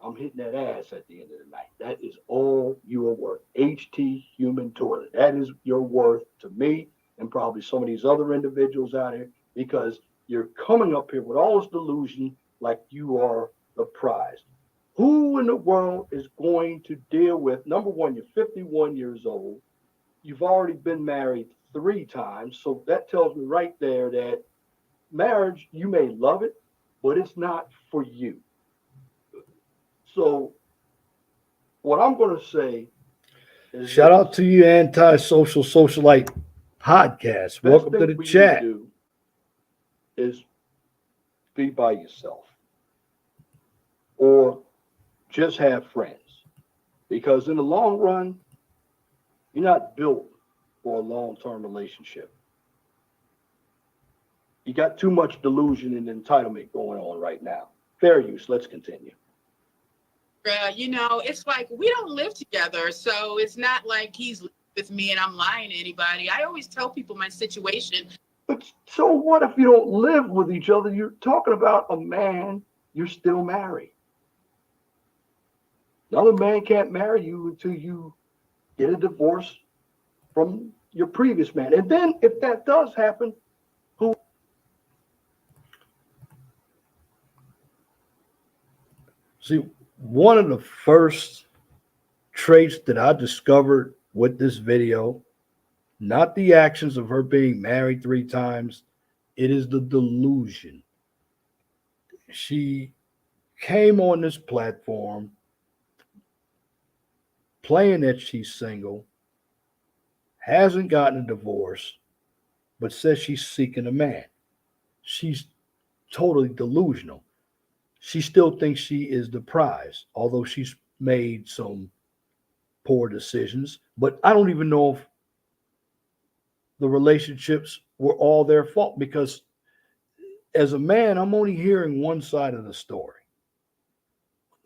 I'm hitting that ass at the end of the night. That is all you are worth. HT human toilet. That is your worth to me and probably some of these other individuals out here because you're coming up here with all this delusion like you are the prize. Who in the world is going to deal with, number one, you're 51 years old. You've already been married 3 times. So that tells me right there that marriage, you may love it, but it's not for you. So what I'm going to say is Shout out to you, Anti-Social Socialite Podcast. Welcome to the chat. Do is be by yourself or just have friends because in the long run, you're not built for a long-term relationship. You got too much delusion and entitlement going on right now. Fair use. Let's continue. You know, it's like we don't live together, so it's not like he's with me and I'm lying to anybody. I always tell people my situation. But so what if you don't live with each other? You're talking about a man, you're still married. Another man can't marry you until you get a divorce from your previous man. And then if that does happen, who? See, one of the first traits that I discovered with this video, not the actions of her being married 3 times, it is the delusion. She came on this platform playing that she's single, hasn't gotten a divorce, but says she's seeking a man. She's totally delusional. She still thinks she is the prize, although she's made some poor decisions. But I don't even know if the relationships were all their fault because as a man, I'm only hearing one side of the story.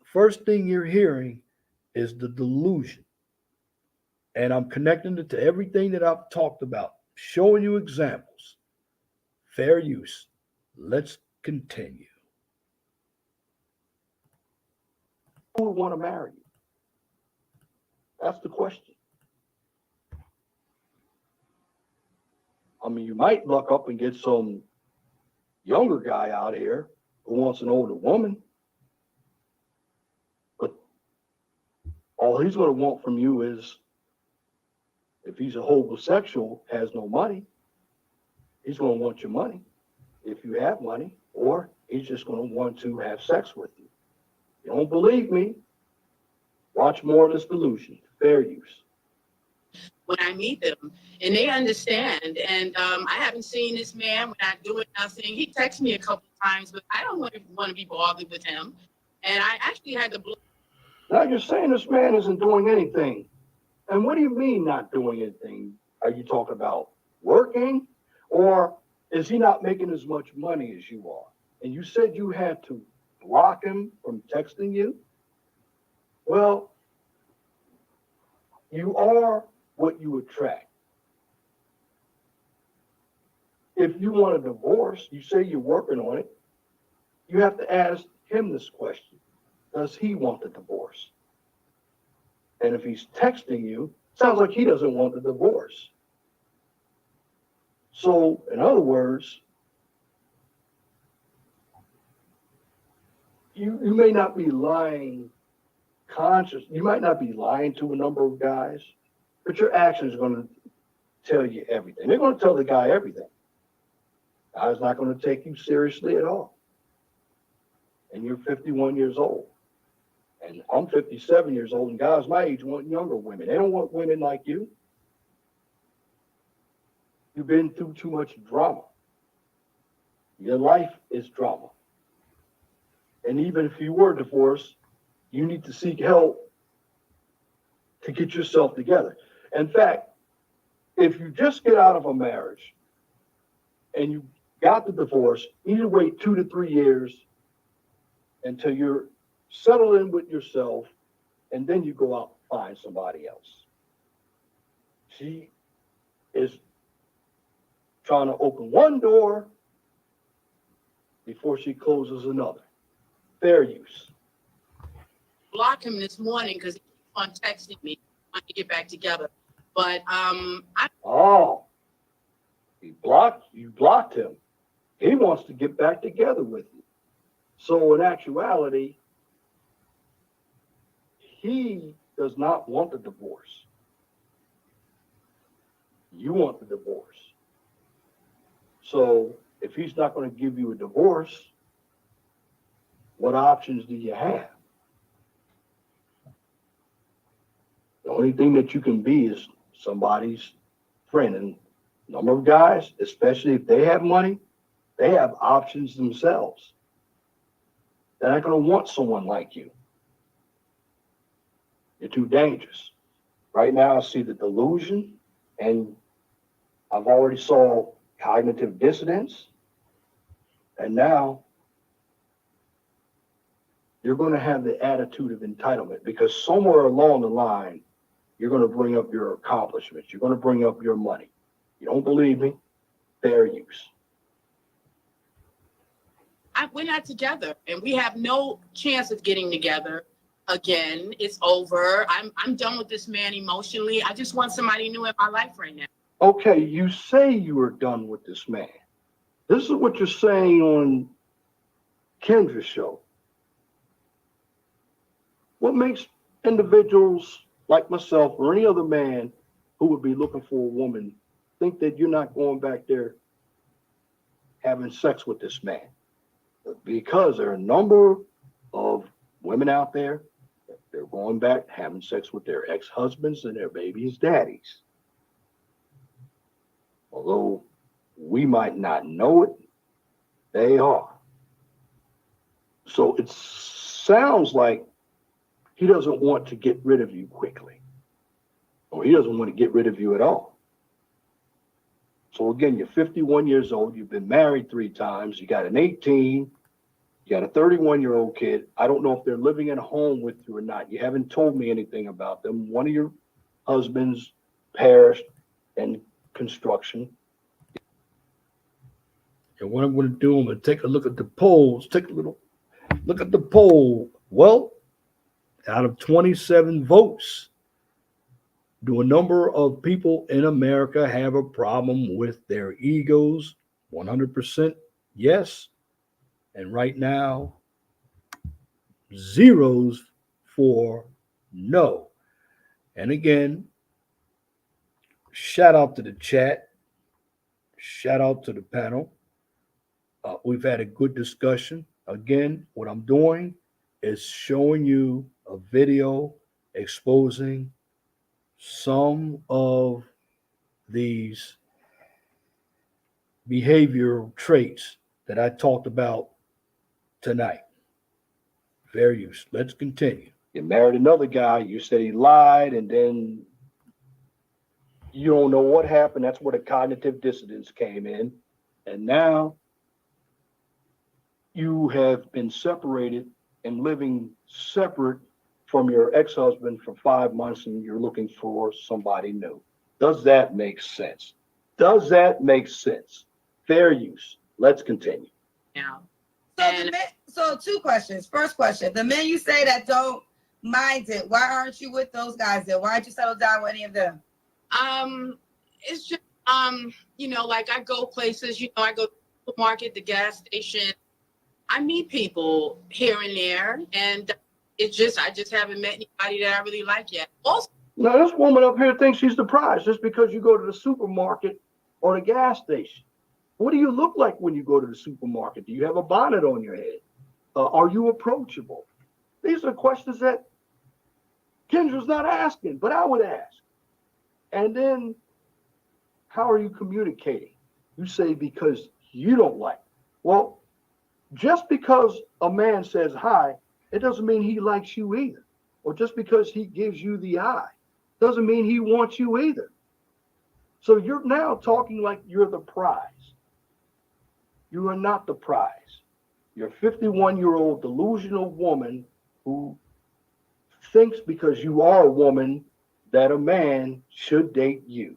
First thing you're hearing is the delusion. And I'm connecting it to everything that I've talked about, showing you examples. Fair use. Let's continue. Who would want to marry you? That's the question. I mean, you might look up and get some younger guy out here who wants an older woman, but all he's going to want from you is, if he's a homosexual, has no money, he's going to want your money if you have money, or he's just going to want to have sex with you. You don't believe me? Watch more of this delusion. Fair use. when I meet them, and they understand. And I haven't seen this man. We're not doing nothing. He texts me a couple of times, but I don't want to be bothered with him. And I actually had to block. Now you're saying this man isn't doing anything. And what do you mean not doing anything? Are you talking about working? Or is he not making as much money as you are? And you said you had to block him from texting you? Well, you are what you attract. If you want a divorce, you say you're working on it, you have to ask him this question. Does he want the divorce? And if he's texting you, sounds like he doesn't want the divorce. So, in other words, you may not be lying conscious. You might not be lying to a number of guys, but your actions are going to tell you everything. They're going to tell the guy everything. Guy's not going to take you seriously at all. And you're 51 years old. And I'm 57 years old, and guys my age want younger women. They don't want women like you. You've been through too much drama. Your life is drama. And even if you were divorced, you need to seek help to get yourself together. In fact, if you just get out of a marriage and you got the divorce, you need to wait 2 to 3 years until you're settled in with yourself, and then you go out and find somebody else. She is trying to open one door before she closes another. Fair use. Block him this morning because he keeps on texting me, trying to get back together. But Oh, you blocked him. He wants to get back together with you. So in actuality, he does not want the divorce. You want the divorce. So if he's not going to give you a divorce, what options do you have? The only thing that you can be is somebody's friend. And a number of guys, especially if they have money, they have options themselves. They're not going to want someone like you. You're too dangerous. Right now, I see the delusion, and I've already saw cognitive dissonance. And now you're going to have the attitude of entitlement, because somewhere along the line, you're going to bring up your accomplishments. You're going to bring up your money. You don't believe me? Fair use. we're not together, and we have no chance of getting together again. It's over. I'm done with this man emotionally. I just want somebody new in my life right now. Okay, you say you are done with this man. This is what you're saying on Kendra's show. What makes individuals like myself or any other man who would be looking for a woman think that you're not going back there having sex with this man? Because there are a number of women out there that they're going back having sex with their ex-husbands and their babies' daddies. Although we might not know it, they are. So it sounds like he doesn't want to get rid of you quickly, or he doesn't want to get rid of you at all. So again, you're 51 years old, you've been married 3 times, you got an 18, you got a 31-year-old kid. I don't know if they're living in a home with you or not. You haven't told me anything about them. One of your husbands perished in construction. And what I'm going to do, I'm going to take a look at the polls. Take a little look at the poll. Well, out of 27 votes, do a number of people in America have a problem with their egos? 100% yes. And right now, zeros for no. And again, shout out to the chat. Shout out to the panel. We've had a good discussion. Again, what I'm doing is showing you a video exposing some of these behavioral traits that I talked about tonight. Fair use. Let's continue. You married another guy, you said he lied, and then you don't know what happened. That's where the cognitive dissonance came in. And now you have been separated and living separate from your ex-husband for 5 months, and you're looking for somebody new. Does that make sense? Does that make sense? Fair use. Let's continue. Yeah. So two questions. First question: the men you say that don't mind it, why aren't you with those guys then? Why aren't you settle down with any of them? It's just like I go places, I go to the supermarket, the gas station. I meet people here and there, and I just haven't met anybody that I really like yet. Also, now this woman up here thinks she's the prize just because you go to the supermarket or the gas station. What do you look like when you go to the supermarket? Do you have a bonnet on your head? Are you approachable? These are questions that Kendra's not asking, but I would ask. And then, how are you communicating? You say because you don't like. Well, just because a man says hi, it doesn't mean he likes you either. Or just because he gives you the eye, doesn't mean he wants you either. So you're now talking like you're the prize. You are not the prize. You're a 51-year-old delusional woman who thinks because you are a woman that a man should date you.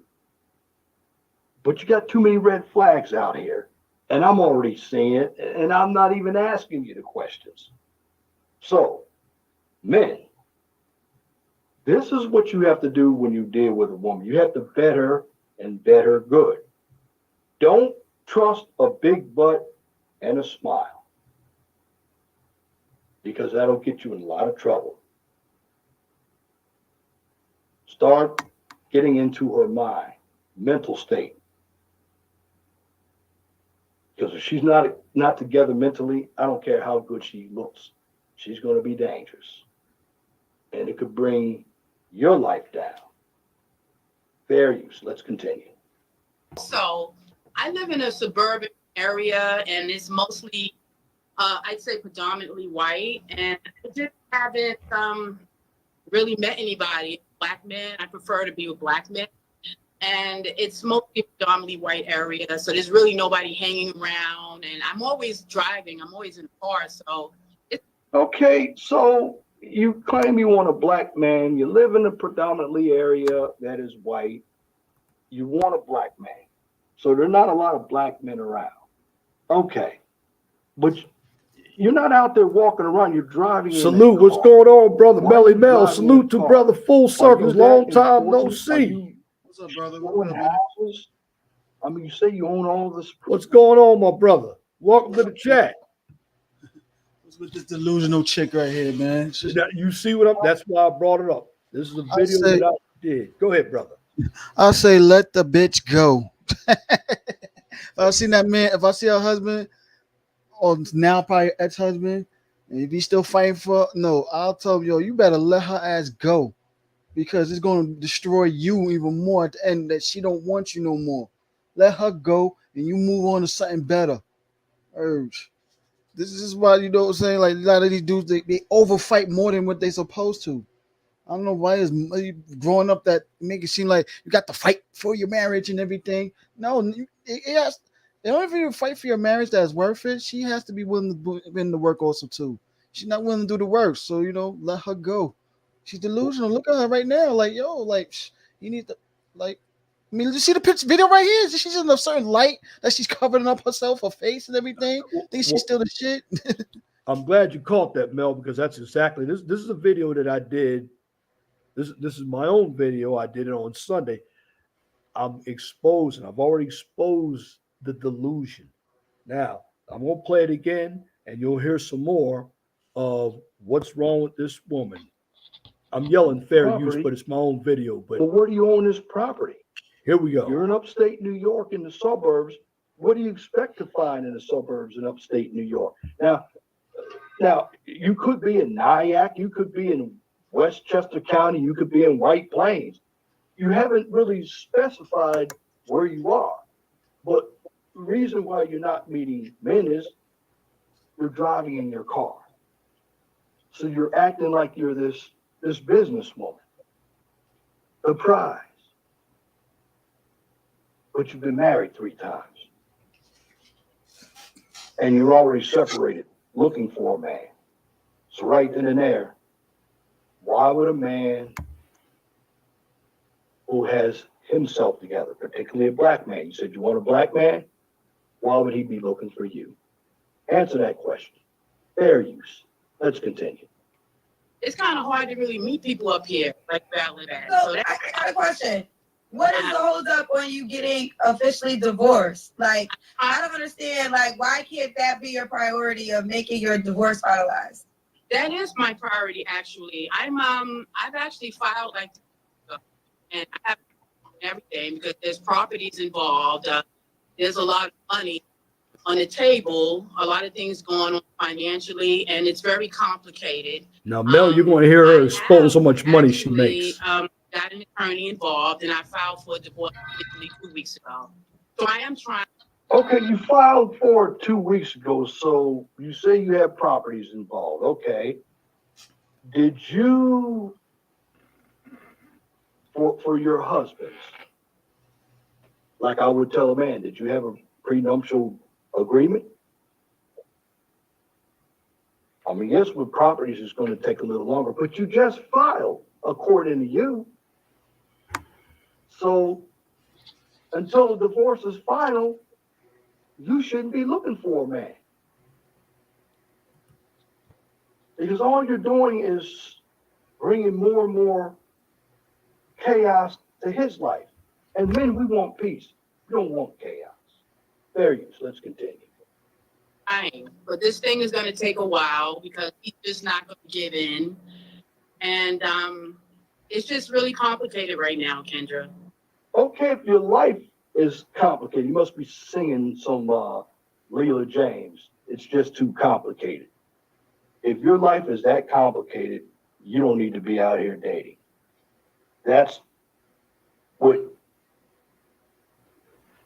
But you got too many red flags out here, and I'm already seeing it, and I'm not even asking you the questions. So, men, this is what you have to do when you deal with a woman. You have to vet her and vet her good. Don't trust a big butt and a smile, because that'll get you in a lot of trouble. Start getting into her mind, mental state. Because if she's not together mentally, I don't care how good she looks, she's going to be dangerous. And it could bring your life down. Fair use. Let's continue. So I live in a suburban area, and it's mostly, I'd say predominantly white. And I just haven't really met anybody. Black men, I prefer to be with black men. And it's mostly predominantly white area. So there's really nobody hanging around. And I'm always driving. I'm always in the car. So it's Okay, so you claim you want a black man. You live in a predominantly area that is white. You want a black man. So there are not a lot of black men around. Okay. But you're not out there walking around. You're driving. Salute. What's going on, brother Melly Mel? Salute to brother Full Circles. Long time no see. What's up, brother? Own houses? I mean, you say you own all this. What's going on, my brother? Welcome to the chat. What's with this delusional chick right here, man? You see what I'm? That's why I brought it up. This is a video that I did. Go ahead, brother. I say let the bitch go. If I see that man, if I see her husband, or now probably ex-husband, and if he's still fighting for no, I'll tell him, yo, you better let her ass go, because it's gonna destroy you even more at the end, that she don't want you no more. Let her go and you move on to something better. Urge. This is why, you know what I'm saying? Like, a lot of these dudes, they overfight more than what they supposed to. I don't know why is growing up that make it seem like you got to fight for your marriage and everything. No, it has. The only thing you fight for your marriage that's worth it, she has to be willing to put in the work also too. She's not willing to do the work, so let her go. She's delusional. Look at her right now, like you need to like. I mean, you see the picture video right here. She's in a certain light that she's covering up herself, her face and everything. Think she's still the shit. I'm glad you caught that, Mel, because that's exactly this. This is a video that I did. This is my own video. I did it on Sunday. I've already exposed the delusion. Now, I'm going to play it again, and you'll hear some more of what's wrong with this woman. I'm yelling fair use, but it's my own video. But well, where do you own this property? Here we go. You're in upstate New York in the suburbs. What do you expect to find in the suburbs in upstate New York? Now you could be in Nyack, you could be in Westchester County, you could be in White Plains. you haven't really specified where you are. But the reason why you're not meeting men is you're driving in your car. So you're acting like you're this businesswoman, the prize. But you've been married 3 times. And you're already separated, looking for a man. So right then and there, why would a man who has himself together, particularly a black man, you said you want a black man, why would he be looking for you? Answer that question. Fair use. Let's continue. It's kind of hard to really meet people up here like Valid at. So I got a question. What is the hold up on you getting officially divorced? Like, I don't understand. Like, why can't that be your priority of making your divorce finalized? That is my priority, actually. I've actually filed like, and I have everything because there's properties involved. There's a lot of money on the table, a lot of things going on financially, and it's very complicated. Now, Mel, you're going to hear her expose how much money she makes. Got an attorney involved, and I filed for a divorce officially 2 weeks ago. So I am trying. Okay, you filed for it 2 weeks ago, so you say you have properties involved. Okay. Did you, for your husbands, like I would tell a man, did you have a prenuptial agreement? I mean, yes, with properties, it's going to take a little longer, but you just filed, according to you. So until the divorce is final, you shouldn't be looking for a man. Because all you're doing is bringing more and more chaos to his life. And men, we want peace. We don't want chaos. Fair use. Let's continue. But this thing is going to take a while because he's just not going to give in. And it's just really complicated right now, Kendra. Okay, if your life is complicated, you must be singing some Leela James. It's just too complicated. If your life is that complicated, you don't need to be out here dating. That's what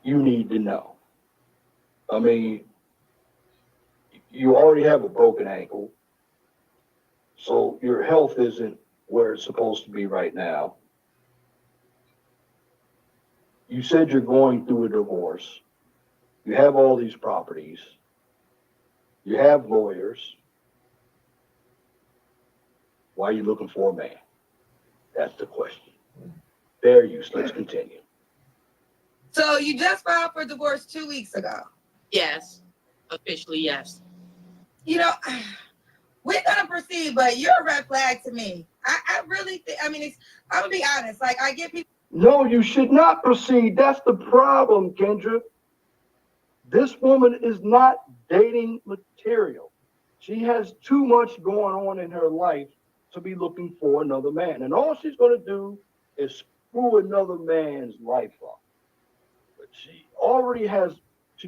you need to know. I mean, you already have a broken ankle, so your health isn't where it's supposed to be right now. You said you're going through a divorce. You have all these properties. You have lawyers. Why are you looking for a man? That's the question. Fair use. Let's continue. So you just filed for divorce 2 weeks ago. Yes, officially, yes. You know, we're gonna proceed, but you're a red flag to me. I really think. I mean, I'm gonna be honest. Like, I get people. No, you should not proceed. That's the problem, Kendra. This woman is not dating material. She has too much going on in her life to be looking for another man. And all she's going to do is screw another man's life up. But she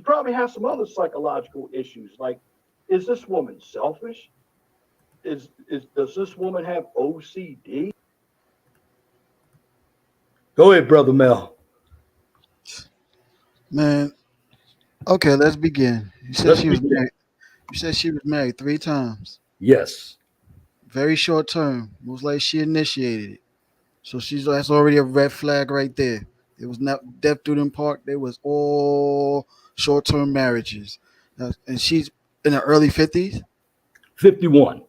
probably has some other psychological issues. Like, is this woman selfish? Does this woman have OCD? Go ahead, Brother Mel. Man, okay, let's begin. You said she was married. You said she was married 3 times. Yes. Very short term. Most like she initiated it. So that's already a red flag right there. It was not Death Do Them Part. They was all short term marriages. And she's in her early 50s. 51.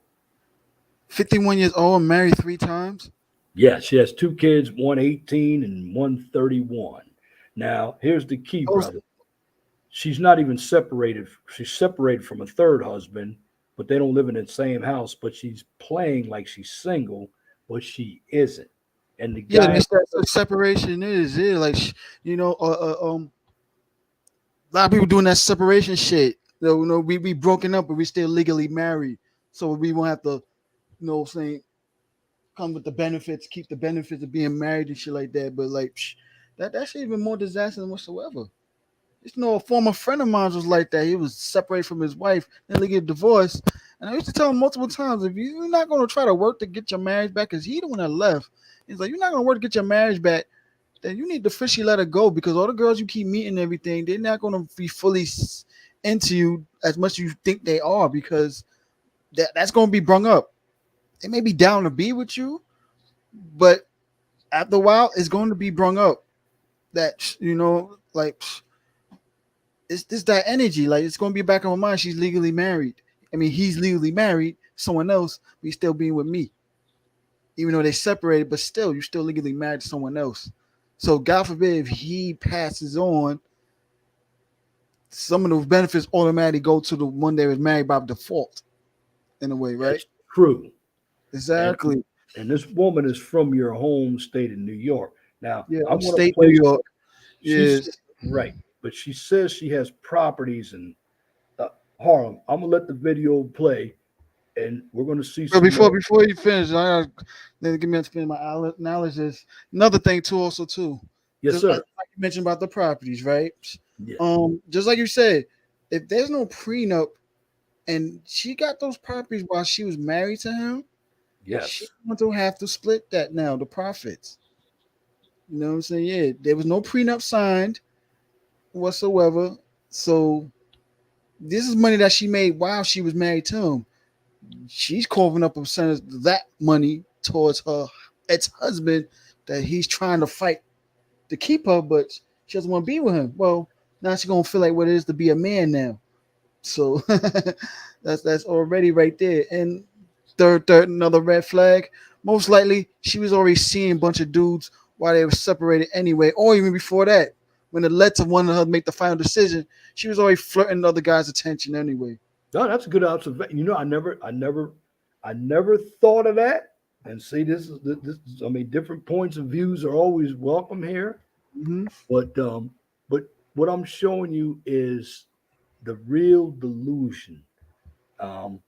51 years old, married 3 times. Yeah, she has 2 kids, one 18 and one 31. Now, here's the key, brother. She's not even separated. She's separated from a third husband, but they don't live in the same house. But she's playing like she's single, but she isn't. And the guy, That's what separation is. Yeah, like a lot of people doing that separation shit. We broken up, but we still legally married, so we won't have to, saying come with the benefits, keep the benefits of being married and shit like that. But like that's even more disaster than whatsoever. A former friend of mine was like that. He was separated from his wife, then they get divorced. And I used to tell him multiple times, if you're not going to try to work to get your marriage back, because he the one that left. He's like, you're not going to work to get your marriage back. then you need to officially let her go, because all the girls you keep meeting and everything, they're not going to be fully into you as much as you think they are, because that's going to be brung up. They may be down to be with you, but after a while, it's going to be brung up that, like, it's that energy. Like, it's going to be back in my mind. She's legally married. I mean, he's legally married, someone else, but he's still being with me. Even though they separated, but still, you're still legally married to someone else. So, God forbid, if he passes on, some of those benefits automatically go to the one that was married by default, in a way, right? That's true. And Exactly. and this woman is from your home state of New York. Now, Yeah, I'm going to upstate New play. York. She's Yes. right, but she says she has properties in Harlem. I'm gonna let the video play, and we're gonna see But some before more. before you finish, I gotta then give me a spin my analysis. Another thing too, also too, Yes, just like sir. you mentioned about the properties, right? Yeah. Just like you said, if there's no prenup and she got those properties while she was married to him, she's Yes. going to have to split that now, the profits. You know what I'm saying? Yeah, there was no prenup signed whatsoever. So this is money that she made while she was married to him. She's carving up a percentage of that money towards her ex-husband that he's trying to fight to keep her, but she doesn't want to be with him. Well, now she's gonna feel like what it is to be a man now. So that's already right there. And third, another red flag. Most likely, she was already seeing a bunch of dudes while they were separated anyway, or even before that. When it led to one of her make the final decision, she was already flirting other guys' attention anyway. No, that's a good observation. I never thought of that. And see, this. I mean, different points of views are always welcome here. Hmm. But what I'm showing you is the real delusion. Um,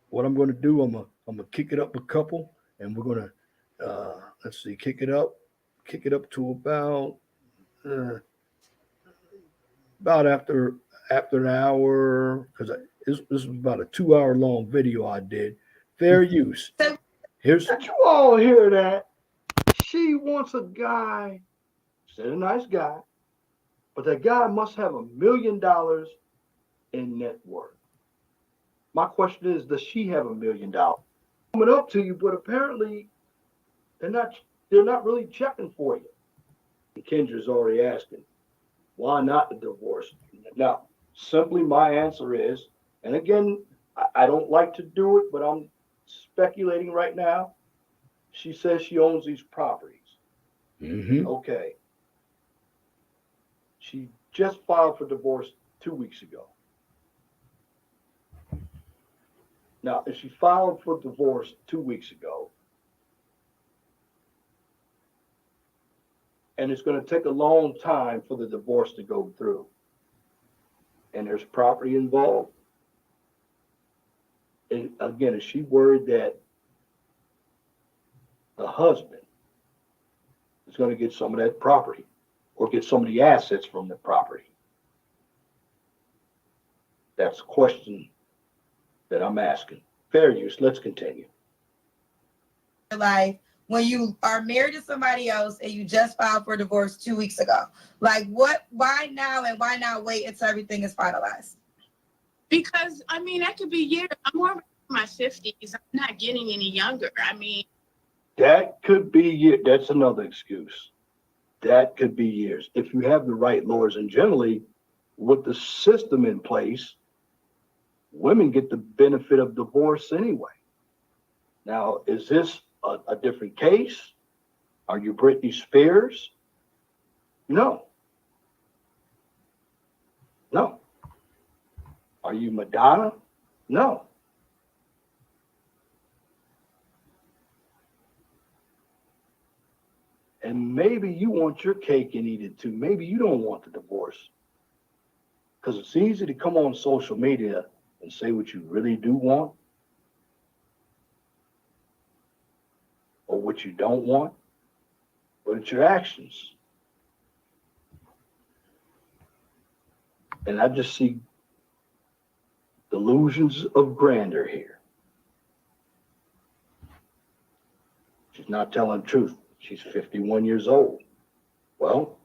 what I'm going to do, I'm gonna kick it up a couple, and we're going to let's see, kick it up to uh, about after an hour, because this was about a 2 hour long video I did. Fair use. Here's Did you all hear that? She wants a guy, said a nice guy, but that guy must have $1 million in net worth. My question is, does she have $1 million? Coming up to you, but apparently they're not they're not really checking for you. And Kendra's already asking, why not the divorce? Now, simply my answer is, and again, I don't like to do it, but I'm speculating right now. She says she owns these properties. mm-hmm. Okay. She just filed for divorce 2 weeks ago. Now, if she filed for divorce 2 weeks ago, and it's going to take a long time for the divorce to go through, and there's property involved, and again, is she worried that the husband is going to get some of that property or get some of the assets from the property? That's a question that I'm asking. Fair use. Let's continue. Life when you are married to somebody else and you just filed for divorce 2 weeks ago? Like, why now, and why not wait until everything is finalized? Because I mean, that could be years. I'm already in my 50s. I'm not getting any younger. I mean, That could be, that's another excuse. That could be years. If you have the right lawyers, and generally with the system in place, women get the benefit of divorce anyway. Now, is this a different case? Are you Britney Spears? No. No. Are you Madonna? No. And maybe you want your cake and eat it too. Maybe you don't want the divorce. Because it's easy to come on social media and say what you really do want or what you don't want, but it's your actions. And I just see delusions of grandeur here. She's not telling the truth. She's 51 years old. Well,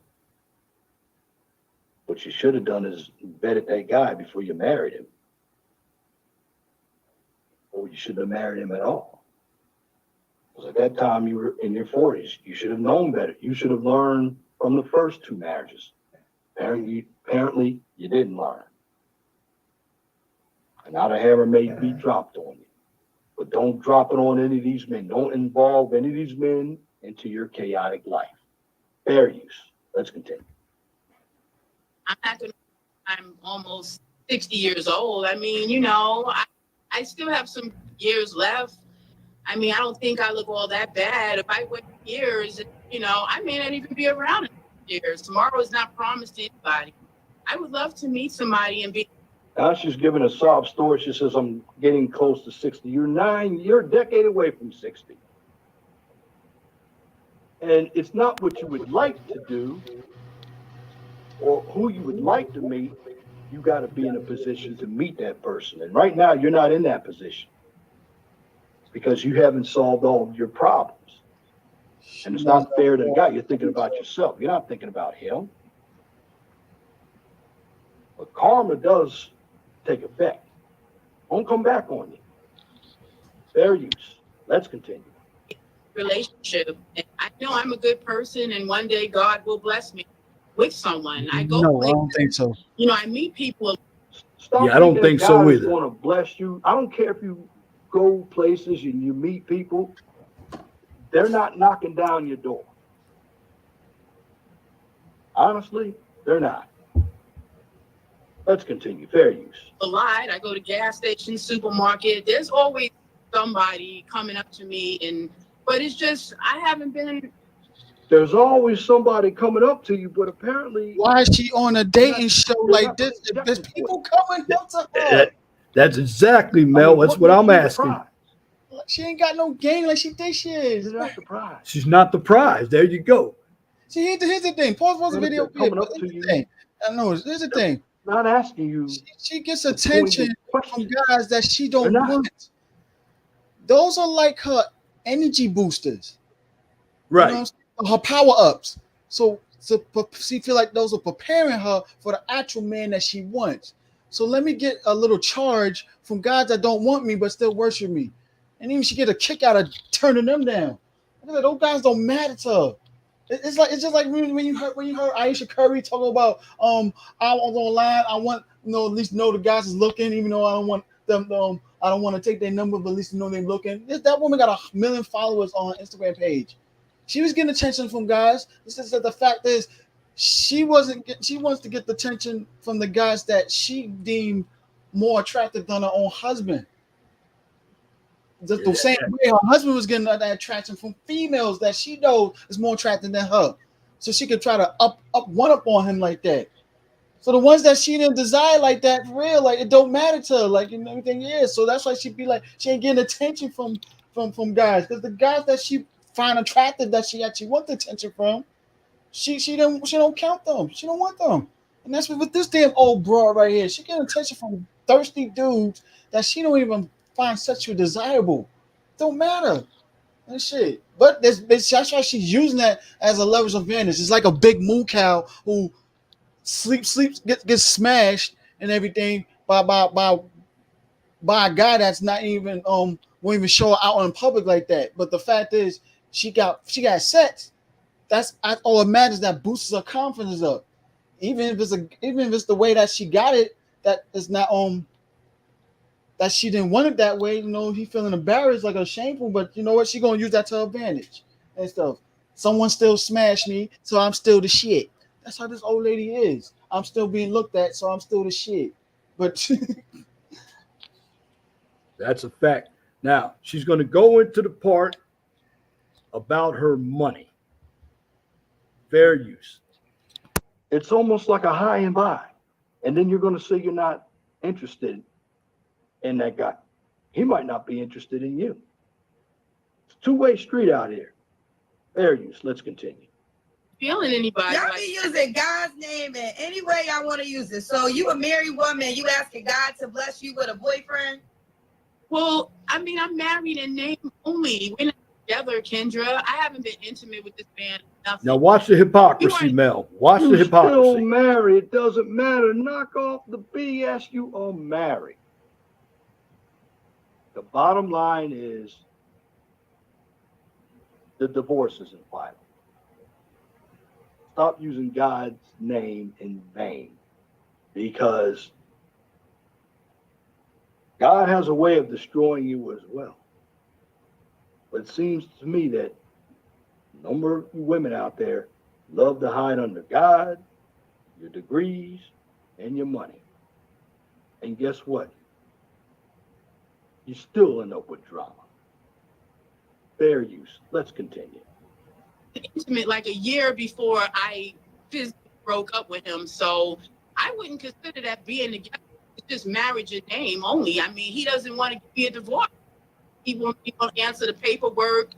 what you should have done is vetted that guy before you married him. Or you shouldn't have married him at all. Because at that time you were in your 40s. You should have known better. You should have learned from the first two marriages. Apparently you didn't learn. And now the hammer may be dropped on you. But don't drop it on any of these men. Don't involve any of these men into your chaotic life. Fair use. Let's continue. I'm not gonna. I'm almost 60 years old. I mean, you know, I still have some years left. I mean, I don't think I look all that bad. If I wait years, you know, I may not even be around in years. Tomorrow is not promised to anybody. I would love to meet somebody and be. Now she's giving a sob story. She says, I'm getting close to 60. You're a decade away from 60. And it's not what you would like to do or who you would like to meet. You got to be in a position to meet that person. And right now, you're not in that position because you haven't solved all of your problems. And it's not fair to the guy. You're thinking about yourself. You're not thinking about him. But karma does take effect. Won't come back on you. Fair use. Let's continue. Relationship. And I know I'm a good person, and one day God will bless me with someone. I go. No, I don't think so. You know, I meet people. Stop Yeah, I don't think so either. Want to bless you. I don't care if you go places and you meet people. They're not knocking down your door. Honestly, they're not. Let's continue. Fair use. A lot. I go to gas station, supermarket. There's always somebody coming up to me, but it's just I haven't been. There's always somebody coming up to you, but apparently, Why is she on a dating show like this? If there's people coming up to her. That's exactly, Mel. That's what I'm asking. She ain't got no game like she thinks she is. She's not surprised. She's not the prize. There you go. See, here's the thing. Pause the video. Coming up to you. I know. Here's the thing. Not asking you. She gets attention from guys that she don't want. Those are like her energy boosters. Right. You know, her power ups. So she feel like those are preparing her for the actual man that she wants. So let me get a little charge from guys that don't want me but still worship me. And even she get a kick out of turning them down. Those guys don't matter to her. It's just like when you heard Aisha Curry talking about I was online. I want at least know the guys is looking, even though I don't want them. I don't want to take their number, but at least know they're looking. That woman got 1 million followers on her Instagram page. She was getting attention from guys. It's just that the fact is she wants to get the attention from the guys that she deemed more attractive than her own husband. The same way her husband was getting that attraction from females that she knows is more attractive than her. So she could try to up on him like that. So the ones that she didn't desire like that, for real, like it don't matter to her, like and everything is. So that's why she'd be like, she ain't getting attention from guys. Because the guys that she find attractive that she actually wants attention from, she don't count them. She don't want them. And that's with this damn old broad right here. She getting attention from thirsty dudes that she don't even find sexually desirable. Don't matter. And shit. But that's why she's using that as a leverage advantage. It's like a big moo cow who sleeps, gets smashed and everything by a guy that's not even won't even show out in public like that. But the fact is she got sex. That's all that matters. That boosts her confidence up. Even if it's the way that she got it, that is not that she didn't want it that way. He feeling embarrassed, like a shameful. But you know what? She gonna use that to her advantage and stuff. Someone still smashed me, so I'm still the shit. That's how this old lady is. I'm still being looked at, so I'm still the shit. But that's a fact. Now she's going to go into the part about her money. Fair use. It's almost like a high and by. And then you're going to say you're not interested in that guy. He might not be interested in you. It's a two-way street out here. Fair use. Let's continue. Feeling anybody. Y'all be using God's name in any way y'all want to use it. So you a married woman, you asking God to bless you with a boyfriend? Well, I mean, I'm married in name only. together, Kendra. I haven't been intimate with this man. Nothing. Now watch the hypocrisy, You Mel. Watch the You still hypocrisy. married. It doesn't matter. Knock off the BS. You are married. The bottom line is the divorce isn't final. Stop using God's name in vain, because God has a way of destroying you as well. But it seems to me that a number of you women out there love to hide under God, your degrees, and your money. And guess what? You still end up with drama. Fair use. Let's continue. intimate like a year before I physically broke up with him. So I wouldn't consider that being together. It's just marriage in name only. I mean, he doesn't want to give me a divorce. He won't answer the paperwork.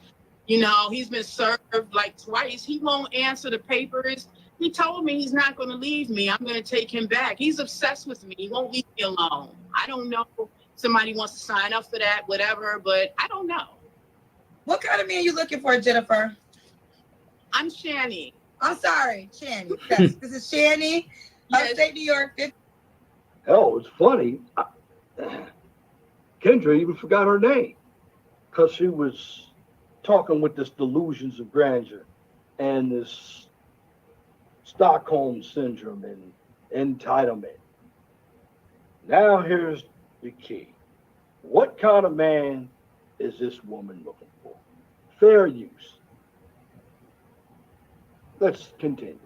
You know, he's been served like twice. He won't answer the papers. He told me he's not going to leave me. I'm going to take him back. He's obsessed with me. He won't leave me alone. I don't know. Somebody wants to sign up for that, whatever, but I don't know. What kind of man you looking for, Jennifer? I'm Shani. I'm sorry, Shani. Yes, this is Shani, Yes. upstate New York. Hell, it's funny. Kendra even forgot her name because she was talking with this delusions of grandeur and this Stockholm syndrome and entitlement. Now here's the key. What kind of man is this woman looking for? Fair use. Let's continue.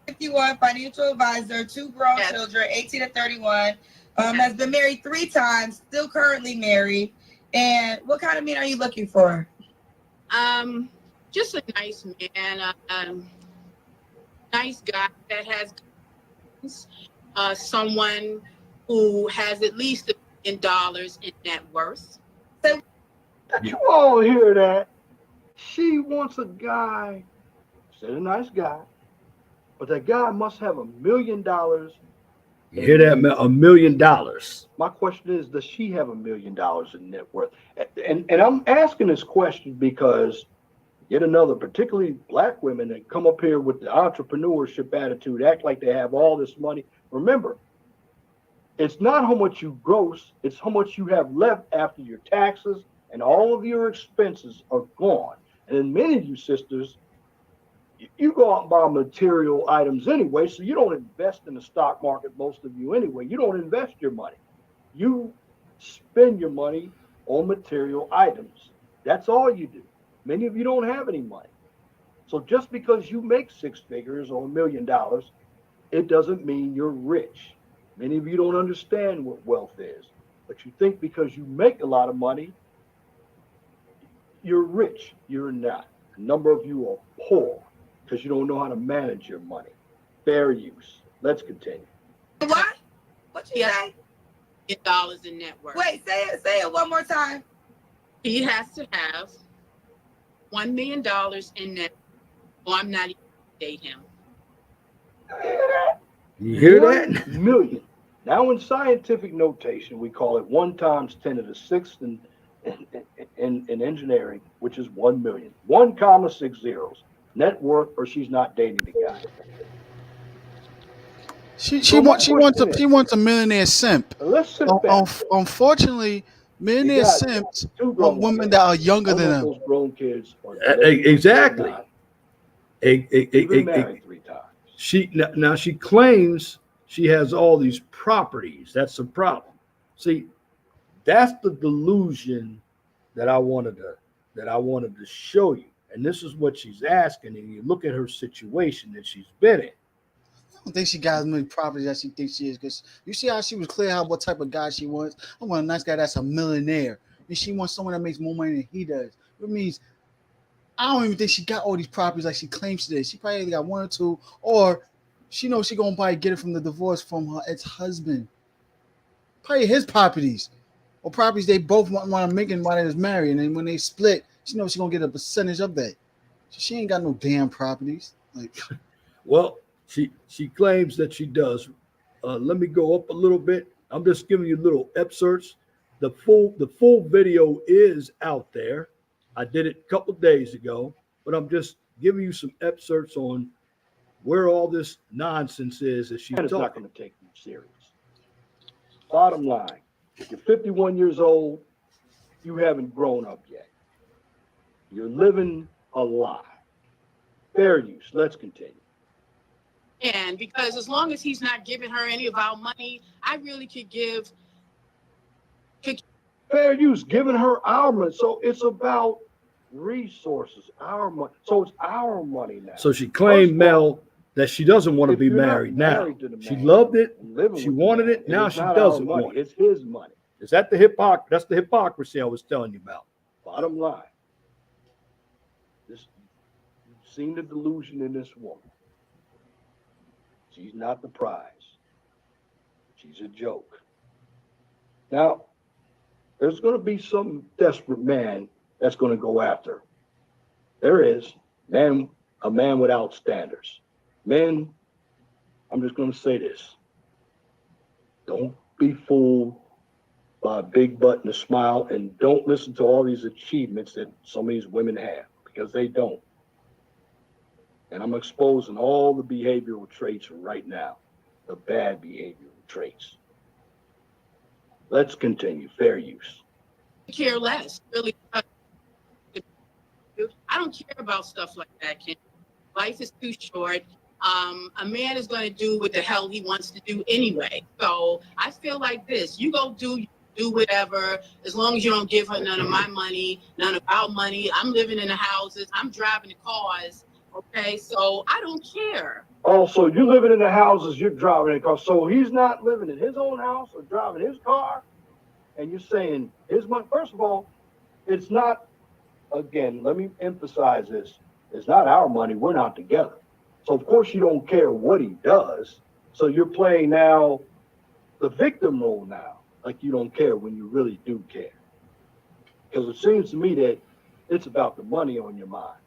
51, financial advisor, 2 grown Yes. children, 18 and 31. Has been married 3 times, still currently married. And what kind of man are you looking for? Just a nice man, nice guy that has someone who has at least $1 million in net worth. Did you all hear that? She wants a guy, said a nice guy, but that guy must have $1 million. You hear that, Mel? $1 million. My question is, does she have $1 million in net worth? And I'm asking this question because yet another, particularly black women that come up here with the entrepreneurship attitude, act like they have all this money. Remember, it's not how much you gross, it's how much you have left after your taxes and all of your expenses are gone. And then many of you sisters, you go out and buy material items anyway, so you don't invest in the stock market, most of you anyway. You don't invest your money. You spend your money on material items. That's all you do. Many of you don't have any money. So just because you make 6 figures or $1 million, it doesn't mean you're rich. Many of you don't understand what wealth is, but you think because you make a lot of money, you're rich. You're not. A number of you are poor because you don't know how to manage your money. Fair use. Let's continue. What? What you Yeah. say? $1 in net worth. Wait, say it one more time. He has to have $1 million in net, or I'm not even going to date him. You hear 1 that? million. Now in scientific notation, we call it 1 times 10 to the 6th in engineering, which is 1 million. 1 comma 6 zeros. Net worth, or she's not dating the guy. She wants a millionaire simp. Let's sit back. Unfortunately, millionaire You got simps 2 are grown women kids. that are younger I don't than know if them. those grown kids are Exactly. You've been married 3 times. Now she claims she has all these properties. That's the problem. See, that's the delusion that I wanted to show you. And this is what she's asking. And you look at her situation that she's been in. I don't think she got as many properties as she thinks she is. Because you see how she was clear how what type of guy she wants. I want a nice guy that's a millionaire. And she wants someone that makes more money than he does. It means I don't even think she got all these properties like she claims she did. She probably got 1 or 2, or she knows she gonna probably get it from the divorce from her ex-husband. Probably his properties, or properties they both want to make while they was married, and then when they split, she knows she gonna get a percentage of that. So she ain't got no damn properties. Like, Well, she claims that she does. Let me go up a little bit. I'm just giving you little excerpts. The full video is out there. I did it a couple days ago, but I'm just giving you some excerpts on where all this nonsense is that she's And it's not talking. going to take you serious. Bottom line, you're 51 years old, you haven't grown up yet. You're living a lie. Fair use. Let's continue. And because as long as he's not giving her any of our money, I really could Fair use, giving her our money. So it's about resources, our money. So it's our money now. So she claimed, Mel, that she doesn't want to if be you're not married now. married to the She man loved it. and living She with the wanted man, it. Now it's she not doesn't our money, want it. it's his money. Is that that's the hypocrisy I was telling you about? Bottom line, you've seen the delusion in this woman. She's not the prize. She's a joke. Now, there's going to be some desperate man that's going to go after her. There is a man without standards. Men, I'm just going to say this. Don't be fooled by a big butt and a smile, and don't listen to all these achievements that some of these women have, because they don't. And I'm exposing all the behavioral traits right now, the bad behavioral traits. Let's continue. Fair use. care less, really. I don't care about stuff like that, Ken. Life is too short. A man is going to do what the hell he wants to do anyway. So I feel like this. You go do whatever, as long as you don't give her none of my money, none of our money. I'm living in the houses. I'm driving the cars. Okay, so I don't care. Also, you're living in the houses, you're driving in cars. So he's not living in his own house or driving his car, and you're saying his money. First of all, it's not, again, let me emphasize this. It's not our money. We're not together. So, of course, you don't care what he does. So you're playing now the victim role now, like you don't care when you really do care. Because it seems to me that it's about the money on your mind,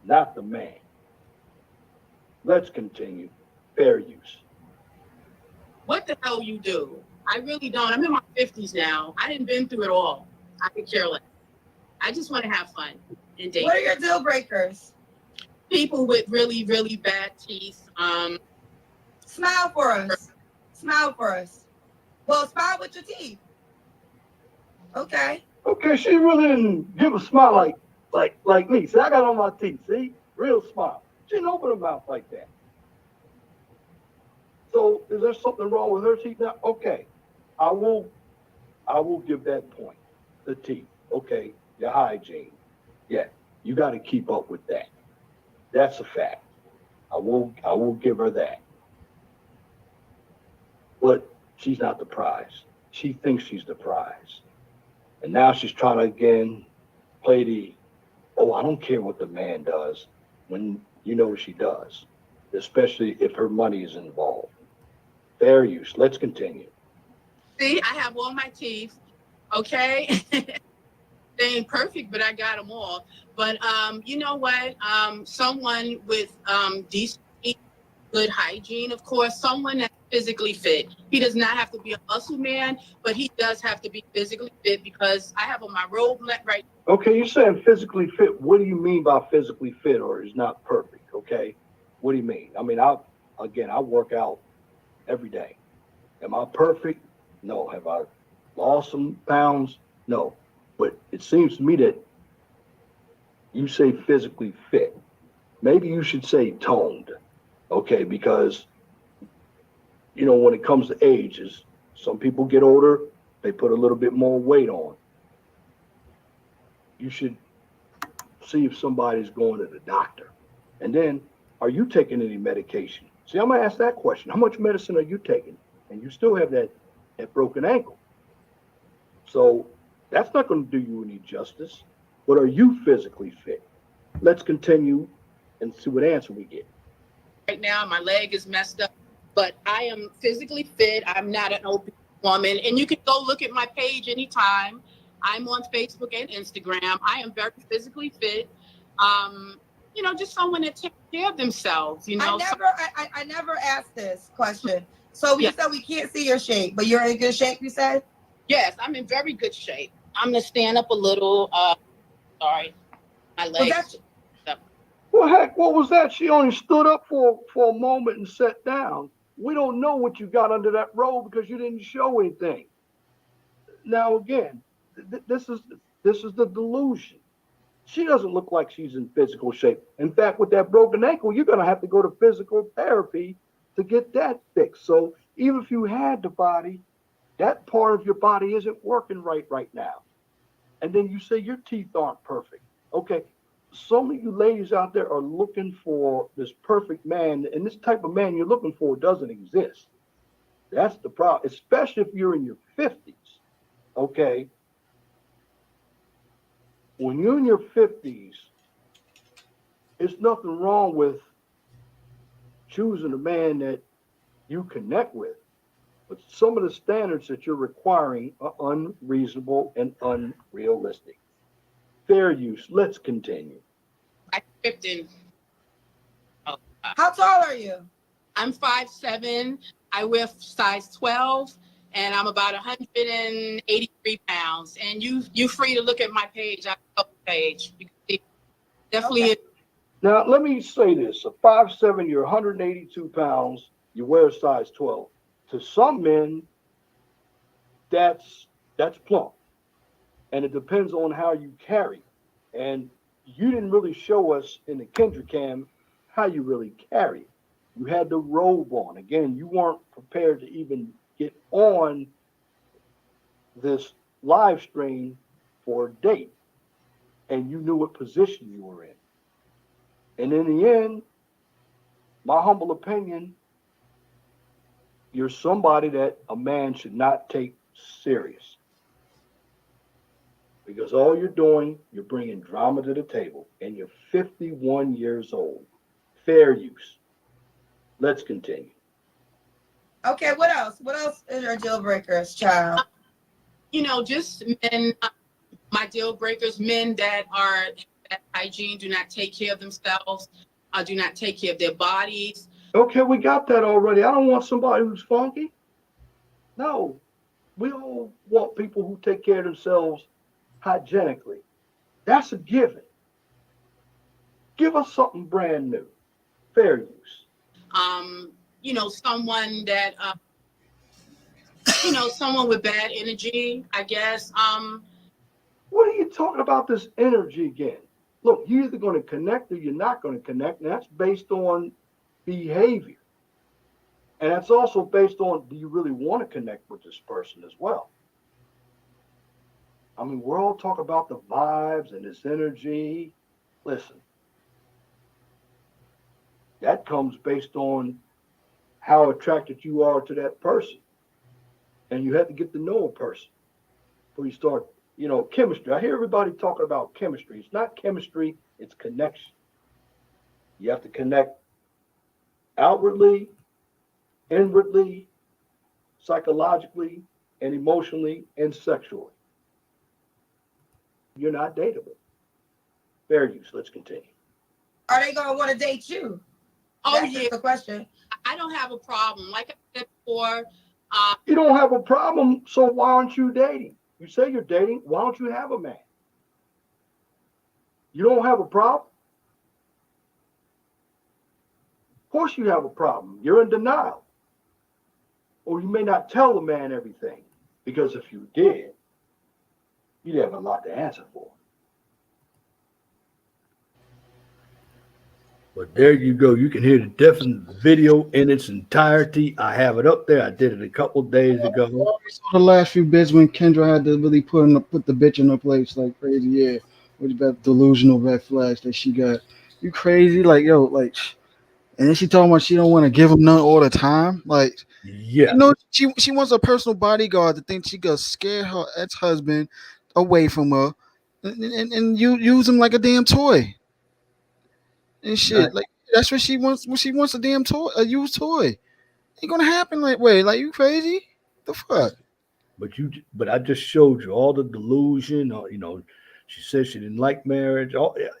not the man. Let's continue. Fair use. What the hell you do? I really don't. I'm in my 50s now. I didn't been through it all. I could care less. I just want to have fun and date. What are your deal breakers? People with really, really bad teeth. Smile for us. Smile for us. Well, smile with your teeth. Okay. Okay, she really didn't give a smile like me. See, I got on my teeth. See, real smile. She didn't open her mouth like that. So, is there something wrong with her teeth now? Okay, I will give that point. The teeth. Okay, your hygiene. Yeah, you got to keep up with that. That's a fact. I will give her that. But she's not the prize. She thinks she's the prize. And now she's trying to again play the, oh, I don't care what the man does, when you know what she does, especially if her money is involved. Fair use. Let's continue. See, I have all my teeth. Okay. They ain't perfect, but I got them all. But you know what? Someone with decent, good hygiene, of course, someone that's physically fit. He does not have to be a muscle man, but he does have to be physically fit, because I have on my robe right. Okay, you're saying physically fit. What do you mean by physically fit, or is not perfect? Okay, what do you mean? I mean, I work out every day. Am I perfect? No. Have I lost some pounds? No. But it seems to me that you say physically fit. Maybe you should say toned, okay? Because, you know, when it comes to age, some people get older, they put a little bit more weight on. You should see if somebody's going to the doctor. And then, are you taking any medication? See, I'm going to ask that question. How much medicine are you taking? And you still have that broken ankle. So that's not going to do you any justice. But are you physically fit? Let's continue and see what answer we get. Right now, my leg is messed up, but I am physically fit. I'm not an obese woman. And you can go look at my page anytime. I'm on Facebook and Instagram. I am very physically fit. You know, just someone that takes care of themselves, you know. I never asked this question. So you said we can't see your shape, but you're in good shape, you said? Yes, I'm in very good shape. I'm going to stand up a little. Sorry, my Well, legs. Well, heck, what was that? She only stood up for a moment and sat down. We don't know what you got under that robe because you didn't show anything. Now, again, this is the delusion. She doesn't look like she's in physical shape. In fact, with that broken ankle, you're going to have to go to physical therapy to get that fixed. So even if you had the body, that part of your body isn't working right now. And then you say your teeth aren't perfect. Okay, some of you ladies out there are looking for this perfect man, and this type of man you're looking for doesn't exist. That's the problem, especially if you're in your 50s. Okay, when you're in your 50s, there's nothing wrong with choosing a man that you connect with. But some of the standards that you're requiring are unreasonable and unrealistic. Fair use. Let's continue. I tripped in. How tall are you? I'm 5'7". I wear size 12, and I'm about 183 pounds. And you're free to look at my page. I have a page. You can see definitely. Okay. Now, let me say this. A 5'7", you're 182 pounds, you wear a size 12. To some men, that's plump. And it depends on how you carry. And you didn't really show us in the Kendra cam how you really carry. You had the robe on. Again, you weren't prepared to even get on this live stream for a date. And you knew what position you were in. And in the end, my humble opinion, you're somebody that a man should not take serious. Because all you're doing, you're bringing drama to the table, and you're 51 years old. Fair use. Let's continue. Okay, what else? What else is your deal breakers, child? Just men, my deal breakers, men that are that hygiene, do not take care of themselves, do not take care of their bodies. Okay, we got that already. I don't want somebody who's funky. No, we all want people who take care of themselves hygienically. That's a given. Give us something brand new. Fair use. Someone that, someone with bad energy, I guess. What are you talking about this energy again? Look, you're either going to connect or you're not going to connect, and that's based on behavior. And that's also based on, do you really want to connect with this person as well? I mean, we're all talking about the vibes and this energy. Listen, that comes based on how attracted you are to that person. And you have to get to know a person before you start, chemistry. I hear everybody talking about chemistry. It's not chemistry, it's connection. You have to connect outwardly, inwardly, psychologically, and emotionally, and sexually. You're not dateable. Fair use. Let's continue. Are they gonna want to date you? Oh, That's yeah. the question. I don't have a problem. Like I said before, You don't have a problem, so why aren't you dating? You say you're dating, why don't you have a man? You don't have a problem? Of course you have a problem. You're in denial. Or you may not tell the man everything, because if you did, you'd have a lot to answer for. But there you go. You can hear the definite video in its entirety. I have it up there. I did it a couple days ago. We saw the last few bits when Kendra had to really put the bitch in her place like crazy. Yeah, with that delusional red flags that she got. You crazy? Like, yo, like, and then she talking about she don't want to give him none all the time. Like, Yeah. she wants a personal bodyguard to think she could scare her ex-husband away from her, and you use him like a damn toy and shit. Like, that's what she wants. When she wants a damn toy, a used toy. Ain't gonna happen like way. Like, you crazy? The fuck? But I just showed you all the delusion. She said she didn't like marriage.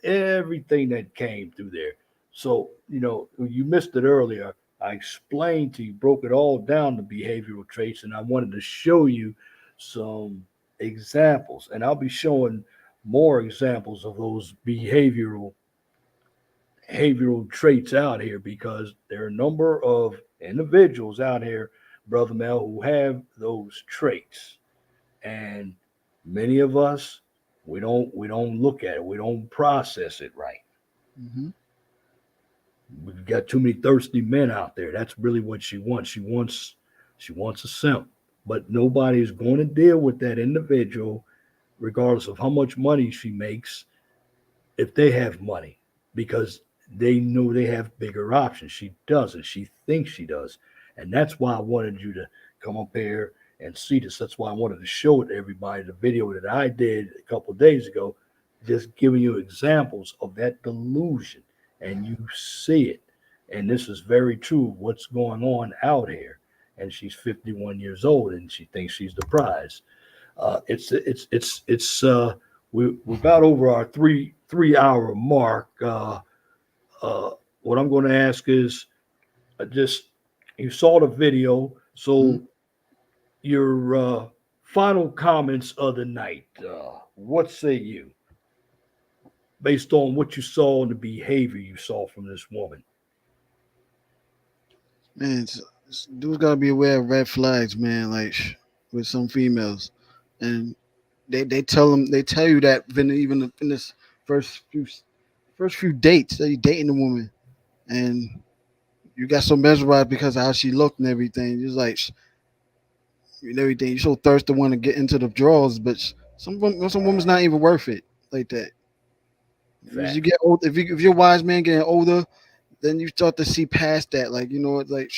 Everything that came through there. So you missed it earlier. I explained to you, broke it all down the behavioral traits, and I wanted to show you some examples. And I'll be showing more examples of those behavioral traits out here because there are a number of individuals out here, Brother Mel, who have those traits. And many of us we don't look at it, we don't process it right. Hmm. We've got too many thirsty men out there. That's really what she wants. She wants a simp. But nobody's going to deal with that individual regardless of how much money she makes if they have money because they know they have bigger options. She doesn't. She thinks she does. And that's why I wanted you to come up here and see this. That's why I wanted to show it to everybody the video that I did a couple of days ago, just giving you examples of that delusion. And you see it. And this is very true what's going on out here. And she's 51 years old and she thinks she's the prize. We're about over our three hour mark. What I'm going to ask is just you saw the video, Hmm. so your final comments of the night. What say you based on what you saw and the behavior you saw from this woman? Man, dudes gotta be aware of red flags, man. Like with some females, and they tell you that even in this first few first few dates that you dating the woman, and you got so mesmerized because of how she looked and everything. You're like and everything. You're so thirsty to want to get into the drawers, but some woman's not even worth it like that. As you Fact. get old, if you're a wise man getting older, then you start to see past that. Like it's like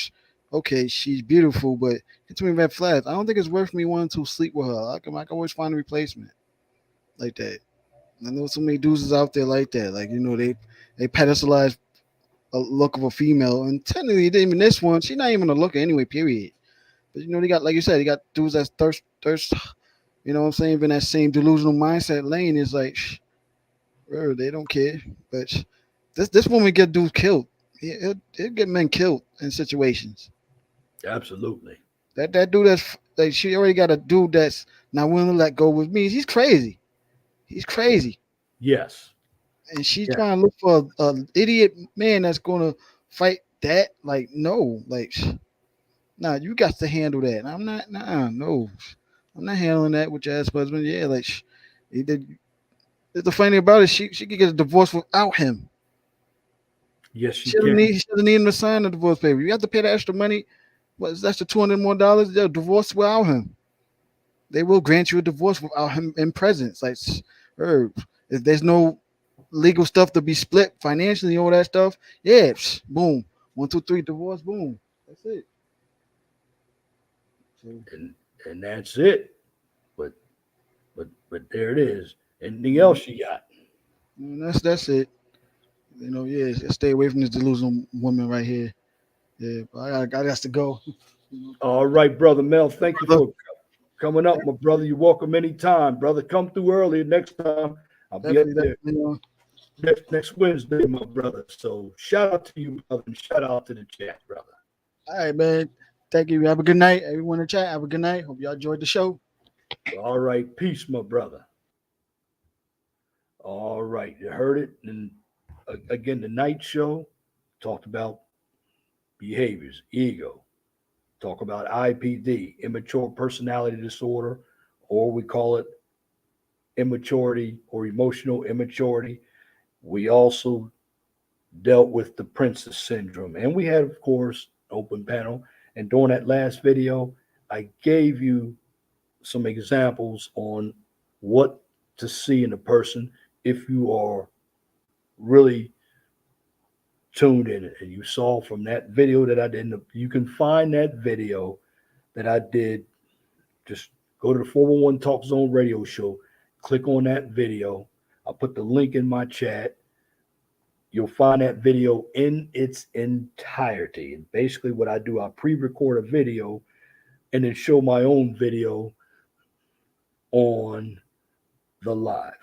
okay, she's beautiful, but it's too many red flags. I don't think it's worth me wanting to sleep with her. I can always find a replacement like that. I know so many dudes is out there like that. Like they pedestalize a look of a female, and technically, even this one, she's not even a looker anyway. Period. But they got like you said, they got dudes that thirst. You know what I'm saying? Even that same delusional mindset lane is like, they don't care. But this woman get dudes killed. It get men killed in situations. Absolutely. That dude that's like she already got a dude that's not willing to let go with me. He's crazy. He's crazy. Yes. And she's Yeah. trying to look for a idiot man that's gonna fight that. Like no, like nah, you got to handle that. I'm not. Nah, no, I'm not handling that with your ass husband. Yeah, like he did. The funny thing about it, she could get a divorce without him. Yes, she can. She doesn't need him to sign the divorce paper. You have to pay the extra money. What's that's the $200 more? They'll divorce without him. They will grant you a divorce without him in presence. Like, er, if there's no legal stuff to be split financially, all that stuff, yeah, boom, 1, 2, 3, divorce, boom, that's it. So, And that's it. But but there it is. Anything mhm, else you got? that's it. Yeah, stay away from this delusional woman right here. Yeah, but I got to go. All right, brother Mel. Thank you Brother, for coming up, my brother. You're welcome anytime, brother. Come through early next time. I'll be up there definitely. next Wednesday, my brother. So shout out to you, brother, and shout out to the chat, brother. All right, man. Thank you. Have a good night, everyone in the chat. Have a good night. Hope y'all enjoyed the show. All right, peace, my brother. All right, you heard it. And again, the night show talked about behaviors, ego, talk about IPD, immature personality disorder, or we call it immaturity or emotional immaturity. We also dealt with the princess syndrome. And we had, of course, open panel. And during that last video, I gave you some examples on what to see in a person if you are really tuned in and you saw from that video that I did. You can find that video that I did. Just go to the 411 Talk Zone radio show, click on that video. I'll put the link in my chat. You'll find that video in its entirety. And basically, what I do, I pre record a video and then show my own video on the live.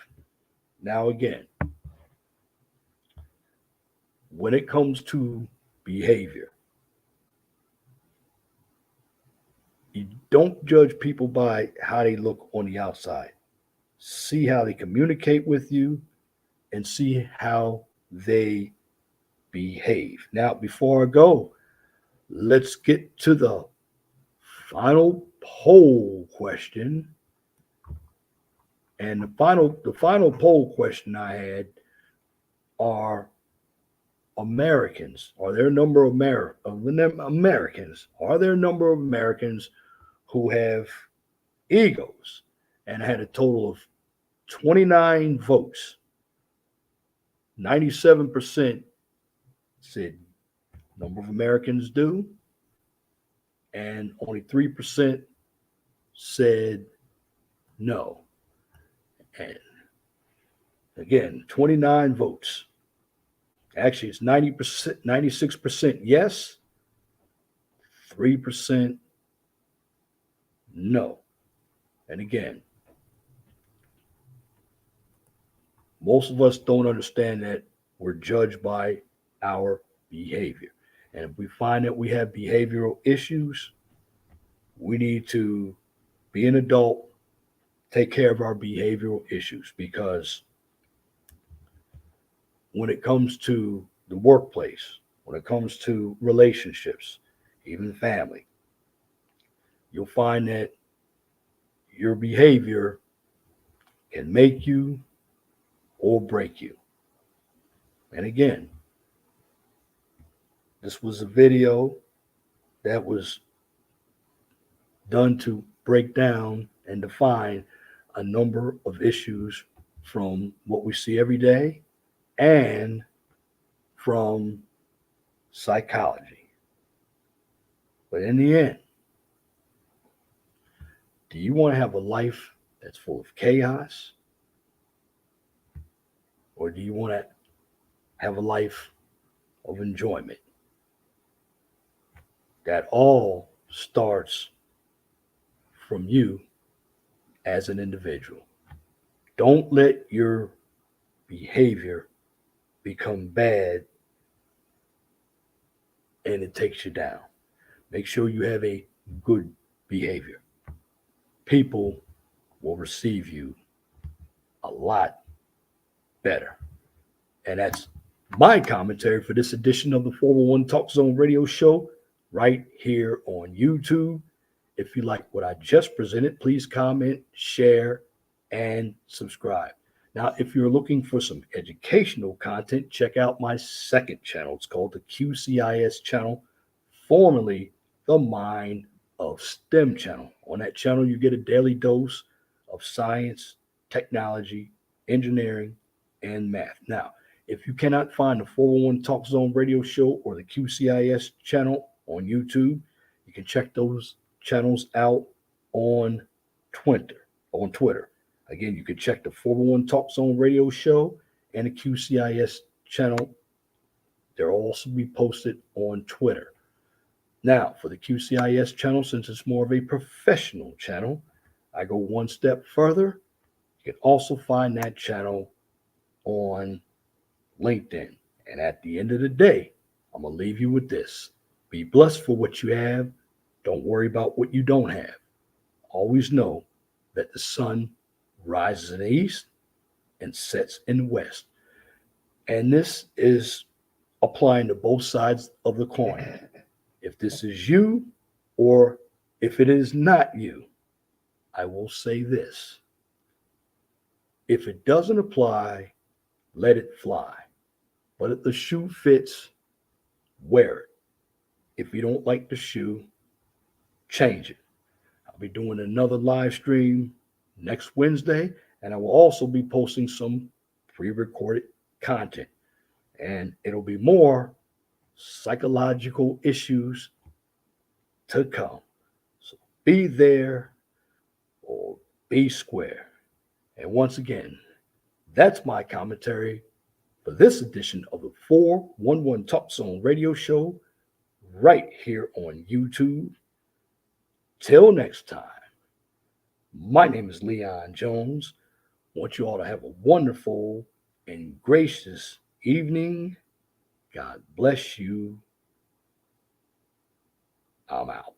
Now, again, when it comes to behavior, you don't judge people by how they look on the outside. see how they communicate with you, and see how they behave. Now, before I go, let's get to the final poll question. And the final poll question I had are Americans. Are there a number of Americans? Are there a number of Americans who have egos? And I had a total of 29 votes. 97% said number of Americans do, and only 3% said no. And again, 29 votes. Actually, it's 90%, 96% yes, 3% no. And again, most of us don't understand that we're judged by our behavior. And if we find that we have behavioral issues, we need to be an adult, take care of our behavioral issues, because when it comes to the workplace, when it comes to relationships, even family, you'll find that your behavior can make you or break you. And again, this was a video that was done to break down and define a number of issues from what we see every day and from psychology. But in the end, do you want to have a life that's full of chaos? Or do you want to have a life of enjoyment? That all starts from you as an individual. Don't let your behavior become bad and it takes you down. Make sure you have a good behavior. People will receive you a lot better. And that's my commentary for this edition of the 401 Talk Zone radio show right here on YouTube. If you like what I just presented, please comment, share, and subscribe. Now, if you're looking for some educational content, check out my second channel. It's called the QCIS channel, formerly the Mind of STEM channel. On that channel, you get a daily dose of science, technology, engineering, and math. Now, if you cannot find the 401 Talk Zone radio show or the QCIS channel on YouTube, you can check those channels out on Twitter. Again, you can check the 401 Talk Zone radio show and the QCIS channel. They'll also be posted on Twitter. Now, for the QCIS channel, since it's more of a professional channel, I go one step further. You can also find that channel on LinkedIn. And at the end of the day, I'm going to leave you with this. Be blessed for what you have. Don't worry about what you don't have. Always know that the sun rises in the east and sets in the west. And this is applying to both sides of the coin. If this is you or if it is not you, I will say this. If it doesn't apply, let it fly. But if the shoe fits, wear it. If you don't like the shoe, change it. I'll be doing another live stream next Wednesday, and I will also be posting some pre-recorded content. And it'll be more psychological issues to come. So be there or be square. And once again, that's my commentary for this edition of the 411 Talk Zone radio show right here on YouTube. Till next time, my name is Leon Jones. I want you all to have a wonderful and gracious evening. God bless you. I'm out.